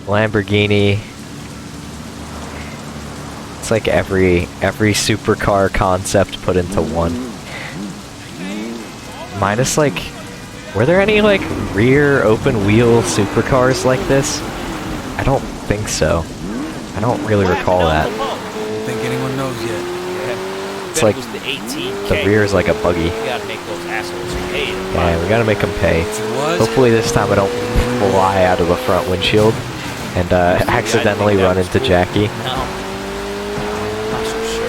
Lamborghini. It's like every supercar concept put into one. Minus like, were there any like rear open wheel supercars like this? I don't think so. I don't really recall that. I don't think anyone knows yet. It's like the rear is like a buggy. You gotta make those assholes pay. Yeah, we gotta make them pay. Hopefully this time I don't fly out of the front windshield and accidentally run into Jackie. No. Not so sure.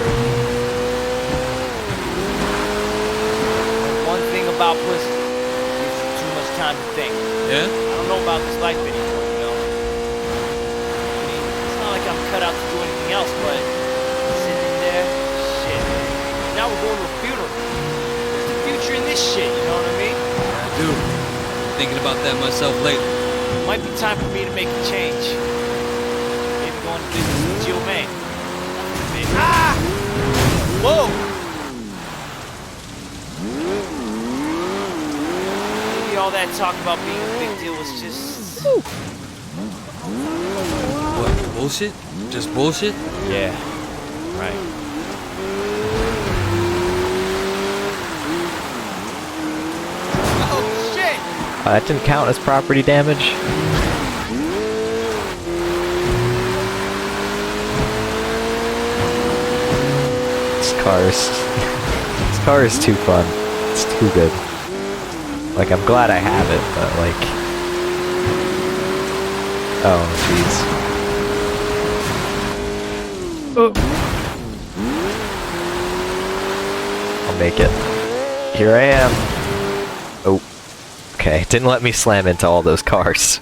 One thing about pussy, gives you too much time to think. Yeah? I don't know about this life anymore, you know? I mean, it's not like I'm cut out to do anything else, but sitting there, shit. Now we're going to a funeral. What's the future in this shit, you know what I mean? I do. Been thinking about that myself lately. It might be time for me to make a change. Maybe going to visit with Jill May. Ah! Whoa! Maybe all that talk about being a big deal was just... What, bullshit? Just bullshit? Yeah, right. Oh, shit! That didn't count as property damage. This car is too fun. It's too good. Like, I'm glad I have it, but like... Oh, jeez. I'll make it. Here I am. Oh. Okay, didn't let me slam into all those cars.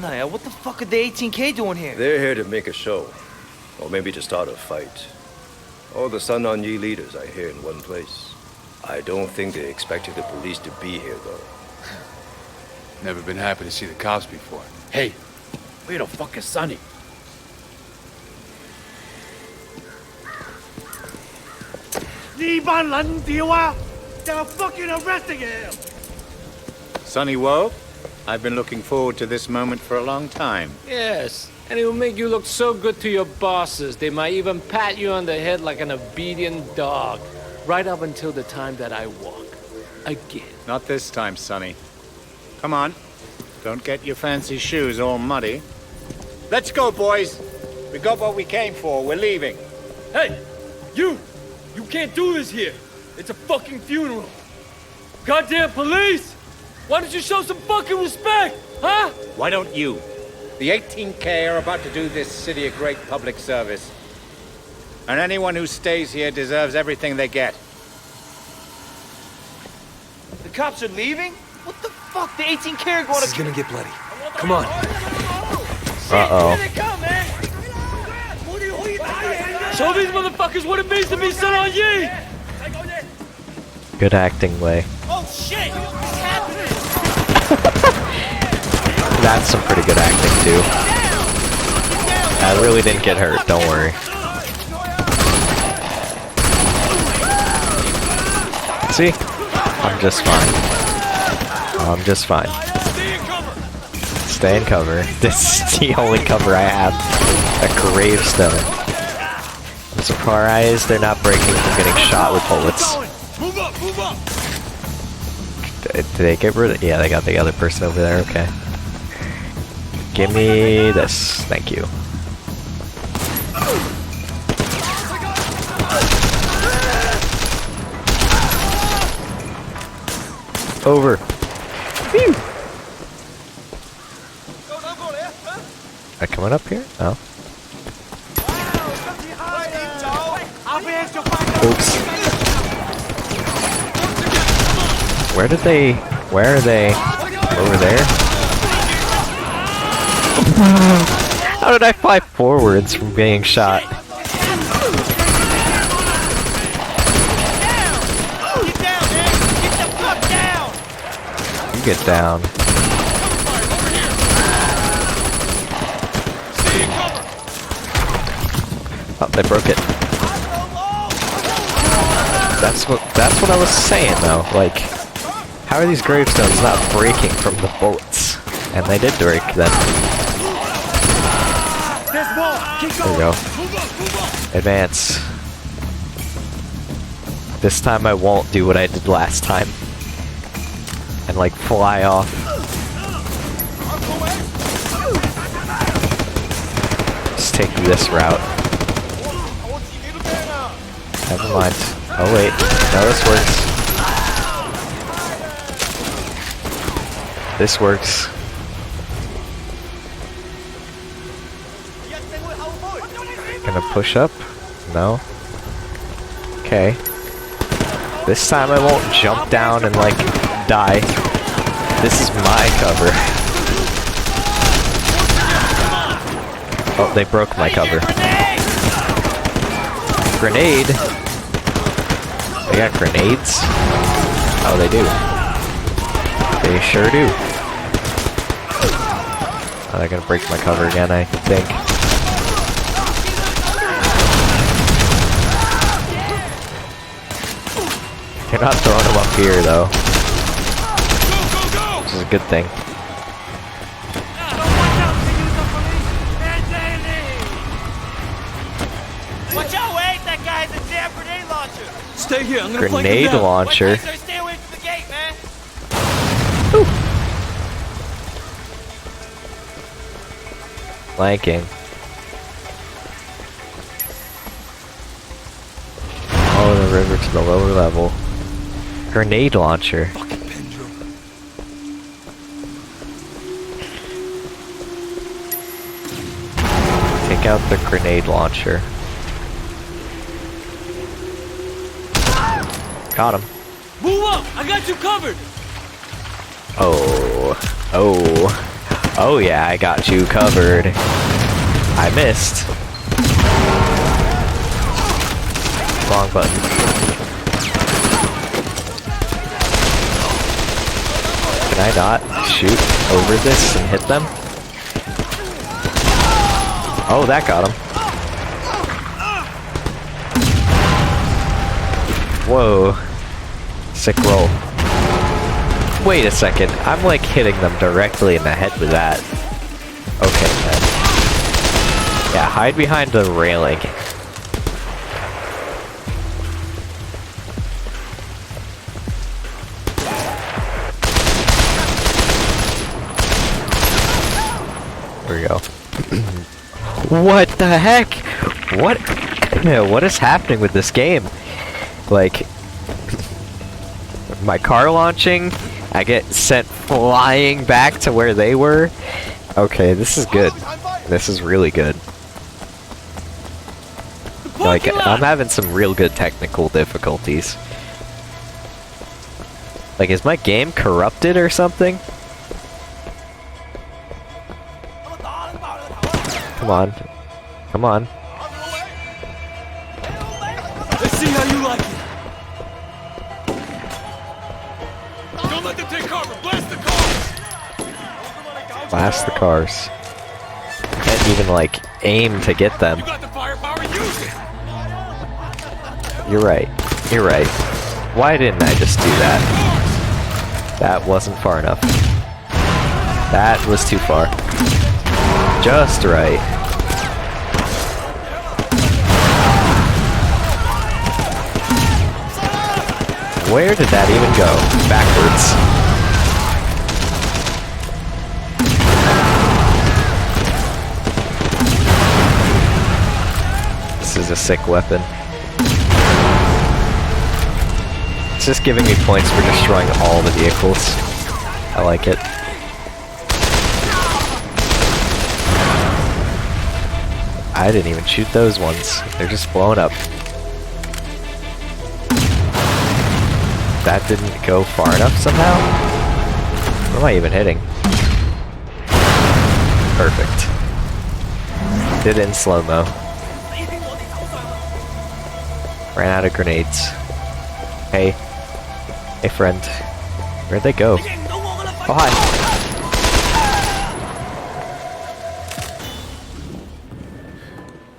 Naya, what the fuck are the 18K doing here? They're here to make a show. Or maybe to start a fight. All the Sun On Yi leaders are here in one place. I don't think they expected the police to be here, though. Never been happy to see the cops before. Hey, where the fuck is Sonny? They're fucking arresting him! Sonny Woe, I've been looking forward to this moment for a long time. Yes, and it will make you look so good to your bosses. They might even pat you on the head like an obedient dog. Right up until the time that I walk. Again. Not this time, Sonny. Come on. Don't get your fancy shoes all muddy. Let's go, boys. We got what we came for. We're leaving. Hey! You! You can't do this here! It's a fucking funeral! Goddamn police! Why don't you show some fucking respect, huh? Why don't you? The 18K are about to do this city a great public service. And anyone who stays here deserves everything they get. The cops are leaving? What the fuck? The 18K are going to... This is gonna get bloody. Come on. Uh-oh. Here they come, man! Show these motherfuckers what it means to be Sun On Yi! Good acting, Way. Oh shit! What's happening? That's some pretty good acting, too. I really didn't get hurt, don't worry. See? I'm just fine. I'm just fine. Stay in cover. This is the only cover I have. A gravestone. I'm surprised they're not breaking from getting shot with bullets. Move up, move up! Did they get rid of... Yeah, they got the other person over there, okay. Give me this, thank you. Over. Phew. Are they coming up here? Oh. Oops. Where are they? Over there? How did I fly forwards from being shot? You get down. Oh, they broke it. That's what I was saying though, like, how are these gravestones not breaking from the bullets? And they did break then. There we go. Advance. This time I won't do what I did last time. And like fly off. Just take this route. Never mind. Oh wait, no, this works. This works. Gonna push up? No. Okay. This time I won't jump down and like die. This is my cover. Oh, they broke my cover. Grenade? They got grenades? Oh, they do. They sure do. Oh, they're gonna break my cover again, I think. You're not throwing them up here, though. Which is a good thing. Watch out, wait! That guy's a damn grenade launcher! Stay here, I'm gonna flank him Grenade down. launcher. Stay away from the gate, man! Flanking. Follow the river to the lower level. Grenade launcher. Take out the grenade launcher. Got him. Move up! I got you covered! Oh. Oh. Oh yeah, I got you covered. I missed. Wrong button. Can I not shoot over this and hit them? Oh, that got him. Whoa. Sick roll. Wait a second, I'm like hitting them directly in the head with that. Okay then. Yeah, hide behind the railing. There we go. What the heck? What is happening with this game? Like, my car launching, I get sent flying back to where they were. Okay, this is good. This is really good. Like, I'm having some real good technical difficulties. Like, is my game corrupted or something? Come on. Come on. Let's see how you like it. Don't let them take cover. Blast the cars. Blast the cars. Can't even, like, aim to get them. You got the firepower. Use it. You're right. You're right. Why didn't I just do that? That wasn't far enough. That was too far. Just right. Where did that even go? Backwards. This is a sick weapon. It's just giving me points for destroying all the vehicles. I like it. I didn't even shoot those ones. They're just blowing up. That didn't go far enough somehow? What am I even hitting? Perfect. Did it in slow-mo. Ran out of grenades. Hey. Hey, friend. Where'd they go? Oh, hi.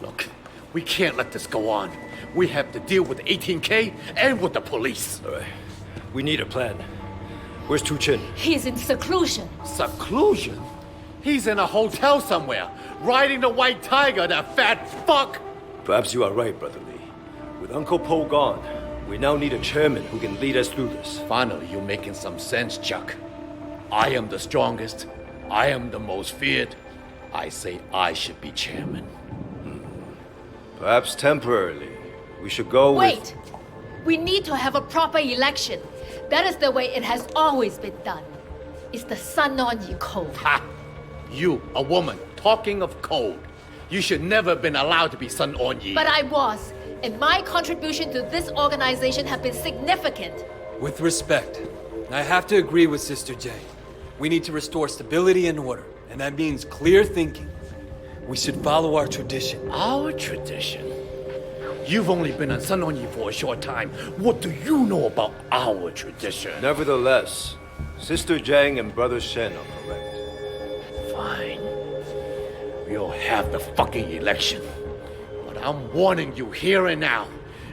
Look, we can't let this go on. We have to deal with 18K and with the police. All right. We need a plan. Where's Tu Chin? He's in seclusion. Seclusion? He's in a hotel somewhere, riding the white tiger, that fat fuck! Perhaps you are right, Brother Lee. With Uncle Po gone, we now need a chairman who can lead us through this. Finally, you're making some sense, Chuck. I am the strongest. I am the most feared. I say I should be chairman. Perhaps temporarily. We should go Wait! We need to have a proper election. That is the way it has always been done. It's the Sun On Yi Code. Ha! You, a woman, talking of code. You should never have been allowed to be Sun On Yi. But I was, and my contribution to this organization have been significant. With respect, I have to agree with Sister J. We need to restore stability and order, and that means clear thinking. We should follow our tradition. Our tradition? You've only been on Sun On Yi for a short time. What do you know about our tradition? Nevertheless, Sister Zhang and Brother Shen are correct. Fine. We'll have the fucking election. But I'm warning you here and now.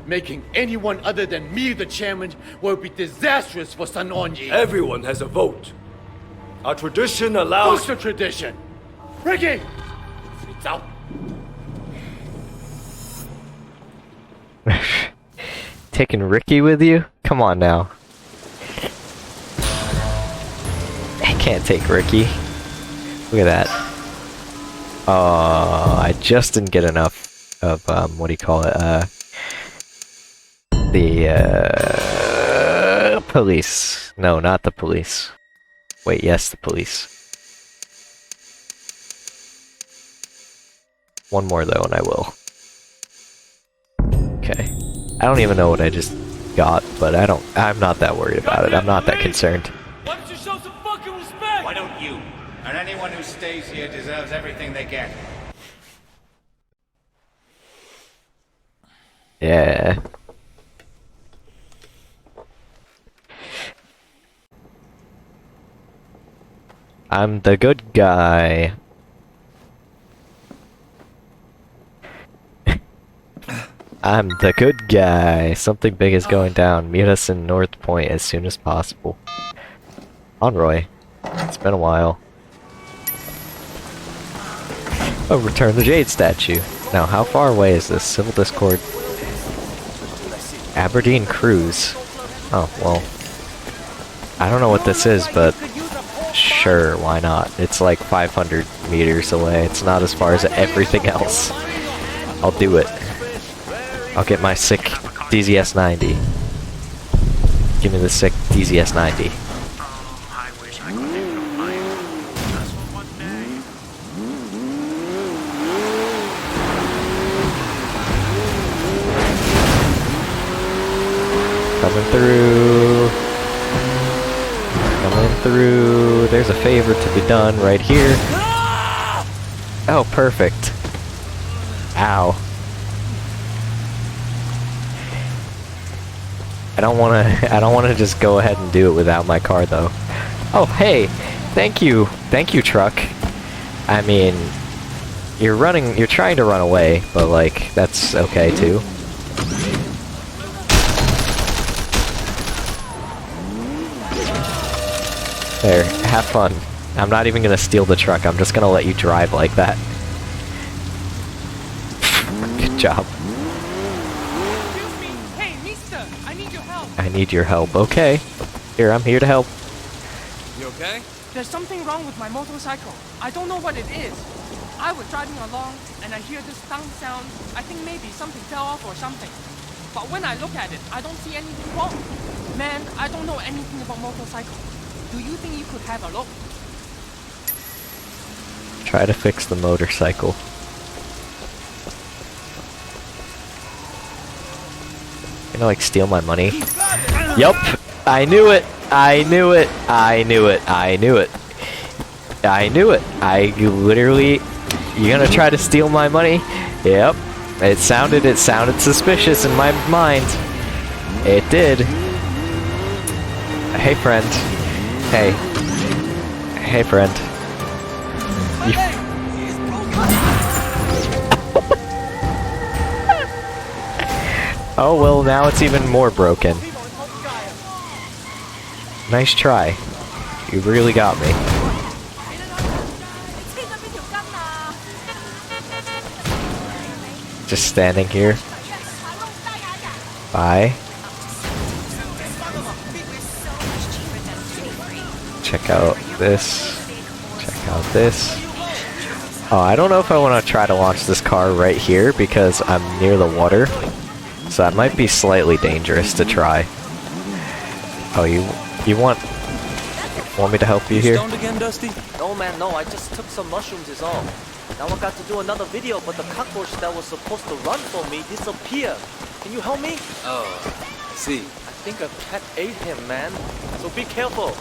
Making anyone other than me the chairman will be disastrous for Sun On Yi. Everyone has a vote. Our tradition allows... What's the tradition? Ricky! It's out. Taking Ricky with you? Come on now. I can't take Ricky. Look at that. I just didn't get enough of, what do you call it? The, police. No, not the police. Wait, yes, the police. One more though, and I will. Okay. I don't even know what I just got, but I'm not that worried about it. I'm not that concerned. Why don't you show some fucking respect? Why don't you? And anyone who stays here deserves everything they get. Yeah. I'm the good guy. I'm the good guy. Something big is going down. Meet us in North Point as soon as possible. Conroy. It's been a while. Oh, return the Jade statue. Now, how far away is this? Civil Discord. Aberdeen Cruise. Oh, well. I don't know what this is, but sure, why not? It's like 500 meters away. It's not as far as everything else. I'll do it. I'll get my sick DZS 90. Give me the sick DZS 90. Coming through. Coming through. There's a favor to be done right here. Oh, perfect. Ow. I don't wanna just go ahead and do it without my car though. Oh, hey, thank you, truck. I mean, you're trying to run away, but like, that's okay too. There, have fun. I'm not even gonna steal the truck, I'm just gonna let you drive like that. Good job. I need your help. Okay. Here, I'm here to help. You okay? There's something wrong with my motorcycle. I don't know what it is. I was driving along and I hear this thump sound. I think maybe something fell off or something. But when I look at it, I don't see anything wrong. Man, I don't know anything about motorcycle. Do you think you could have a look? Try to fix the motorcycle. You gonna like steal my money? Yup. I knew it! I knew it! I knew it! I knew it! I knew it! I literally... You gonna try to steal my money? Yep. It sounded suspicious in my mind. It did. Hey, friend. Hey. Hey, friend. You... Oh, well, now it's even more broken. Nice try. You really got me. Just standing here. Bye. Check out this. Check out this. Oh, I don't know if I want to try to launch this car right here because I'm near the water. So that might be slightly dangerous to try. Oh, you want me to help you here? Stoned again, Dusty? No, man, no. I just took some mushrooms is all. Now I got to do another video, but the cockroach that was supposed to run for me disappeared. Can you help me? Oh, I see. I think a cat ate him, man. So be careful.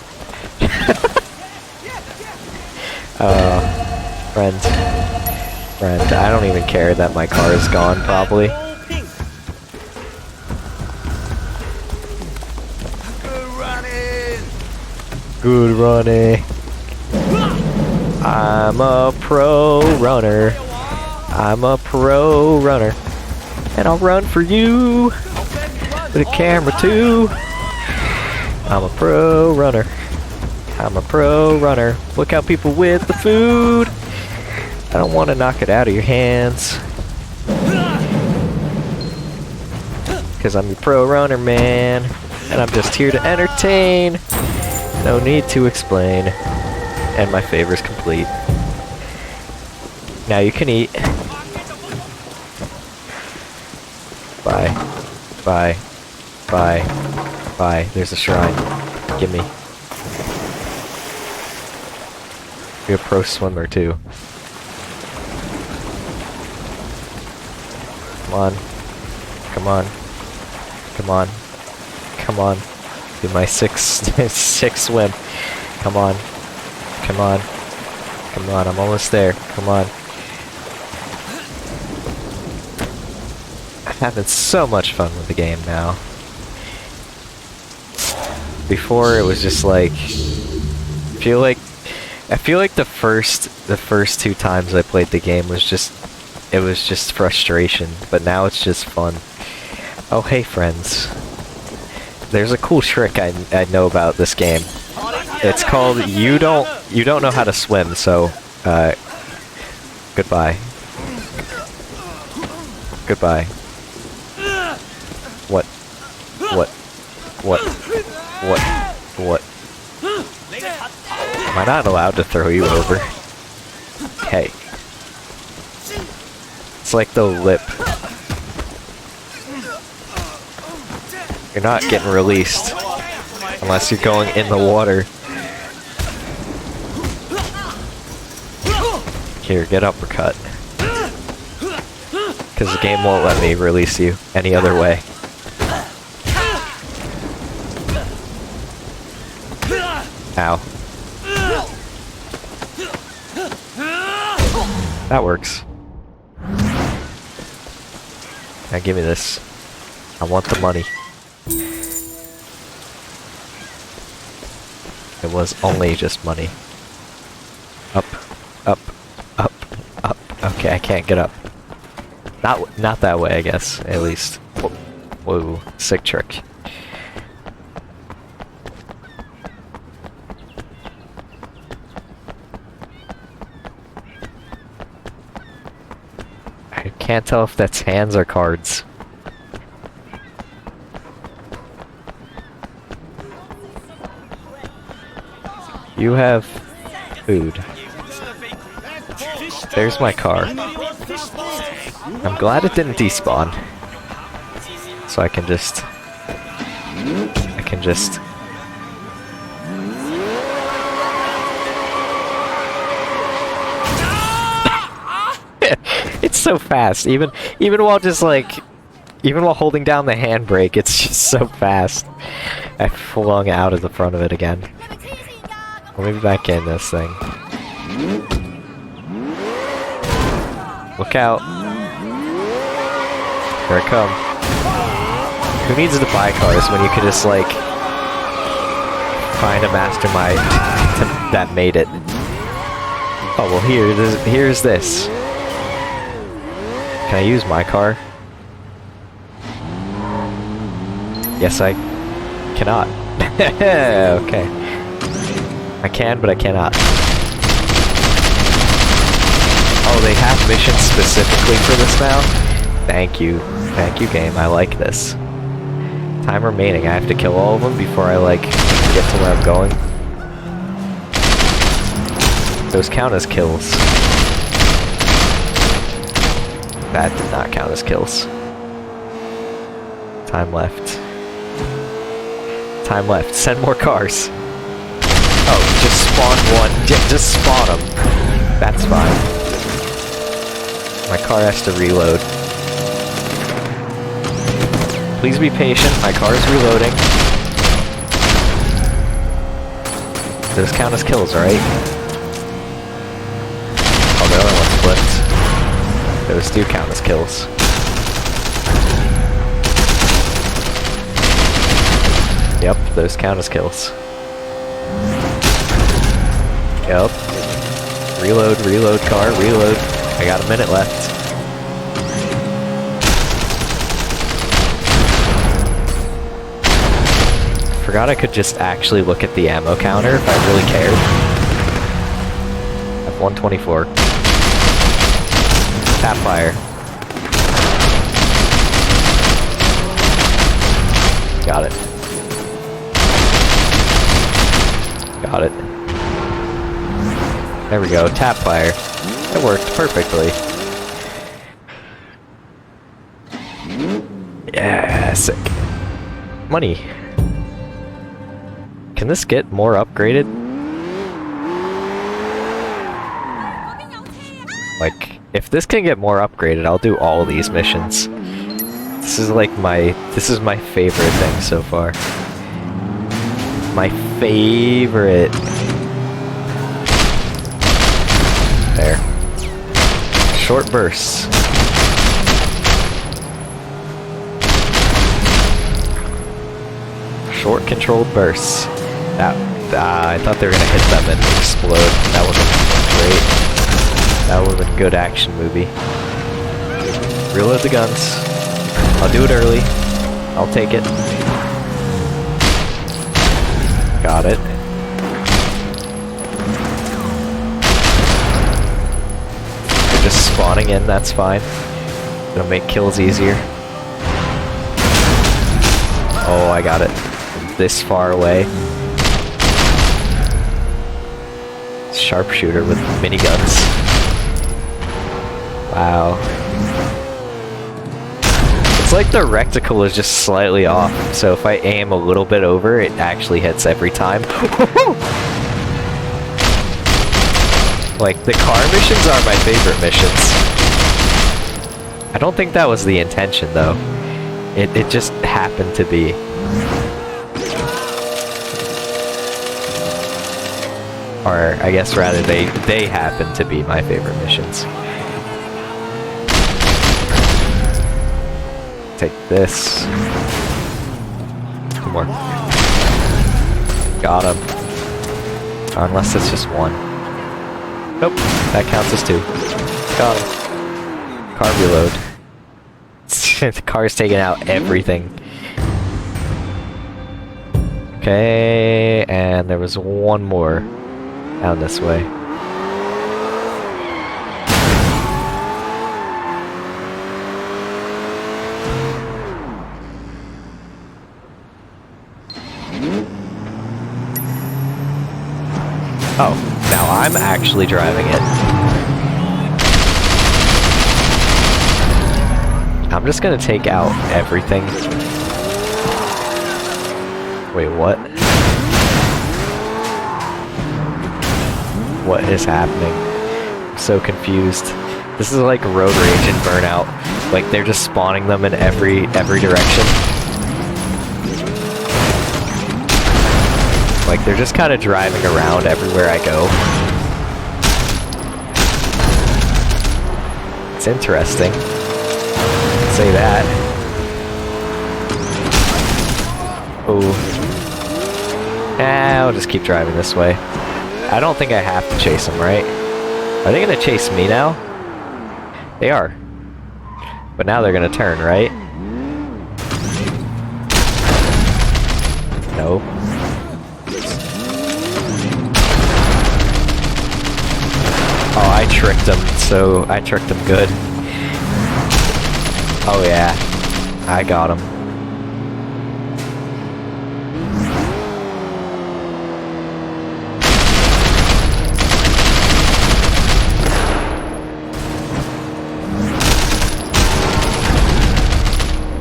Friend, I don't even care that my car is gone, probably. Good running. I'm a pro runner. I'm a pro runner. And I'll run for you. With a camera too. I'm a pro runner. I'm a pro runner. Look out, people with the food. I don't want to knock it out of your hands. Because I'm your pro runner, man. And I'm just here to entertain. No need to explain. And my favor's complete. Now you can eat. Bye. Bye. Bye. Bye. There's a shrine. Gimme. You're a pro swimmer too. Come on. Come on. Come on. Come on. Do my six swim. Come on. Come on. Come on, I'm almost there. Come on. I'm having so much fun with the game now. Before it was just like I feel like the first two times I played the game was just frustration, but now it's just fun. Oh hey friends. There's a cool trick I know about this game. It's called you don't know how to swim, so goodbye. Goodbye. What? Am I not allowed to throw you over? Hey. It's like the lip. You're not getting released unless you're going in the water. Here, get uppercut. Because the game won't let me release you any other way. Ow. That works. Now give me this. I want the money. It was only just money. Up, up, up, up. Okay, I can't get up. Not that way, I guess, at least. Whoa, sick trick. I can't tell if that's hands or cards. You have food. There's my car. I'm glad it didn't despawn. So I can just... It's so fast, even while just like... Even while holding down the handbrake, it's just so fast. I flung out of the front of it again. Or maybe back in this thing. Look out. Here I come. Who needs to buy cars when you could just, like, find a mastermind that made it? Oh, well, here's this. Can I use my car? Yes, I cannot. Okay. I can, but I cannot. Oh, they have missions specifically for this now? Thank you. Thank you, game. I like this. Time remaining. I have to kill all of them before I, like, get to where I'm going. Those count as kills. That did not count as kills. Time left. Time left. Send more cars. Oh, just spawn one. Just spawn them. That's fine. My car has to reload. Please be patient. My car is reloading. Those count as kills, right? Oh, the other one's flipped. Those do count as kills. Yep, those count as kills. Yep. Reload, car, reload. I got a minute left. Forgot I could just actually look at the ammo counter if I really cared. I have 124. Tap fire. Got it. Got it. There we go, tap fire. It worked perfectly. Yeah, sick. Money. Can this get more upgraded? Like, if this can get more upgraded, I'll do all these missions. This is like this is my favorite thing so far. My favorite. There. Short bursts. Short controlled bursts. I thought they were gonna hit them and explode. That would have been great. That would have been a good action movie. Reload the guns. I'll do it early. I'll take it. Got it. They're just spawning in, that's fine. It'll make kills easier. Oh, I got it. From this far away. Sharpshooter with miniguns. Wow. It's like the reticle is just slightly off, so if I aim a little bit over, it actually hits every time. Like, the car missions are my favorite missions. I don't think that was the intention, though. It just happened to be. Or, I guess rather, they happen to be my favorite missions. Take this. Two more. Got him. Or unless it's just one. Nope, that counts as two. Got him. Car reload. The car's taking out everything. Okay, and there was one more down this way. Oh, now I'm actually driving it. I'm just gonna take out everything. Wait, what? What is happening? I'm so confused. This is like Road Rage and Burnout. Like, they're just spawning them in every direction. Like, they're just kind of driving around everywhere I go. It's interesting. I'll say that. Oh. I'll just keep driving this way. I don't think I have to chase them, right? Are they gonna chase me now? They are. But now they're gonna turn, right? No. Oh, I tricked them, so I tricked them good. Oh yeah, I got him.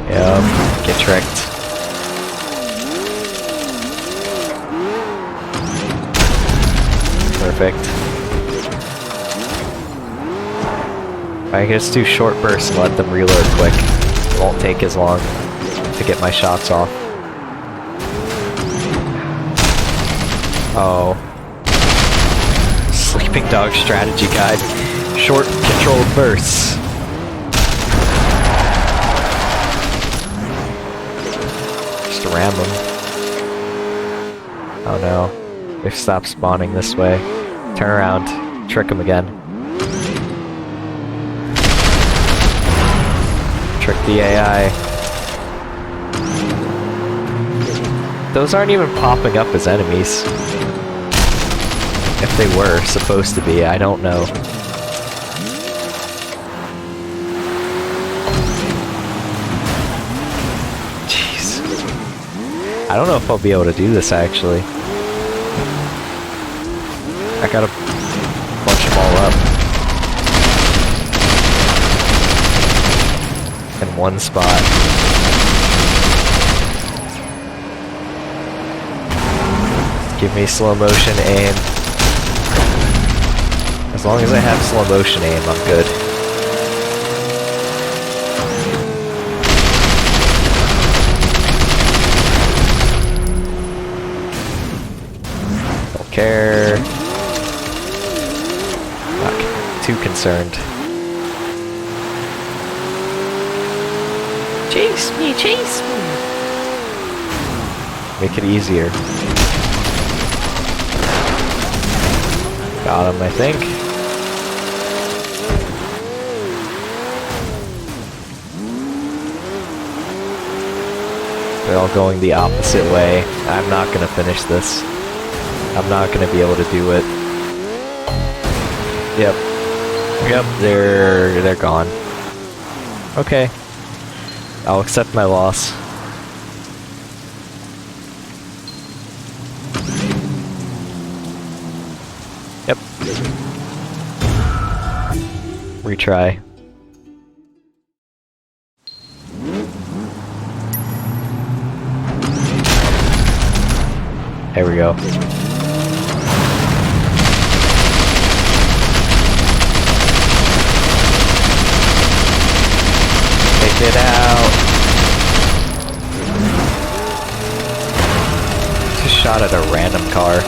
Yep, get tricked. Perfect. I can just do short bursts and let them reload quick. It won't take as long to get my shots off. Oh. Sleeping Dog strategy guide. Short controlled bursts. Just ram them. Oh no. They've stopped spawning this way. Turn around. Trick them again. Trick the AI. Those aren't even popping up as enemies. If they were supposed to be, I don't know. Jeez. I don't know if I'll be able to do this actually. I gotta bunch them all up. In one spot. Give me slow motion aim. As long as I have slow motion aim, I'm good. Don't care. Not too concerned. Chase me, chase me! Make it easier. Got him, I think. They're all going the opposite way. I'm not gonna finish this. I'm not gonna be able to do it. Yep. Yep, they're gone. Okay. I'll accept my loss. Yep. Retry. There we go. Take it out. Just shot at a random car.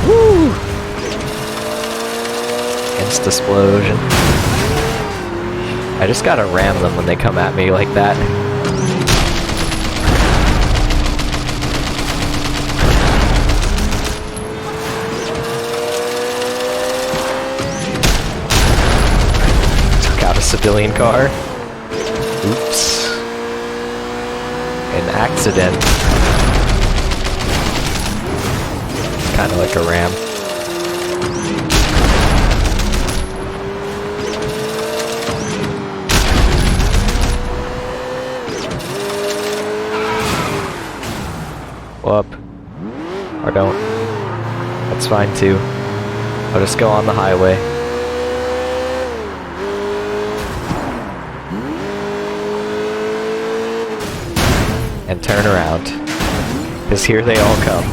Woo! Insta-splosion. I just gotta ram them when they come at me like that. Took out a civilian car. Oops. An accident. Kind of like a ram. Up. Or don't. That's fine too. I'll just go on the highway. turn around. Because here they all come.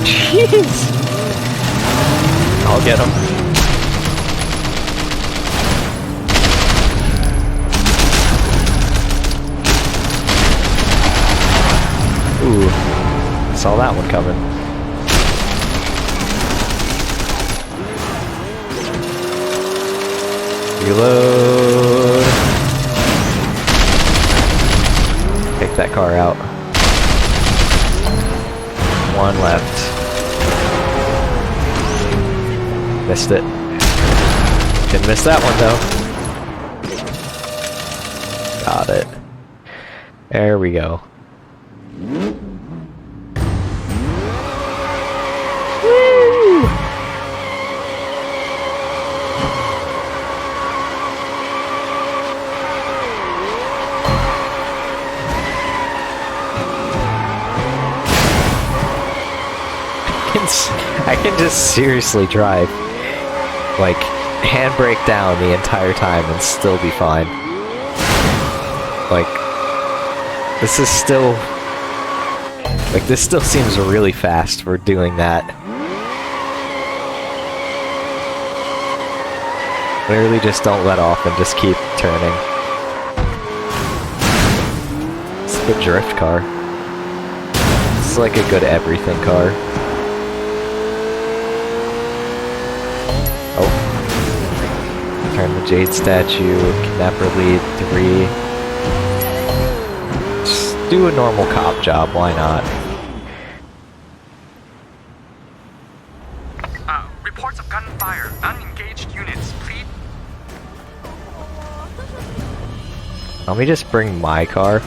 Jeez! I'll get him. Ooh, saw that one coming. Reload. Take that car out. One left. Missed it. Didn't miss that one though. Got it. There we go. Woo! I can just seriously drive, like, handbrake down the entire time and still be fine. Like, this is still... Like, this still seems really fast for doing that. Literally just don't let off and just keep turning. It's a good drift car. It's like a good everything car. Oh. Turn the Jade statue, kidnapper lead 3. Just do a normal cop job, why not? Reports of gunfire. Unengaged units, please. Let me just bring my car.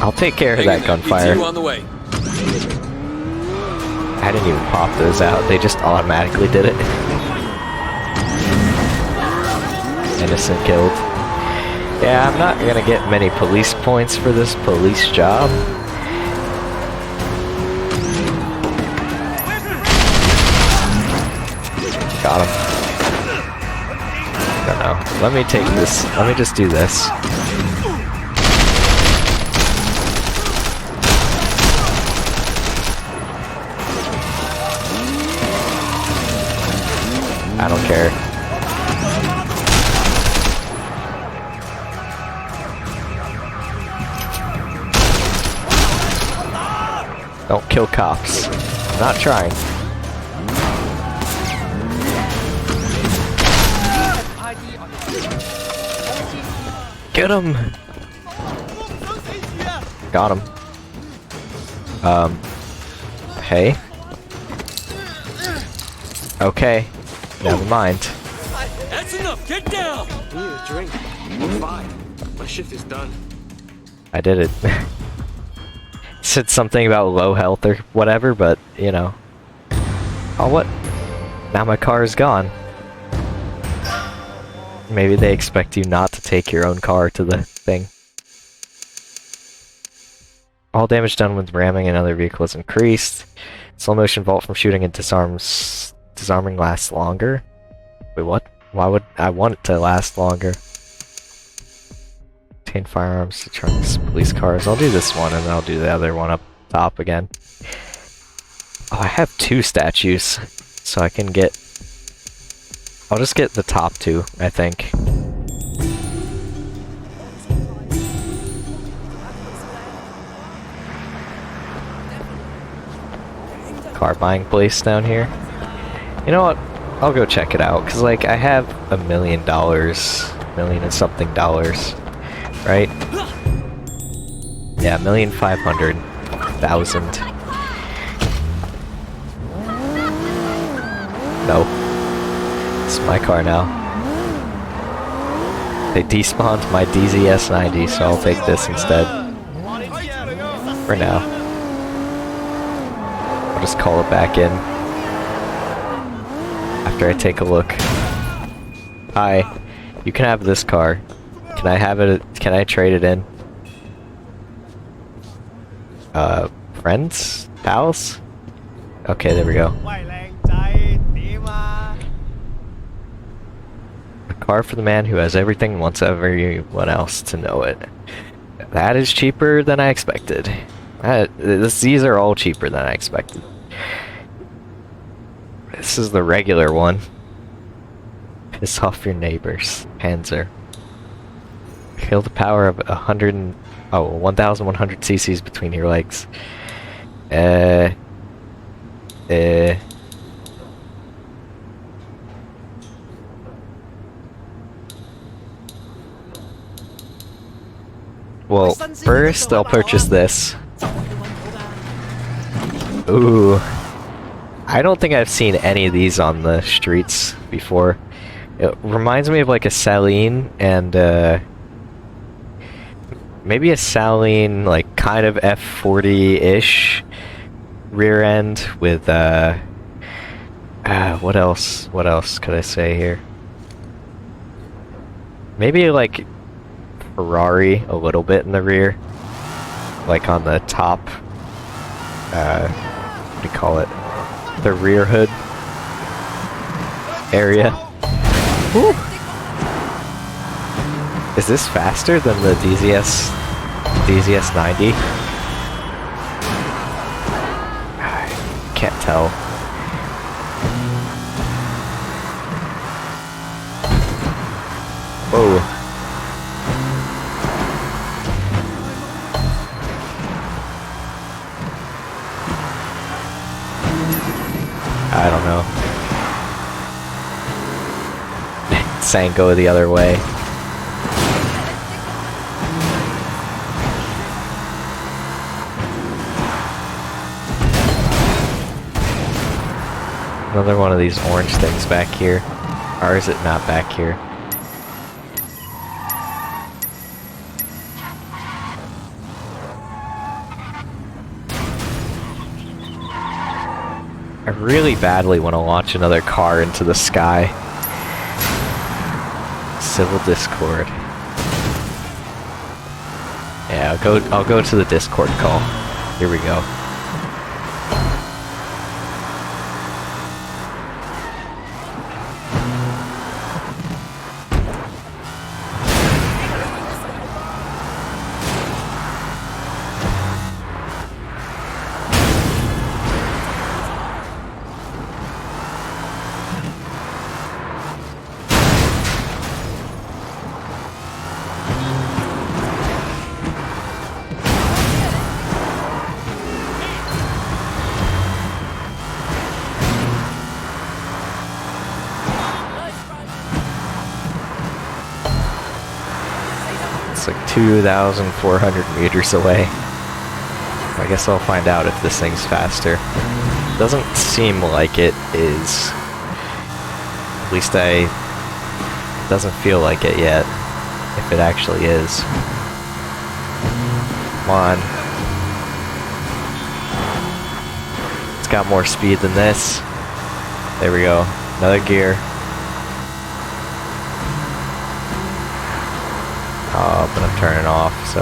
I'll take care of that gunfire. on the way. I didn't even pop those out, they just automatically did it. Innocent killed. Yeah, I'm not gonna get many police points for this police job. Got him. No. Let me take this. Let me just do this. I don't care. Don't kill cops. I'm not trying. Get him! Got him. Hey? Okay. Never mind. That's enough! Get down! I need a drink. I'm fine. My shift is done. I did it. Said something about low health or whatever, but, you know. Oh, what? Now my car is gone. Maybe they expect you not to take your own car to the thing. All damage done with ramming another vehicle is increased. Slow motion vault from shooting and disarming lasts longer. Wait, what? Why would I want it to last longer? Obtain firearms to trunks, police cars. I'll do this one and then I'll do the other one up top again. Oh, I have 2 statues, so I can get... I'll just get the top 2, I think. Car buying place down here. You know what? I'll go check it out, because, like, I have $1 million. $1 and something, right? Yeah, 1,500,000. No. It's my car now. They despawned my DZS-90, so I'll take this instead. For now. I'll just call it back in. After I take a look. Hi. You can have this car. Can I have it? Can I trade it in? Friends? Pals? Okay, there we go. A car for the man who has everything and wants everyone else to know it. That is cheaper than I expected. These are all cheaper than I expected. This is the regular one. Piss off your neighbors. Panzer. Feel the power of 1,100 cc's between your legs. Well, first I'll purchase this. Ooh. I don't think I've seen any of these on the streets before. It reminds me of like a Saleen and maybe a Saleen like kind of F40-ish rear end with what else could I say here? Maybe like Ferrari a little bit in the rear, like on the top, what do you call it, the rear hood area. Woo. Is this faster than the DZS 90? I can't tell. Whoa. I don't know. Saying go the other way. Another one of these orange things back here. Or is it not back here? I really badly want to launch another car into the sky. Civil Discord. Yeah, I'll go to the Discord call. Here we go. It's like 2,400 meters away. I guess I'll find out if this thing's faster. Doesn't seem like it is. At least doesn't feel like it yet. If it actually is. Come on. It's got more speed than this. There we go. Another gear. But I'm turning off, so.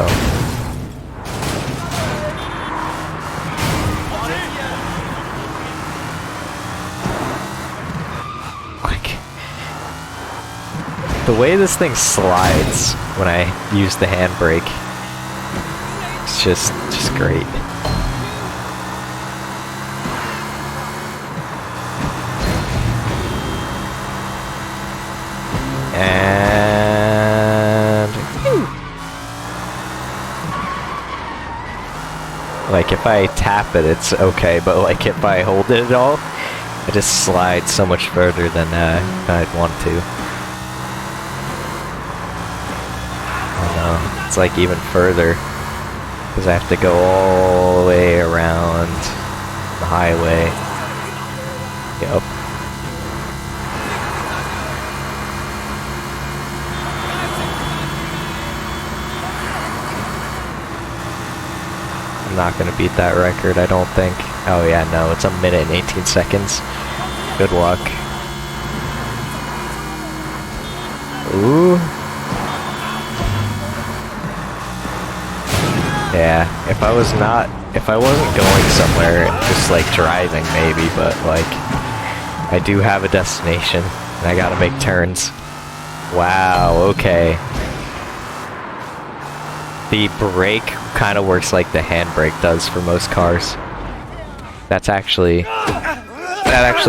Like, the way this thing slides when I use the handbrake, it's just great. Like, if I tap it, it's okay, but like, if I hold it at all, it just slides so much further than I'd want to. Oh no, it's like even further, because I have to go all the way around the highway. Yep. I'm not gonna beat that record, I don't think. Oh yeah, no, it's 1 minute and 18 seconds. Good luck. Ooh. Yeah, if I was not if I wasn't going somewhere, just like driving maybe, but like I do have a destination and I gotta make turns. Wow, okay. The brake kind of works like the handbrake does for most cars. That actually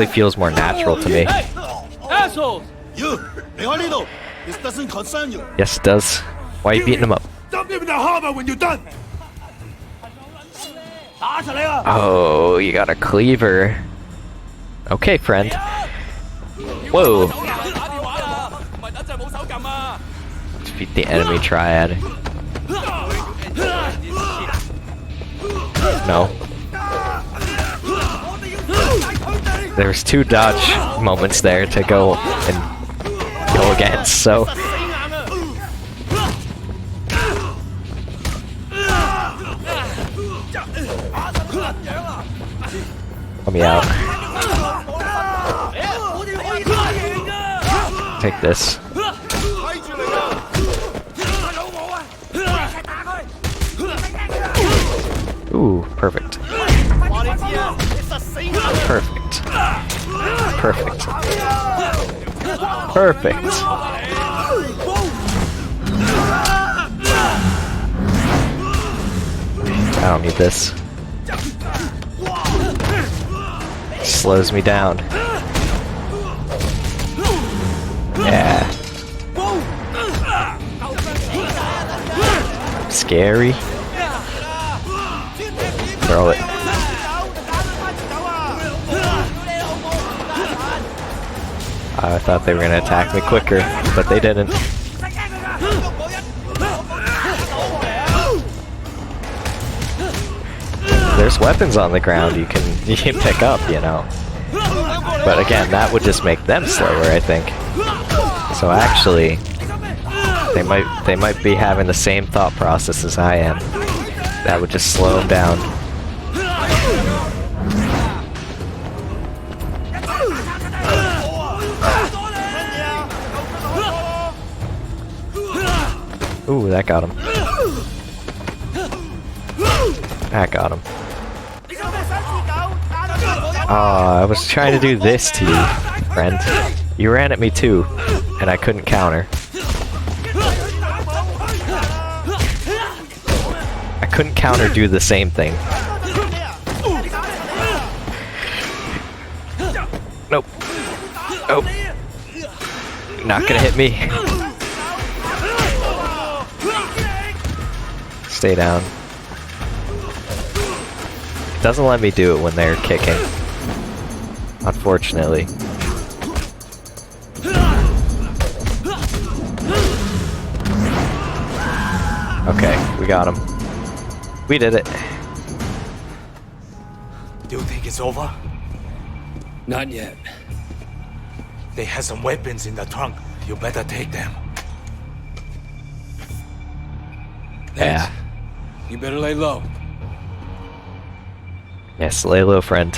feels more natural to me. Assholes! You, this doesn't concern you. Yes, it does. Why are you beating him up? Dump him in the harbor when you're done. Oh, you got a cleaver. Okay, friend. Whoa. Defeat the enemy triad. No. There's 2 dodge moments there to go and go against, so. Let me out. Take this. Ooh, perfect. Perfect. Perfect. Perfect. I don't need this. Slows me down. Yeah. Scary. Throw it. I thought they were gonna attack me quicker, but they didn't. There's weapons on the ground you can pick up, you know. But again, that would just make them slower, I think. So actually, they might be having the same thought process as I am. That would just slow them down. Ooh, that got him. That got him. I was trying to do this to you, friend. You ran at me too, and I couldn't counter. I couldn't counter do the same thing. Nope. Nope. Not gonna hit me. Stay down. It doesn't let me do it when they're kicking. Unfortunately. Okay, we got him. We did it. Do you think it's over? Not yet. They have some weapons in the trunk. You better take them. Yeah. You better lay low. Yes, lay low, friend.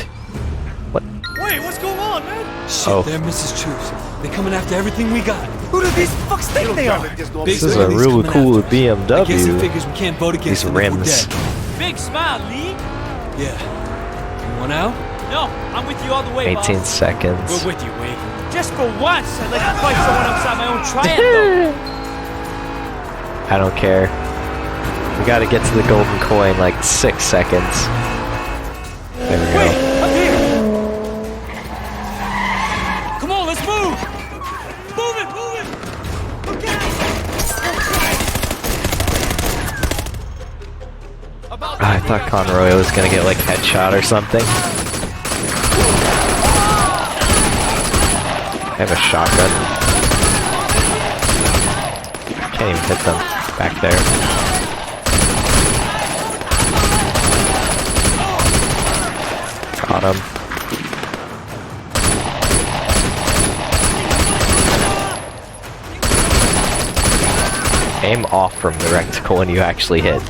What? Wait, what's going on, man? Shit, they're Mrs. Chu's. They're coming after everything we got. Who do these fucks think they are? This is a really cool BMW. I guess he figures we can't vote against These them if we're rims. dead. Big smile, Lee. Yeah. You want out? No, I'm with you all the way, 18 boss. seconds. We're with you, Wade. Just for once, I'd like to fight someone outside my own triangle. I don't care. We gotta get to the golden coin like 6 seconds. There we go. Up here. Come on, let's move. Move it, move it. I thought Conroy was gonna get like headshot or something. I have a shotgun. Can't even hit them back there. Got him. Aim off from the reticle when you actually hit.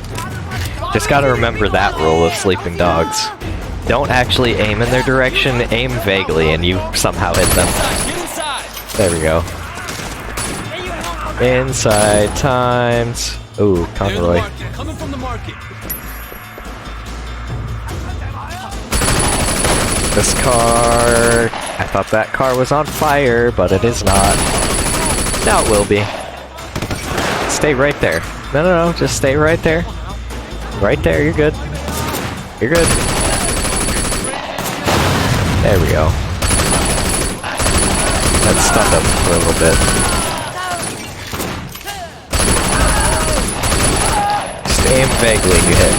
Just gotta remember that rule of sleeping dogs. Don't actually aim in their direction, aim vaguely and you somehow hit them. There we go. Inside times. Ooh, Conroy. Coming from the market. This car... I thought that car was on fire, but it is not. Now it will be. Stay right there. No, just stay right there. Right there, you're good. You're good. There we go. Let's stun them for a little bit. Just aim vaguely, you hit.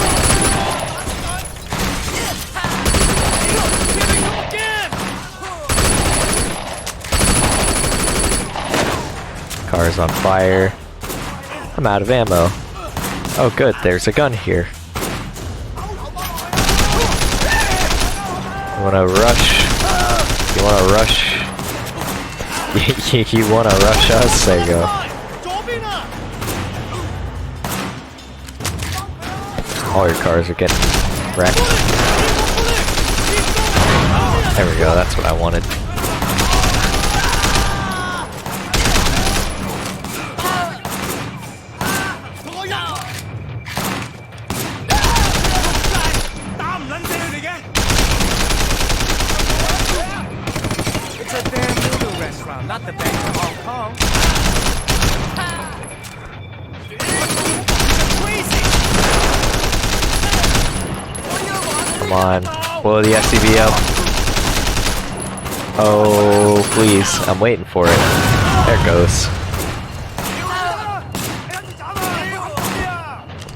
Car's on fire. I'm out of ammo. Oh good, there's a gun here. You wanna rush? You wanna rush? You wanna rush us? There you go. All your cars are getting wrecked. There we go, that's what I wanted. Not the bank of Hong Kong. Come on. Blow the SCV up. Oh, please. I'm waiting for it. There it goes.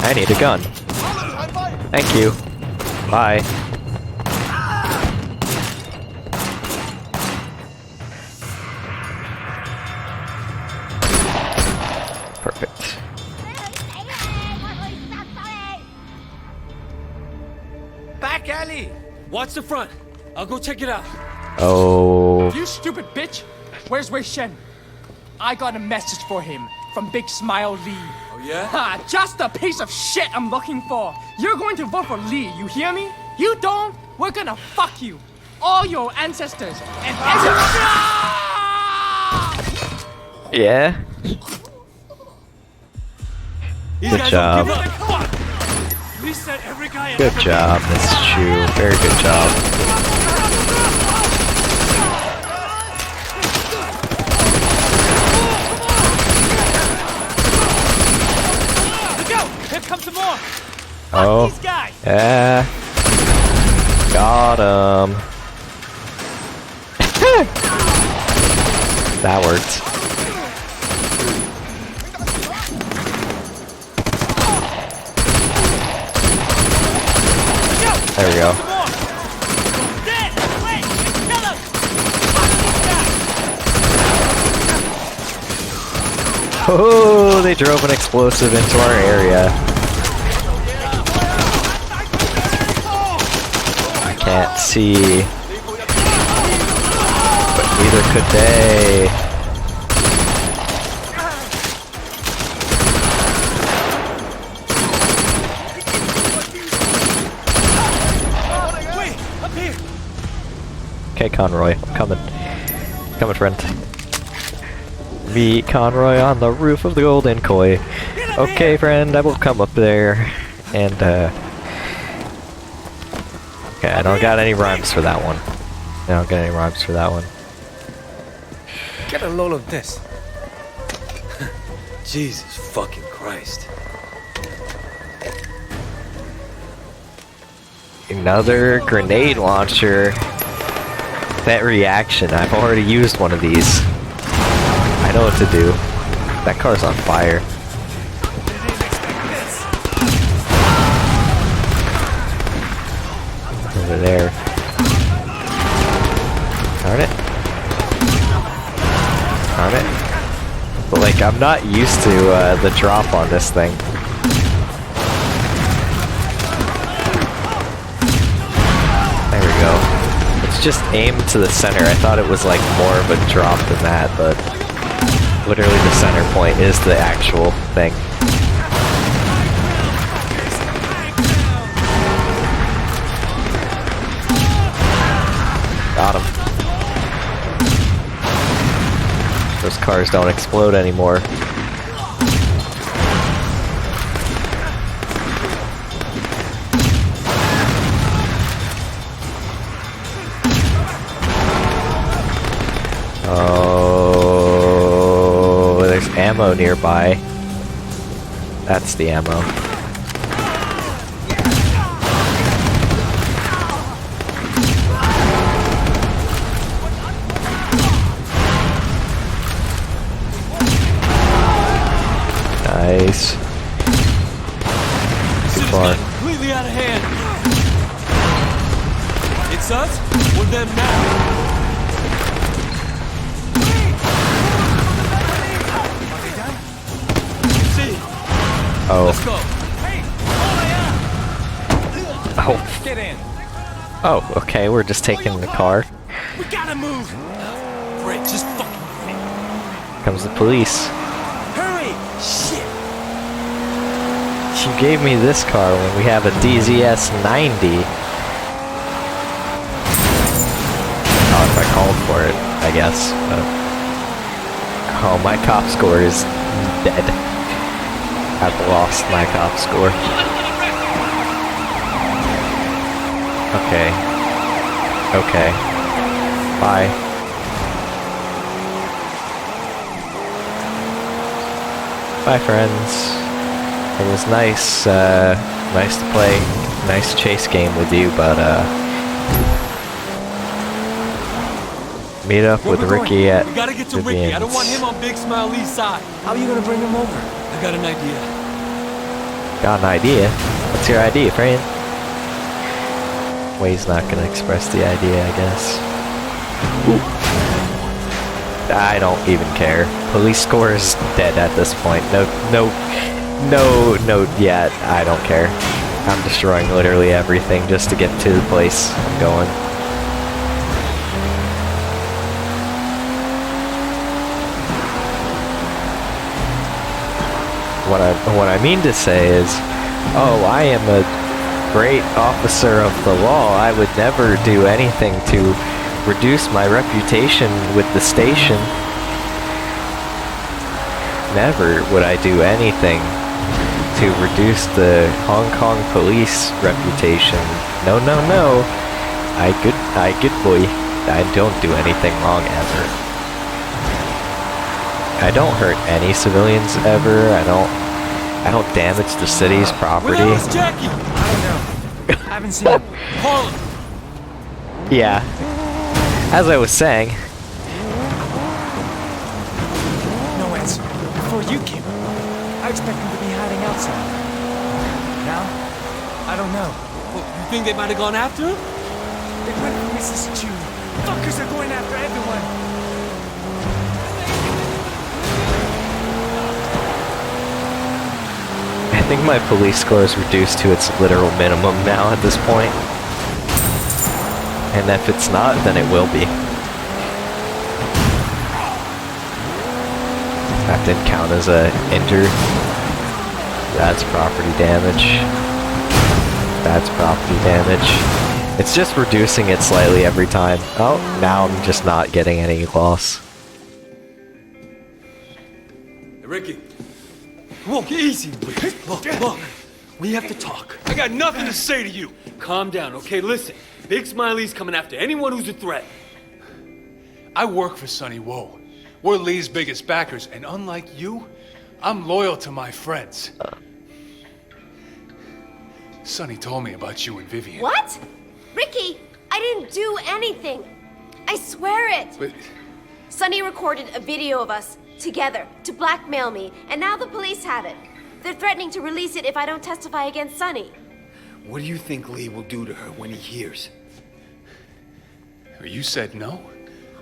I need a gun. Thank you. Bye. Perfect. Back alley! Watch the front. I'll go check it out. Oh. You stupid bitch! Where's Wei Shen? I got a message for him from Big Smile Lee. Oh yeah? Ha! Just the piece of shit I'm looking for. You're going to vote for Lee, you hear me? You don't, we're gonna fuck you. All your ancestors and Yeah? Good job. Good job, Miss Chu. Very good job. Look out! Here comes some more! Oh. Yeah. Got him. That worked. There we go. Oh, they drove an explosive into our area. I can't see. But neither could they. Okay, Conroy, I'm coming. Coming, friend. Meet Conroy on the roof of the Golden Koi. Okay, friend, I will come up there. And, okay, I don't got any rhymes for that one. I don't got any rhymes for that one. Get a load of this. Jesus fucking Christ. Another grenade launcher. That reaction, I've already used one of these. I know what to do. That car's on fire. Over there. Darn it. Darn it. But like, I'm not used to the drop on this thing. There we go. It's just aim to the center. I thought it was like more of a drop than that, but literally the center point is the actual thing. Got him. Those cars don't explode anymore. nearby. That's the ammo. Nice. Too far. Completely out of hand. It's us or them now. See. Oh. Let's go. Oh. Get in. Oh, okay, we're just taking the car. We gotta move. Great, just fucking Comes the police. hurry. Shit. You gave me this car when we have a DZS 90. Oh, if I called for it, I guess. But... Oh, my cop score is dead. I've lost my cop score. Okay. Okay. Bye. Bye, friends. It was nice, nice to play, nice chase game with you, but, meet up with Ricky at We gotta get to Ricky. I don't want him on Big Smile Lee's side. How are you gonna bring him over? I got an idea. Got an idea? What's your idea, friend? Way's not gonna express the idea, I guess. Ooh. I don't even care. Police score is dead at this point. No, yeah, I don't care. I'm destroying literally everything just to get to the place I'm going. What I mean to say is, oh, I am a great officer of the law. I would never do anything to reduce my reputation with the station. Never would I do anything to reduce the Hong Kong police reputation. No, no, no. I good boy. I don't do anything wrong ever. I don't hurt any civilians ever. I don't damage the city's property. Where was Jackie? I don't know. I haven't seen him. Call him. Yeah. As I was saying. No answer. Before you came, I expect him to be hiding out somewhere. Now, I don't know. Well, you think they might have gone after him? They went for Mrs. Chu. Fuckers are going after everyone. I think my police score is reduced to its literal minimum now at this point. And if it's not, then it will be. That didn't count as a injured. That's property damage. That's property damage. It's just reducing it slightly every time. Oh, now I'm just not getting any loss. Hey, Ricky. Look, easy. Look. We have to talk. I got nothing to say to you. Calm down, okay? Listen. Big Smiley's coming after anyone who's a threat. I work for Sonny Woe. We're Lee's biggest backers, and unlike you, I'm loyal to my friends. Sonny told me about you and Vivian. What? Ricky, I didn't do anything. I swear it. But Sonny recorded a video of us together to blackmail me, and now the police have it. They're threatening to release it if I don't testify against Sonny. What do you think Lee will do to her when he hears? you said no?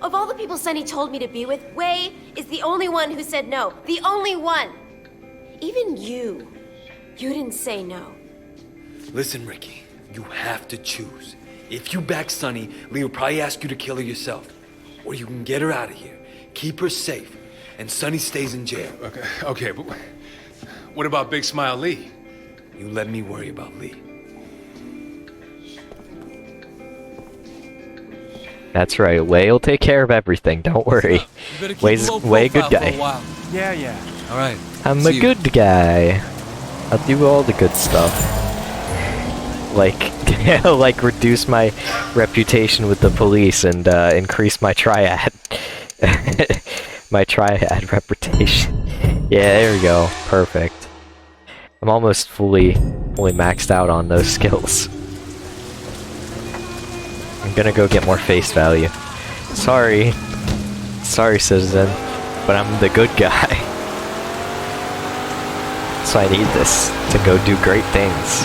Of all the people Sonny told me to be with, Wei is the only one who said no. The only one. Even you. You didn't say no. Listen, Ricky, you have to choose. If you back Sonny, Lee will probably ask you to kill her yourself. Or you can get her out of here, keep her safe, and Sonny stays in jail. Okay, but what about Big Smile Lee? You let me worry about Lee. That's right, Wei will take care of everything, don't worry. Wei's Wei a good guy. Yeah. Alright. I'm a good guy. I'll do all the good stuff. Like, like reduce my reputation with the police and increase my triad. My triad reputation. Yeah, there we go. Perfect. I'm almost fully maxed out on those skills. I'm gonna go get more face value. Sorry, citizen, but I'm the good guy. So I need this to go do great things.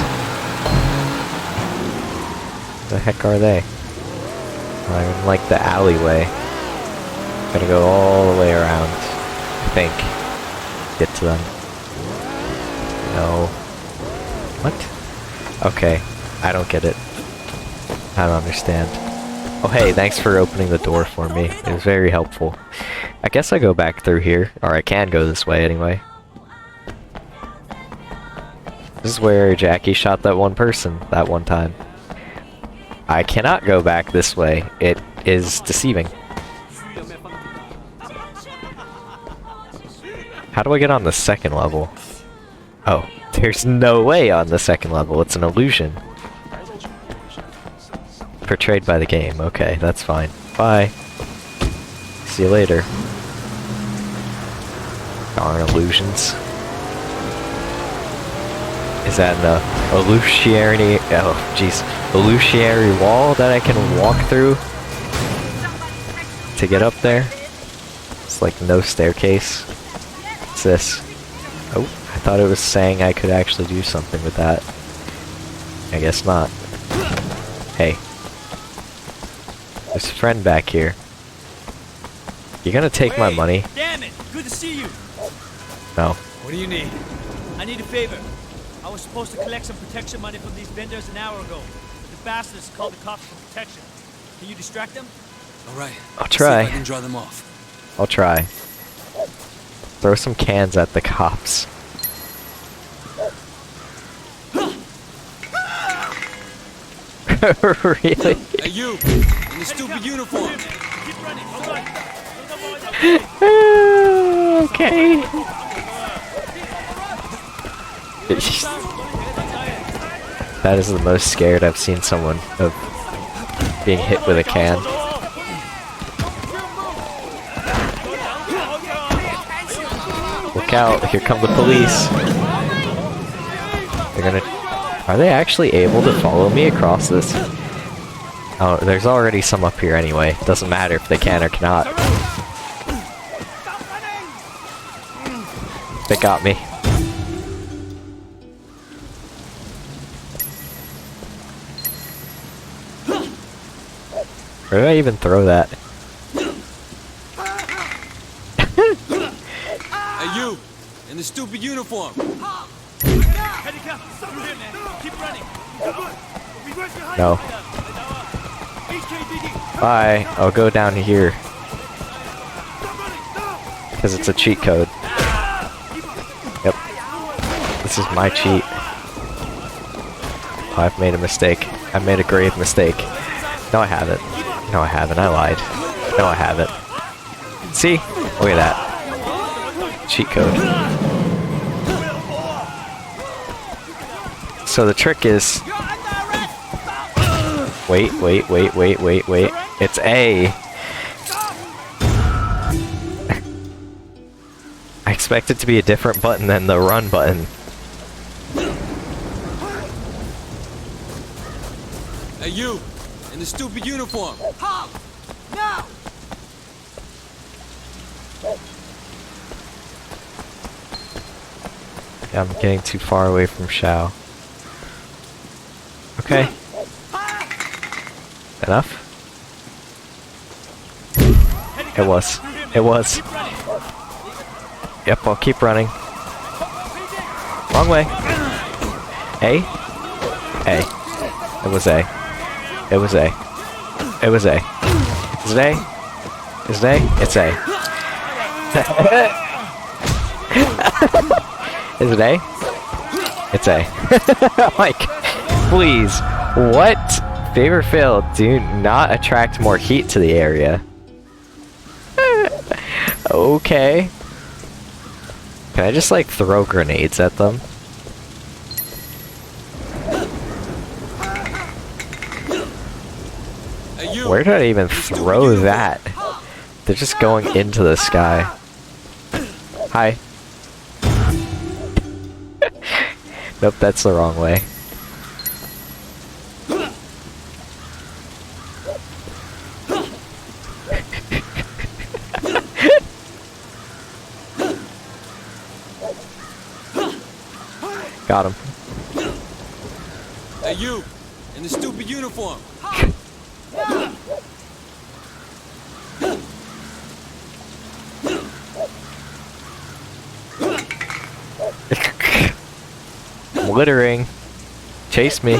The heck are they? I'm in like the alleyway. Gotta go all the way around, I think. Get to them. No. What? Okay, I don't get it. I don't understand. Oh hey, thanks for opening the door for me. It was very helpful. I guess I go back through here, or I can go this way anyway. This is where Jackie shot that one person that one time. I cannot go back this way. It is deceiving. How do I get on the second level? Oh, there's no way on the second level. It's an illusion. Portrayed by the game. Okay, that's fine. Bye. See you later. Darn illusions. Is that an illusionary... Oh, jeez. Illusionary wall that I can walk through to get up there? It's like no staircase. What's this? Oh, I thought it was saying I could actually do something with that. I guess not. Hey. There's a friend back here. You gonna take my money? Damn it! Good to see you. No. What do you need? I need a favor. I was supposed to collect some protection money from these vendors an hour ago. The bastards called the cops for protection. Can you distract them? All right. I'll try. See if I can draw them off. I'll try. Throw some cans at the cops. Really? Hey, you! In the stupid uniform! Okay. That is the most scared I've seen someone of being hit with a can. Look out, here come the police. They're gonna... Are they actually able to follow me across this? Oh, there's already some up here anyway. Doesn't matter if they can or cannot. They got me. Where did I even throw that? Hey, you! In the stupid uniform! No. Bye. I'll go down here. Because it's a cheat code. Yep. This is my cheat. Oh, I've made a mistake. I made a grave mistake. No, I haven't. No, I haven't. I lied. No, I haven't. See? Look at that. Cheat code. So the trick is... Wait. It's A. I expect it to be a different button than the run button. Hey, you! In the stupid uniform! Halt! Now! Yeah, I'm getting too far away from Shao. Okay. Enough? It was. It was. Yep, I'll keep running. Wrong way. A? A. It was A. It was A. It was A. Is it A? Is it A? It's A. Is it A? It's A. Like, please. What? Favor failed. Do not attract more heat to the area. Okay. Can I just, like, throw grenades at them? Hey, you! Where did I even throw that? They're just going into the sky. Hi. Nope, that's the wrong way. Got him. Hey, you! In the stupid uniform! I'm littering. Chase me.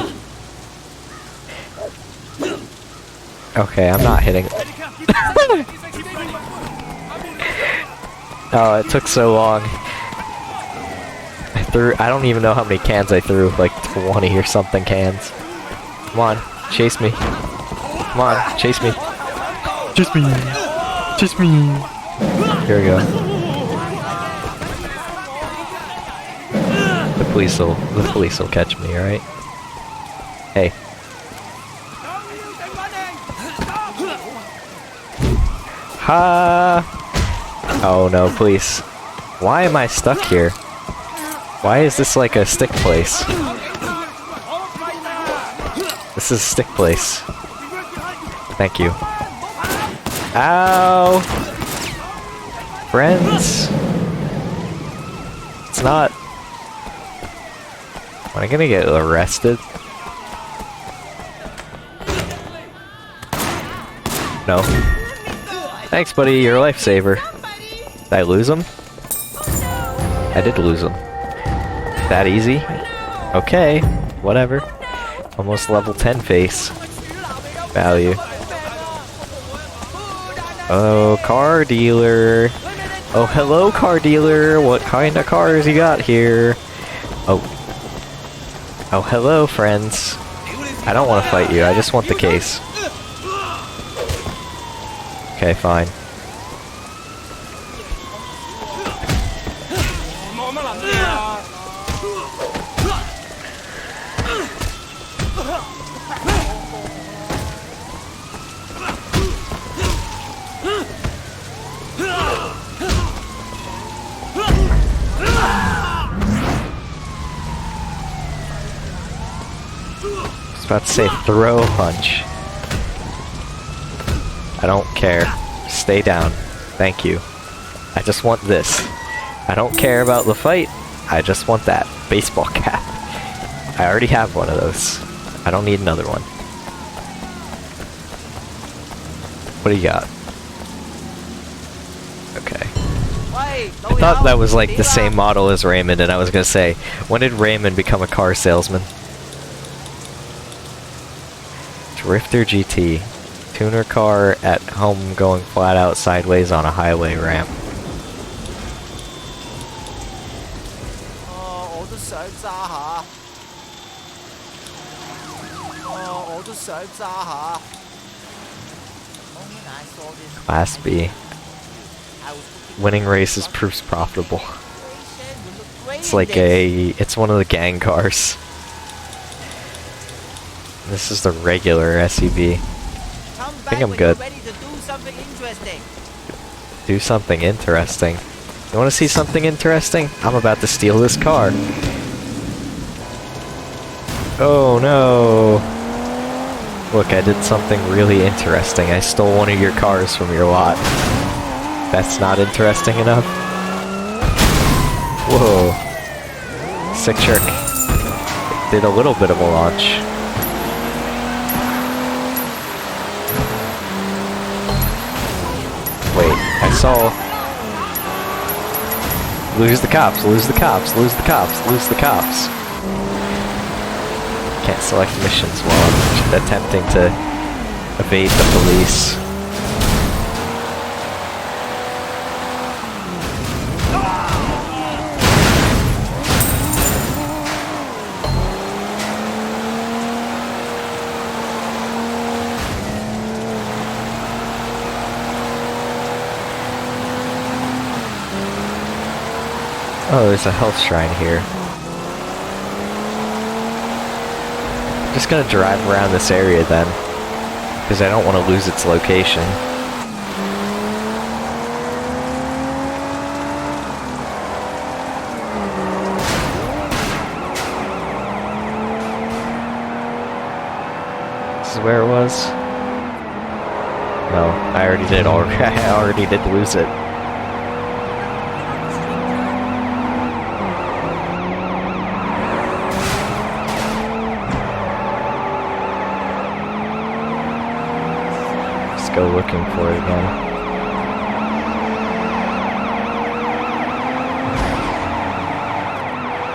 Okay, I'm not hitting. Oh, it took so long. I don't even know how many cans I threw, like 20 or something cans. Come on, chase me. Come on, chase me. Chase me. Chase me. Here we go. The police will catch me, alright? Hey. Ha! Oh no, police. Why am I stuck here? Why is this like a stick place? This is a stick place. Thank you. Ow! Friends! It's not... Am I gonna get arrested? No. Thanks, buddy. You're a lifesaver. Did I lose him? I did lose him. That easy? Okay. Whatever. Almost level 10 face. Value. Oh, car dealer. Oh, hello, car dealer. What kind of cars you got here? Oh. Oh, hello, friends. I don't want to fight you. I just want the case. Okay, fine. I was about to say throw a punch. I don't care. Stay down. Thank you. I just want this. I don't care about the fight. I just want that baseball cap. I already have one of those. I don't need another one. What do you got? Okay. I thought that was like the same model as Raymond, and I was gonna say, when did Raymond become a car salesman? Drifter GT. Tuner car at home going flat out sideways on a highway ramp. Class B. Winning races proves profitable. It's like it's one of the gang cars. This is the regular SUV. I think I'm good. Do something interesting. You want to see something interesting? I'm about to steal this car. Oh no. Look, I did something really interesting. I stole one of your cars from your lot. That's not interesting enough? Whoa. Sick jerk. Did a little bit of a launch. Wait, I saw... Lose the cops, lose the cops, lose the cops, lose the cops. Can't select missions while I'm attempting to evade the police. Oh, there's a health shrine here. I'm just gonna drive around this area then, because I don't want to lose its location. This is where it was? No, I already did already. I already did lose it. Let's go looking for it again.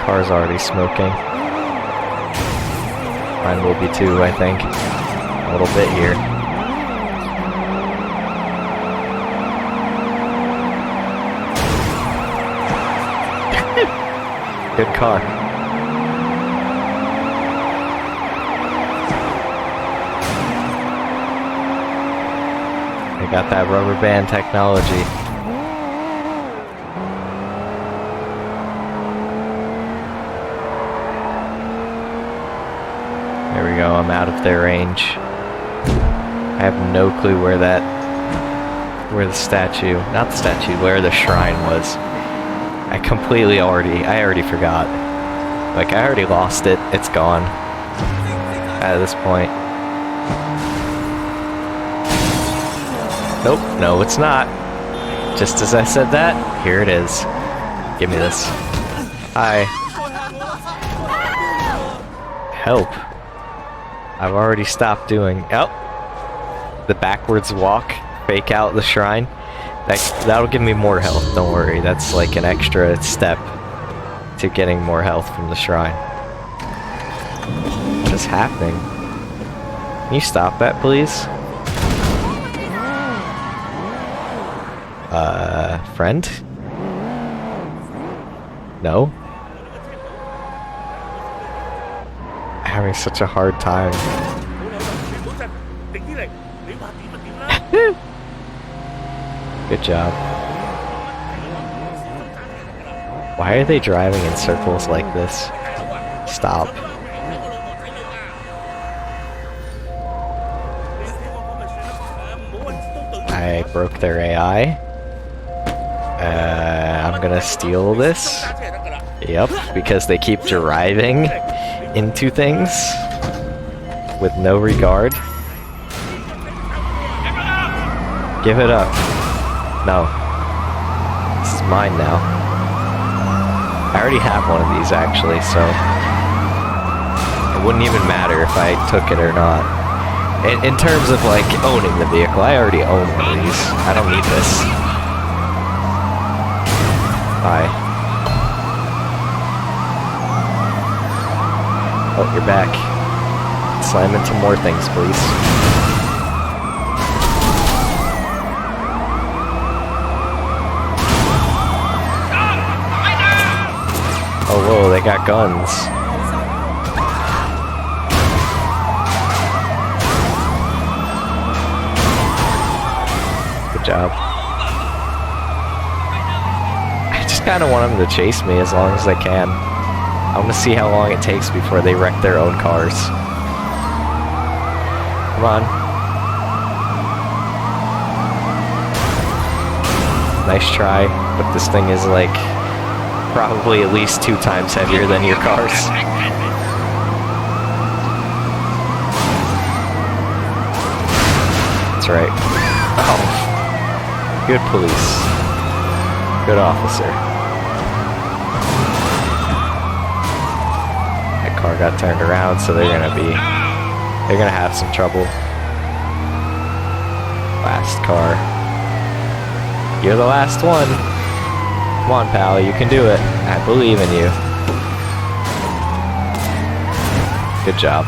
Car's already smoking. Mine will be too, I think. A little bit here. Good car. They got that rubber band technology. There we go, I'm out of their range. I have no clue where the statue, not the statue, where the shrine was. I already forgot. Like, I already lost it, it's gone. At this point. Nope, no it's not. Just as I said that, here it is. Give me this. Hi. Help. I've already stopped doing... Oh! The backwards walk. Fake out the shrine. That'll give me more health, don't worry. That's like an extra step to getting more health from the shrine. What is happening? Can you stop that, please? Friend? No? Having such a hard time. Good job. Why are they driving in circles like this? Stop. I broke their AI. I'm gonna steal this. Yep, because they keep driving into things with no regard. Give it up. No. This is mine now. I already have one of these actually, so it wouldn't even matter if I took it or not. In terms of like owning the vehicle, I already own one of these. I don't need this. Bye. Oh, you're back. Slam into more things, please. Oh, whoa, they got guns. Good job. I just kind of want them to chase me as long as they can. I want to see how long it takes before they wreck their own cars. Come on. Nice try, but this thing is like probably at least 2 times heavier than your cars. That's right. Oh. Good police. Good officer. That car got turned around, so they're gonna have some trouble. Last car. You're the last one. Come on, pal, you can do it. I believe in you. Good job.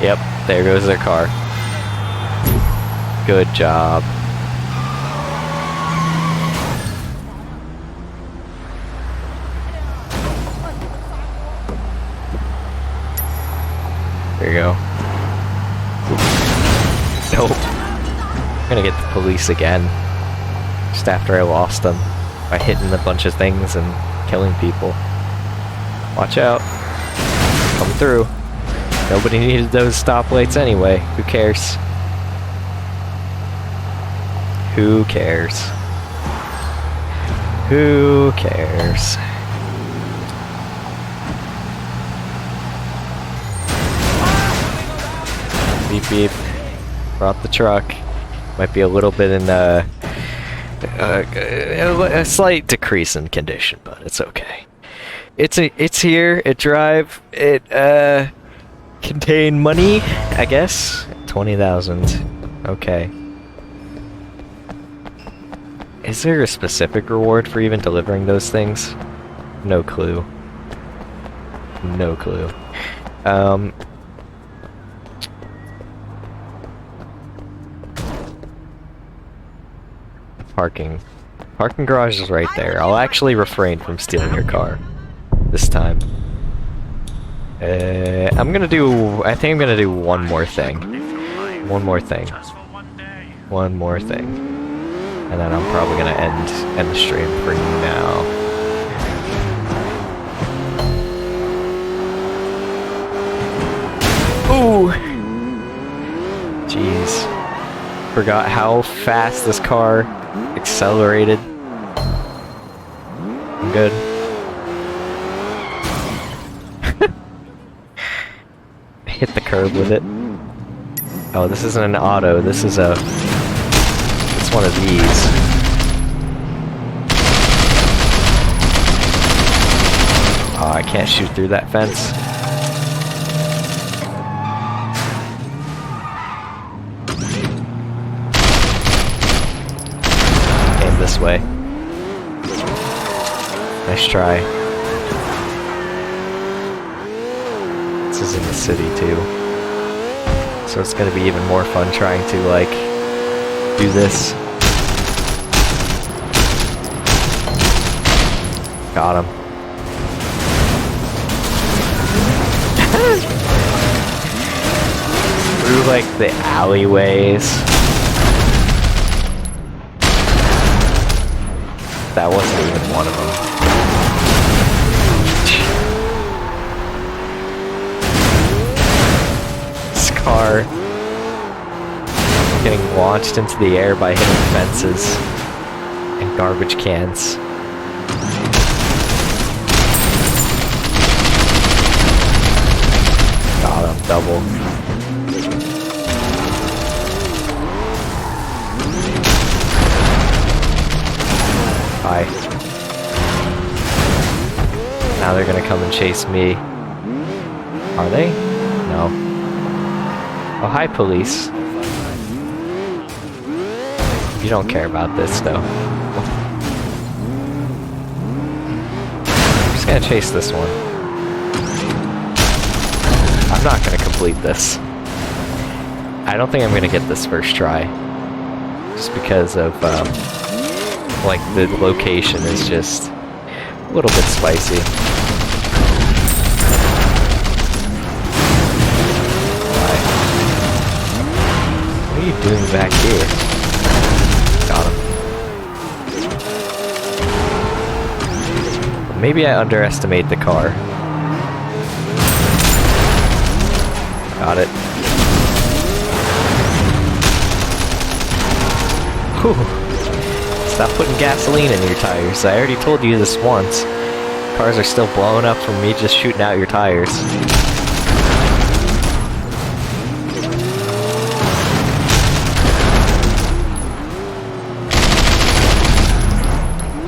Yep, there goes their car. Good job. There you go. Nope. I'm gonna get the police again. Just after I lost them. By hitting a bunch of things and killing people. Watch out. Come through. Nobody needed those stoplights anyway. Who cares? Who cares? Who cares? beep. Brought the truck. Might be a little bit in a slight decrease in condition, but it's okay. It's here. It drive. It contain money, I guess. 20,000. Okay. Is there a specific reward for even delivering those things? No clue. No clue. Parking. Parking garage is right there. I'll actually refrain from stealing your car. This time. I think I'm gonna do one more thing. One more thing. One more thing. And then I'm probably gonna end the stream for now. Ooh! Jeez. Forgot how fast this car accelerated. I'm good. Hit the curb with it. Oh, this isn't an auto, this is a... It's one of these. Oh, I can't shoot through that fence. Came this way. Nice try. This is in the city too. So it's gonna be even more fun trying to, like, do this. Got him. Through, like, the alleyways. That wasn't even one of them. This car getting launched into the air by hitting fences and garbage cans. Got him, double. Hi. Now they're gonna come and chase me. Are they? No. Oh, hi, police. You don't care about this, though. I'm just gonna chase this one. I'm not gonna complete this. I don't think I'm gonna get this first try. Just because of, like, the location is just a little bit spicy. Why? What are you doing back here? Got him. Maybe I underestimate the car. Got it. Whew. Stop putting gasoline in your tires. I already told you this once. Cars are still blowing up from me just shooting out your tires.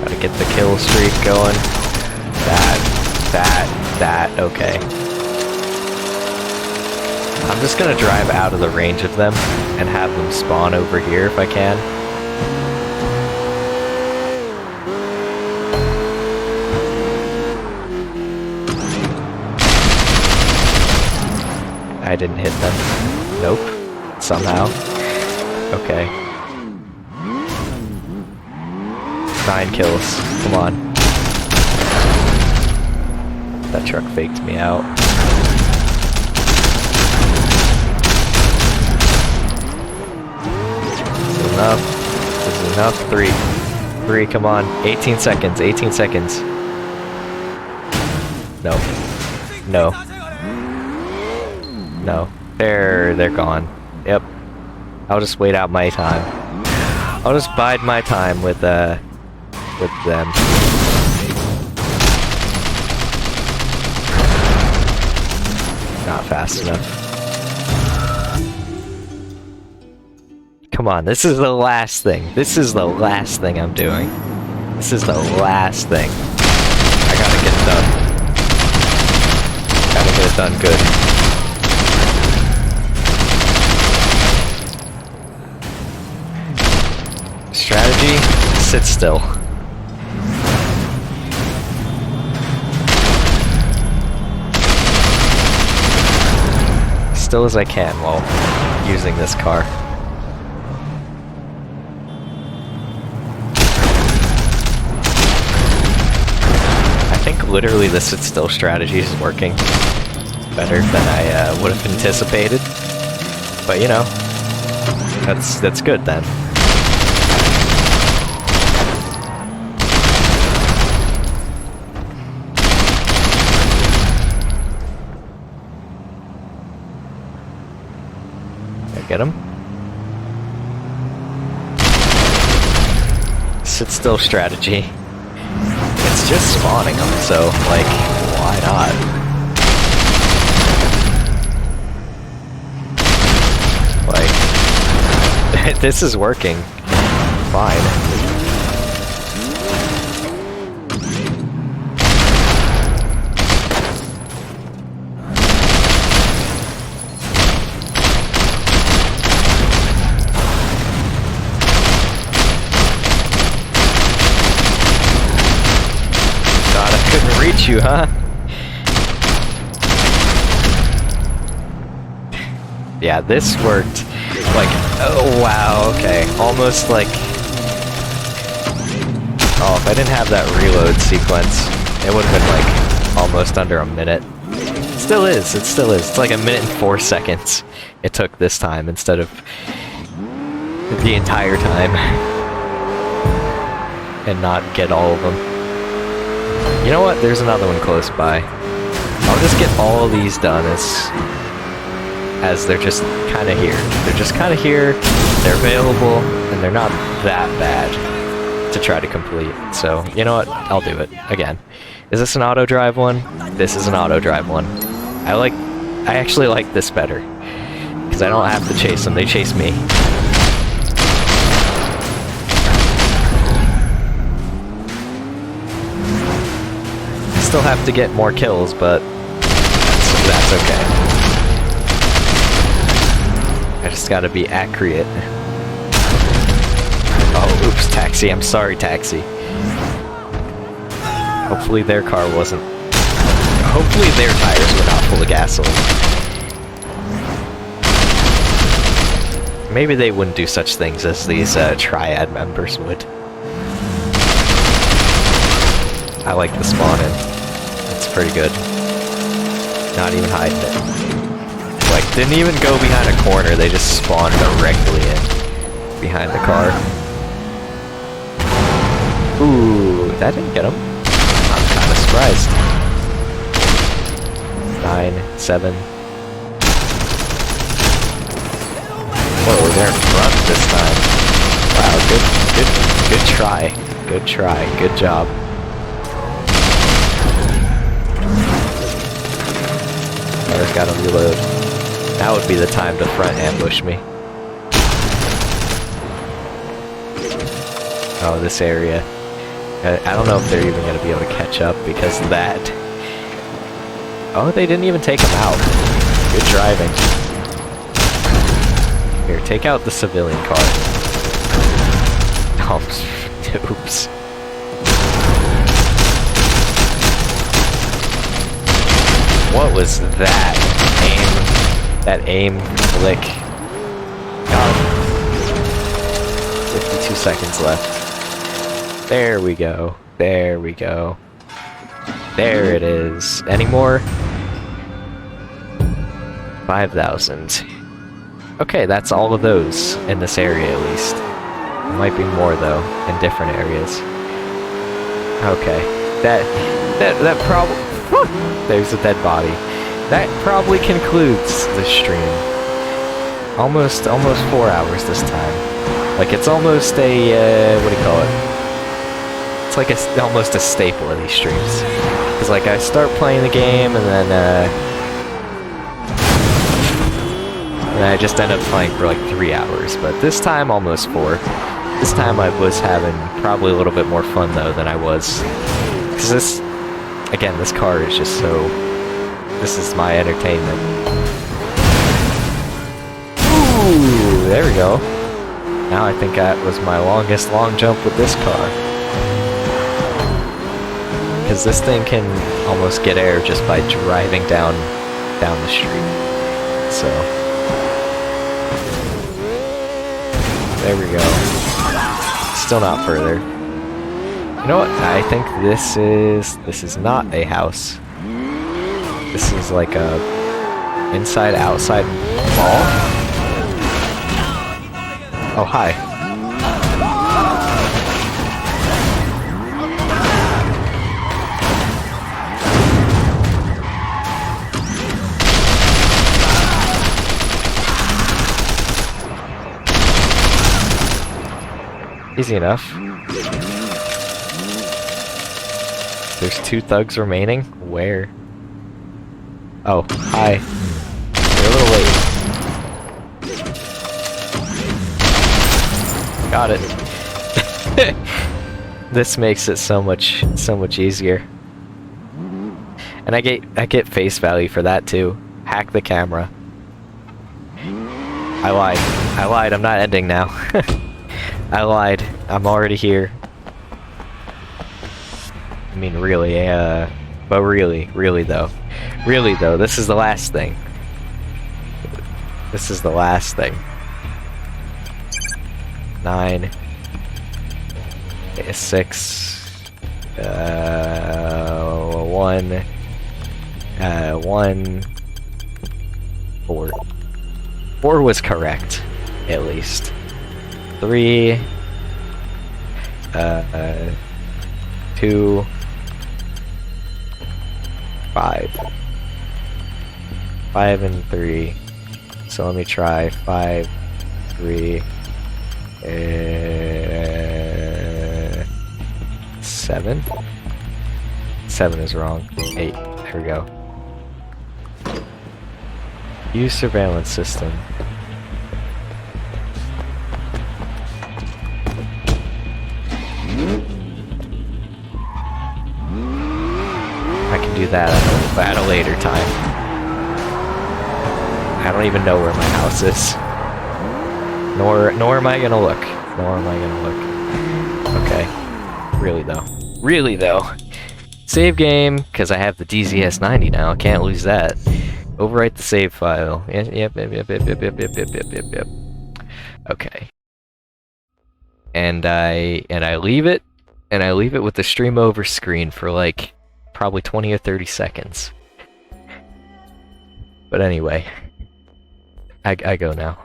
Gotta get the kill streak going. That, okay. I'm just gonna drive out of the range of them and have them spawn over here if I can. I didn't hit them. Nope. Somehow. Okay. 9 kills. Come on. That truck faked me out. Enough. This is enough. 3, come on. 18 seconds. 18 seconds. No. No. No. They're gone. Yep. I'll just wait out my time. I'll just bide my time with them. Not fast enough. Come on, this is the last thing. This is the last thing I'm doing. This is the last thing. I gotta get it done. Gotta get it done good. Strategy, sit still. Still as I can while using this car. I think literally the sit still strategy is working better than I would have anticipated. But you know, that's good then. Get him. Sit still strategy. It's just spawning them, so, like, why not? Like, this is working fine. Reach you, huh? Yeah, this worked. Like, oh wow, okay. Almost like... Oh, if I didn't have that reload sequence, it would have been like almost under a minute. It still is, it still is. It's like 1 minute and 4 seconds it took this time instead of the entire time. And not get all of them. You know what? There's another one close by. I'll just get all of these done as they're just kind of here. They're just kind of here, they're available, and they're not that bad to try to complete. So, you know what? I'll do it. Again. Is this an auto drive one? This is an auto drive one. I actually like this better. Because I don't have to chase them, they chase me. Still have to get more kills, but that's okay. I just gotta be accurate. Oh, oops, Taxi. I'm sorry, Taxi. Hopefully their car wasn't... Hopefully their tires were not full of gasoline. Maybe they wouldn't do such things as these Triad members would. I like the spawn-in. It's pretty good. Not even hiding it. Like, didn't even go behind a corner, they just spawned directly in behind the car. Ooh, that didn't get him. I'm kinda surprised. 9, 7. Whoa, they're in front this time. Wow, good try. Good try, good job. I've got to reload. That would be the time to front ambush me. Oh, this area. I don't know if they're even going to be able to catch up because of that. Oh, they didn't even take him out. Good driving. Here, take out the civilian car. Oh, oops. What was that? That aim flick. God. 52 seconds left. There we go. There we go. There it is. Any more? 5,000. Okay, that's all of those in this area at least. There might be more though in different areas. Okay. That probably... There's a dead body. That probably concludes the stream. Almost 4 hours this time. Like, it's almost a, what do you call it? It's like almost a staple of these streams. Because, like, I start playing the game, and then, and I just end up playing for like 3 hours. But this time, almost 4. This time I was having probably a little bit more fun though than I was. Because this, again, this car is just so... This is my entertainment. Ooh, there we go. Now I think that was my longest long jump with this car. Because this thing can almost get air just by driving down the street. So there we go. Still not further. You know what? I think this is not a house. This is like a inside-outside mall. Oh, hi. Easy enough. There's 2 thugs remaining? Where? Oh, hi. You're a little late. Got it. This makes it so much easier. And I get face value for that too. Hack the camera. I lied, I'm not ending now. I lied. I'm already here. I mean, really, but really though, this is the last thing. This is the last thing. 9, 6, 1, 1, 4. 4 was correct, at least. 3, 2, 5. 5 and 3. So let me try 5, 3, 7. 7 is wrong. 8. There we go. Use surveillance system. I can do that at a later time. I don't even know where my house is. Nor am I gonna look. Okay. Really though. Save game, because I have the DZS90 now. Can't lose that. Overwrite the save file. Yep. Okay. And I leave it, with the stream over screen for like probably 20 or 30 seconds. But anyway, I go now.